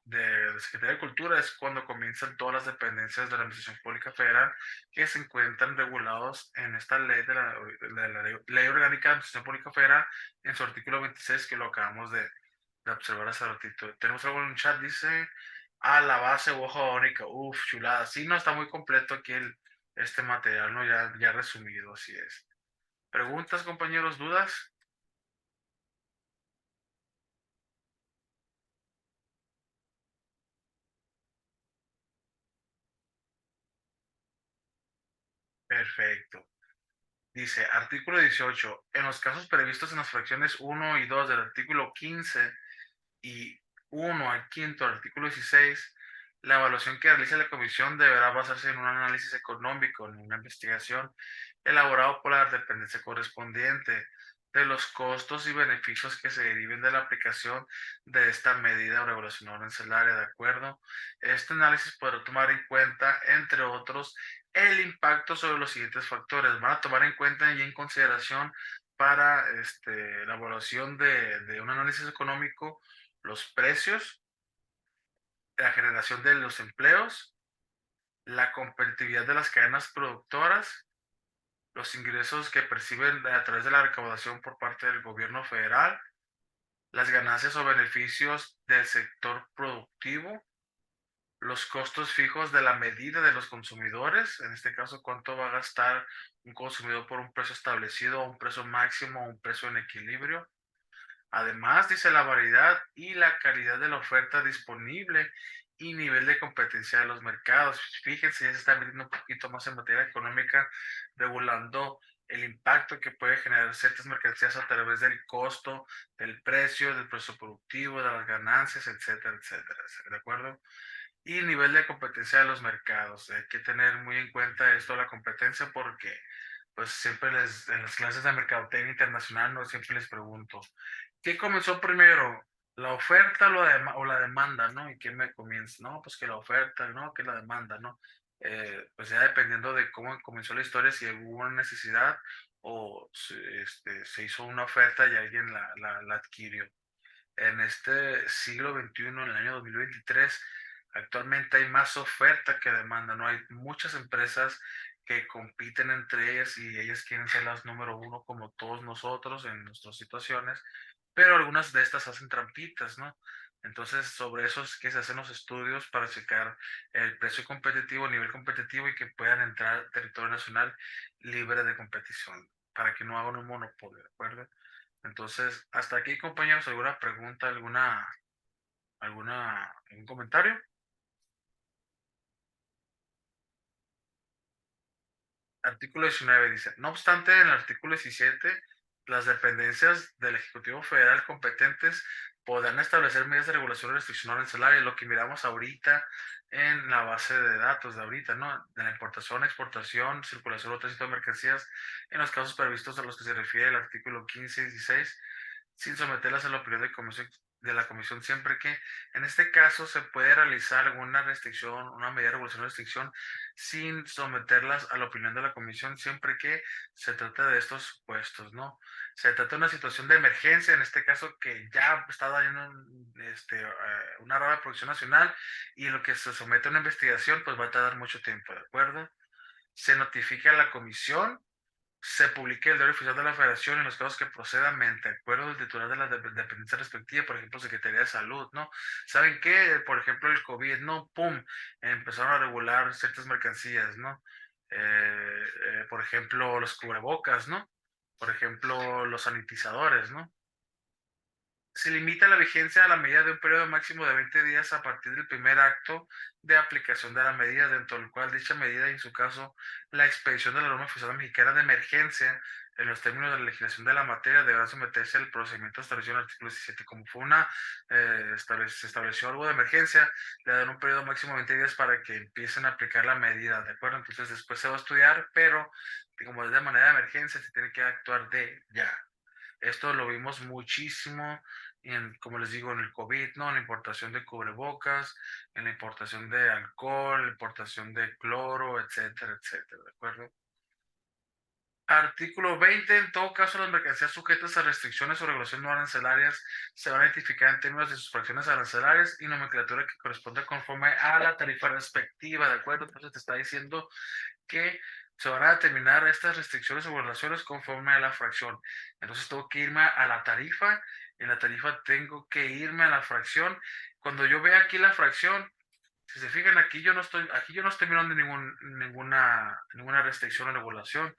Secretaría de Cultura es cuando comienzan todas las dependencias de la Administración Pública Federal que se encuentran regulados en esta ley ley orgánica de Administración Pública Federal en su artículo 26 que lo acabamos de observar hace ratito. Tenemos algo en el chat, dice, la base o hoja única, uf, chulada. Sí, no, está muy completo aquí este material, ¿no? Ya resumido, así es. ¿Preguntas, compañeros, dudas? Perfecto. Dice, artículo 18. En los casos previstos en las fracciones 1 y 2 del artículo 15 y 1 al quinto del artículo 16, la evaluación que realice la comisión deberá basarse en un análisis económico, en una investigación elaborado por la dependencia correspondiente de los costos y beneficios que se deriven de la aplicación de esta medida o regulación arancelaria, ¿de acuerdo? Este análisis podrá tomar en cuenta, entre otros, el impacto sobre los siguientes factores. Van a tomar en cuenta y en consideración para la evaluación de un análisis económico los precios, la generación de los empleos, la competitividad de las cadenas productoras, los ingresos que perciben a través de la recaudación por parte del gobierno federal, las ganancias o beneficios del sector productivo, los costos fijos de la medida de los consumidores, en este caso, cuánto va a gastar un consumidor por un precio establecido, un precio máximo o un precio en equilibrio. Además, dice la variedad y la calidad de la oferta disponible y nivel de competencia de los mercados. Fíjense, ya se está metiendo un poquito más en materia económica, regulando el impacto que puede generar ciertas mercancías a través del costo, del precio productivo, de las ganancias, etcétera, etcétera. ¿De acuerdo? Y nivel de competencia de los mercados. Hay que tener muy en cuenta esto, la competencia, porque pues siempre en las clases de mercadotecnia internacional, no siempre les pregunto, ¿qué comenzó primero? la oferta o la demanda, ¿no? ¿Y quién me comienza? No, pues que la oferta, ¿no? Que la demanda, ¿no? Pues ya dependiendo de cómo comenzó la historia, si hubo una necesidad o se hizo una oferta y alguien la adquirió. En este siglo XXI, en el año 2023, actualmente hay más oferta que demanda, ¿no? Hay muchas empresas que compiten entre ellas y ellas quieren ser las número uno como todos nosotros en nuestras situaciones, pero algunas de estas hacen trampitas, ¿no? Entonces, sobre eso es que se hacen los estudios para checar el precio competitivo, el nivel competitivo y que puedan entrar al territorio nacional libre de competición, para que no hagan un monopolio, ¿de acuerdo? Entonces, hasta aquí, compañeros, ¿alguna pregunta, algún comentario? Artículo 19 dice, no obstante, en el artículo 17, las dependencias del Ejecutivo Federal competentes podrán establecer medidas de regulación o restricción arancelaria, lo que miramos ahorita en la base de datos de ahorita, ¿no? De la importación, exportación, circulación o tránsito de mercancías, en los casos previstos a los que se refiere el artículo 15 y 16, sin someterlas a la opinión de la comisión siempre que, en este caso, se puede realizar alguna restricción, una medida de regulación o restricción sin someterlas a la opinión de la comisión siempre que se trate de estos supuestos, ¿no? Se trata de una situación de emergencia, en este caso que ya está dando una rama de producción nacional y lo que se somete a una investigación pues va a tardar mucho tiempo, ¿de acuerdo? Se notifica a la comisión, se publique el diario oficial de la Federación en los casos que procedan mediante acuerdo del titular de la dependencia respectiva, por ejemplo, Secretaría de Salud, ¿no? ¿Saben qué? Por ejemplo, el COVID, ¿no? ¡Pum! Empezaron a regular ciertas mercancías, ¿no? Por ejemplo, los cubrebocas, ¿no? Por ejemplo, los sanitizadores, ¿no? Se limita la vigencia a la medida de un periodo máximo de 20 días a partir del primer acto de aplicación de la medida, dentro del cual dicha medida, y en su caso, la expedición de la norma oficial mexicana de emergencia, en los términos de la legislación de la materia, deberá someterse al procedimiento establecido en el artículo 17. Como fue se estableció algo de emergencia, le dan un periodo máximo de 20 días para que empiecen a aplicar la medida, ¿de acuerdo? Entonces después se va a estudiar, pero como es de manera de emergencia, se tiene que actuar de ya. Esto lo vimos muchísimo como les digo, en el COVID, ¿no? En la importación de cubrebocas, en la importación de alcohol, la importación de cloro, etcétera, etcétera, ¿de acuerdo? Artículo 20. En todo caso, las mercancías sujetas a restricciones o regulaciones no arancelarias se van a identificar en términos de sus fracciones arancelarias y nomenclatura que corresponde conforme a la tarifa respectiva, ¿de acuerdo? Entonces te está diciendo que se van a determinar estas restricciones o relaciones conforme a la fracción. Entonces tengo que irme a la tarifa, en la tarifa tengo que irme a la fracción. Cuando yo vea aquí la fracción, si se fijan aquí yo no estoy mirando ninguna restricción o regulación.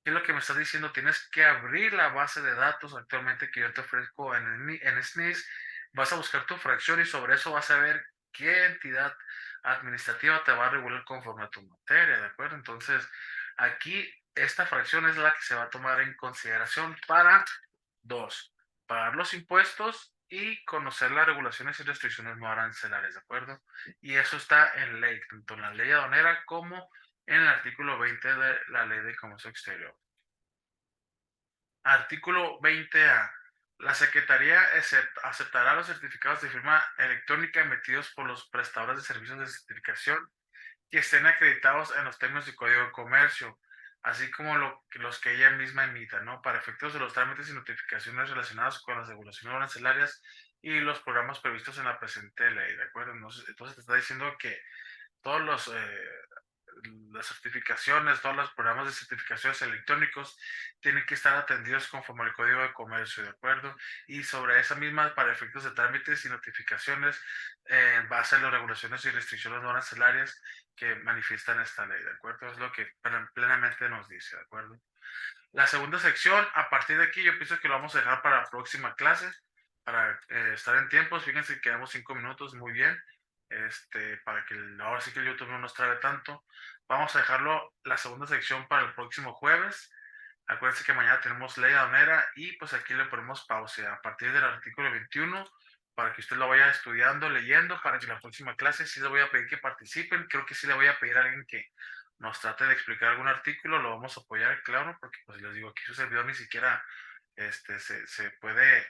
¿Qué es lo que me estás diciendo? Tienes que abrir la base de datos actualmente que yo te ofrezco en SNIS, vas a buscar tu fracción y sobre eso vas a ver qué entidad administrativa te va a regular conforme a tu materia, ¿de acuerdo? Entonces, aquí esta fracción es la que se va a tomar en consideración para dos, pagar los impuestos y conocer las regulaciones y restricciones no arancelarias, ¿de acuerdo? Y eso está en ley, tanto en la ley aduanera como en el artículo 20 de la ley de comercio exterior. Artículo 20A. La Secretaría aceptará los certificados de firma electrónica emitidos por los prestadores de servicios de certificación que estén acreditados en los términos del Código de Comercio, así como los que ella misma emita, ¿no? Para efectos de los trámites y notificaciones relacionados con las regulaciones arancelarias y los programas previstos en la presente ley, ¿de acuerdo? Entonces te está diciendo que todos las certificaciones, todos los programas de certificaciones electrónicos tienen que estar atendidos conforme al Código de Comercio, ¿de acuerdo? Y sobre esa misma, para efectos de trámites y notificaciones, va a ser las regulaciones y restricciones no arancelarias que manifiestan esta ley, ¿de acuerdo? Es lo que plenamente nos dice, ¿de acuerdo? La segunda sección, a partir de aquí, yo pienso que lo vamos a dejar para la próxima clase, para estar en tiempos. Fíjense que quedamos 5 minutos, muy bien. Para que ahora sí que el YouTube no nos trabe tanto. Vamos a dejarlo la segunda sección para el próximo jueves. Acuérdense que mañana tenemos ley aduanera y pues aquí le ponemos pausa a partir del artículo 21 para que usted lo vaya estudiando, leyendo, para que la próxima clase sí le voy a pedir que participen. Creo que sí le voy a pedir a alguien que nos trate de explicar algún artículo, lo vamos a apoyar, claro, porque pues les digo, aquí su servidor ni siquiera se puede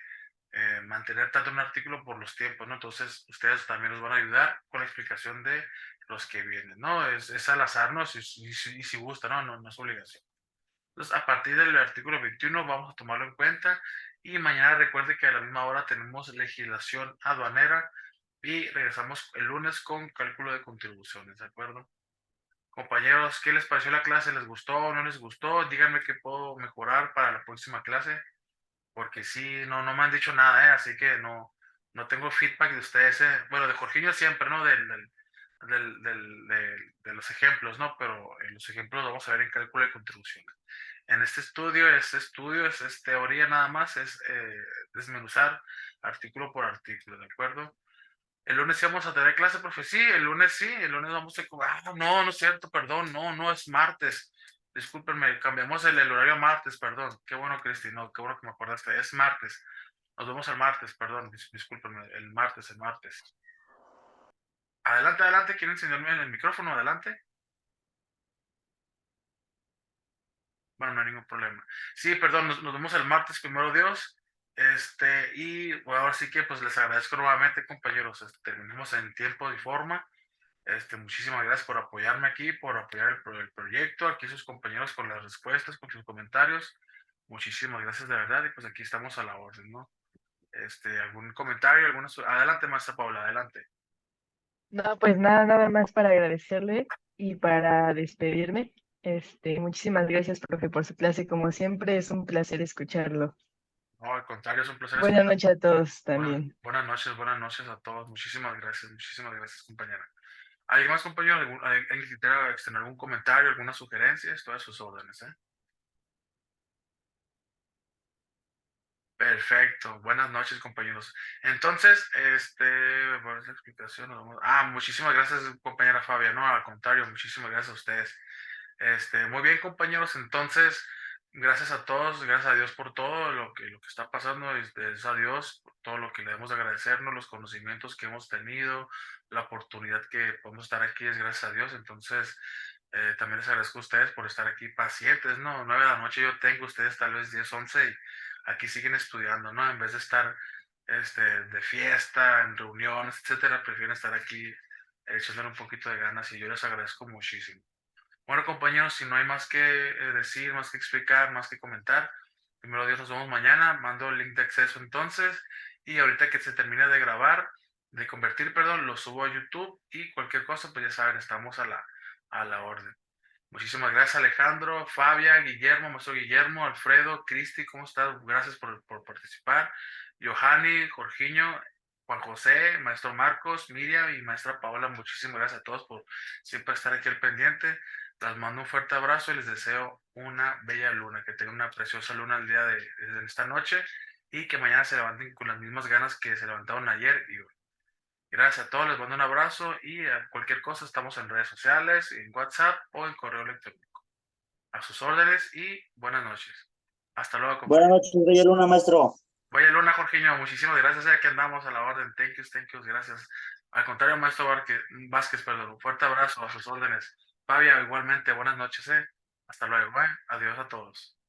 mantener tanto un artículo por los tiempos, ¿no? Entonces, ustedes también nos van a ayudar con la explicación de los que vienen, ¿no? Es al azar, ¿no? Si gusta, ¿no? No es obligación. Entonces, a partir del artículo 21 vamos a tomarlo en cuenta y mañana recuerde que a la misma hora tenemos legislación aduanera y regresamos el lunes con cálculo de contribuciones, ¿de acuerdo? Compañeros, ¿qué les pareció la clase? ¿Les gustó o no les gustó? Díganme qué puedo mejorar para la próxima clase, porque sí, no me han dicho nada, ¿eh? Así que no tengo feedback de ustedes, ¿eh? Bueno, de Jorginho siempre, ¿no? De los ejemplos, ¿no? Pero en los ejemplos vamos a ver en cálculo de contribuciones. En este estudio es teoría nada más, es desmenuzar artículo por artículo, ¿de acuerdo? El lunes sí vamos a tener clase, profe. Sí, el lunes vamos a... no es cierto, perdón, no es martes. Discúlpenme, cambiamos el horario a martes, perdón. Qué bueno, Cristi, no, qué bueno que me acordaste, es martes. Nos vemos el martes, perdón, discúlpenme, el martes. Adelante, ¿quieren enseñarme en el micrófono? Adelante. Bueno, no hay ningún problema. Sí, perdón, nos vemos el martes, primero Dios. Y bueno, ahora sí que pues les agradezco nuevamente, compañeros. Terminamos en tiempo y forma. Muchísimas gracias por apoyarme aquí, por apoyar el proyecto. Aquí sus compañeros con las respuestas, con sus comentarios. Muchísimas gracias de verdad. Y pues aquí estamos a la orden, ¿no? ¿Algún comentario? Adelante, maestra Paula, adelante. No, pues nada más para agradecerle y para despedirme. Muchísimas gracias, profe, por su clase. Como siempre, es un placer escucharlo. No, al contrario, es un placer Buenas noches a todos Buenas, también. buenas noches a todos. Muchísimas gracias, compañera. ¿Alguien más, compañero? ¿Alguien que quiera extender algún comentario, alguna sugerencia? Estoy a sus órdenes, ¿eh? Perfecto. Buenas noches, compañeros. Entonces, por esa explicación, muchísimas gracias, compañera Fabia. No, al contrario, muchísimas gracias a ustedes. Muy bien, compañeros. Entonces, gracias a todos, gracias a Dios por todo lo que está pasando. Es a Dios por todo lo que le debemos de agradecernos, los conocimientos que hemos tenido, la oportunidad que podemos estar aquí, es gracias a Dios. Entonces, también les agradezco a ustedes por estar aquí pacientes, ¿no? 9 de la noche yo tengo, ustedes tal vez 10, 11 y aquí siguen estudiando, ¿no? En vez de estar de fiesta, en reuniones, etcétera, prefieren estar aquí echándole un poquito de ganas y yo les agradezco muchísimo. Bueno, compañeros, si no hay más que decir, más que explicar, más que comentar, primero Dios, nos vemos mañana. Mando el link de acceso entonces. Y ahorita que se termine de grabar, de convertir, perdón, lo subo a YouTube. Y cualquier cosa, pues ya saben, estamos a la orden. Muchísimas gracias, Alejandro, Fabia, Guillermo, maestro Guillermo, Alfredo, Cristi, ¿cómo estás? Gracias por participar. Johanny, Jorginho, Juan José, maestro Marcos, Miriam y maestra Paola, muchísimas gracias a todos por siempre estar aquí al pendiente. Les mando un fuerte abrazo y les deseo una bella luna, que tengan una preciosa luna el día de esta noche y que mañana se levanten con las mismas ganas que se levantaron ayer y hoy. Gracias a todos, les mando un abrazo y a cualquier cosa estamos en redes sociales, en WhatsApp o en correo electrónico. A sus órdenes y buenas noches. Hasta luego, Buenas compañeros. noches, Bella Luna, maestro. Vaya Luna, Jorginho, muchísimas gracias. Aquí andamos a la orden. Thank you, gracias. Al contrario, maestro Vázquez, perdón. Un fuerte abrazo a sus órdenes. Fabia, igualmente, buenas noches, Hasta luego, Adiós a todos.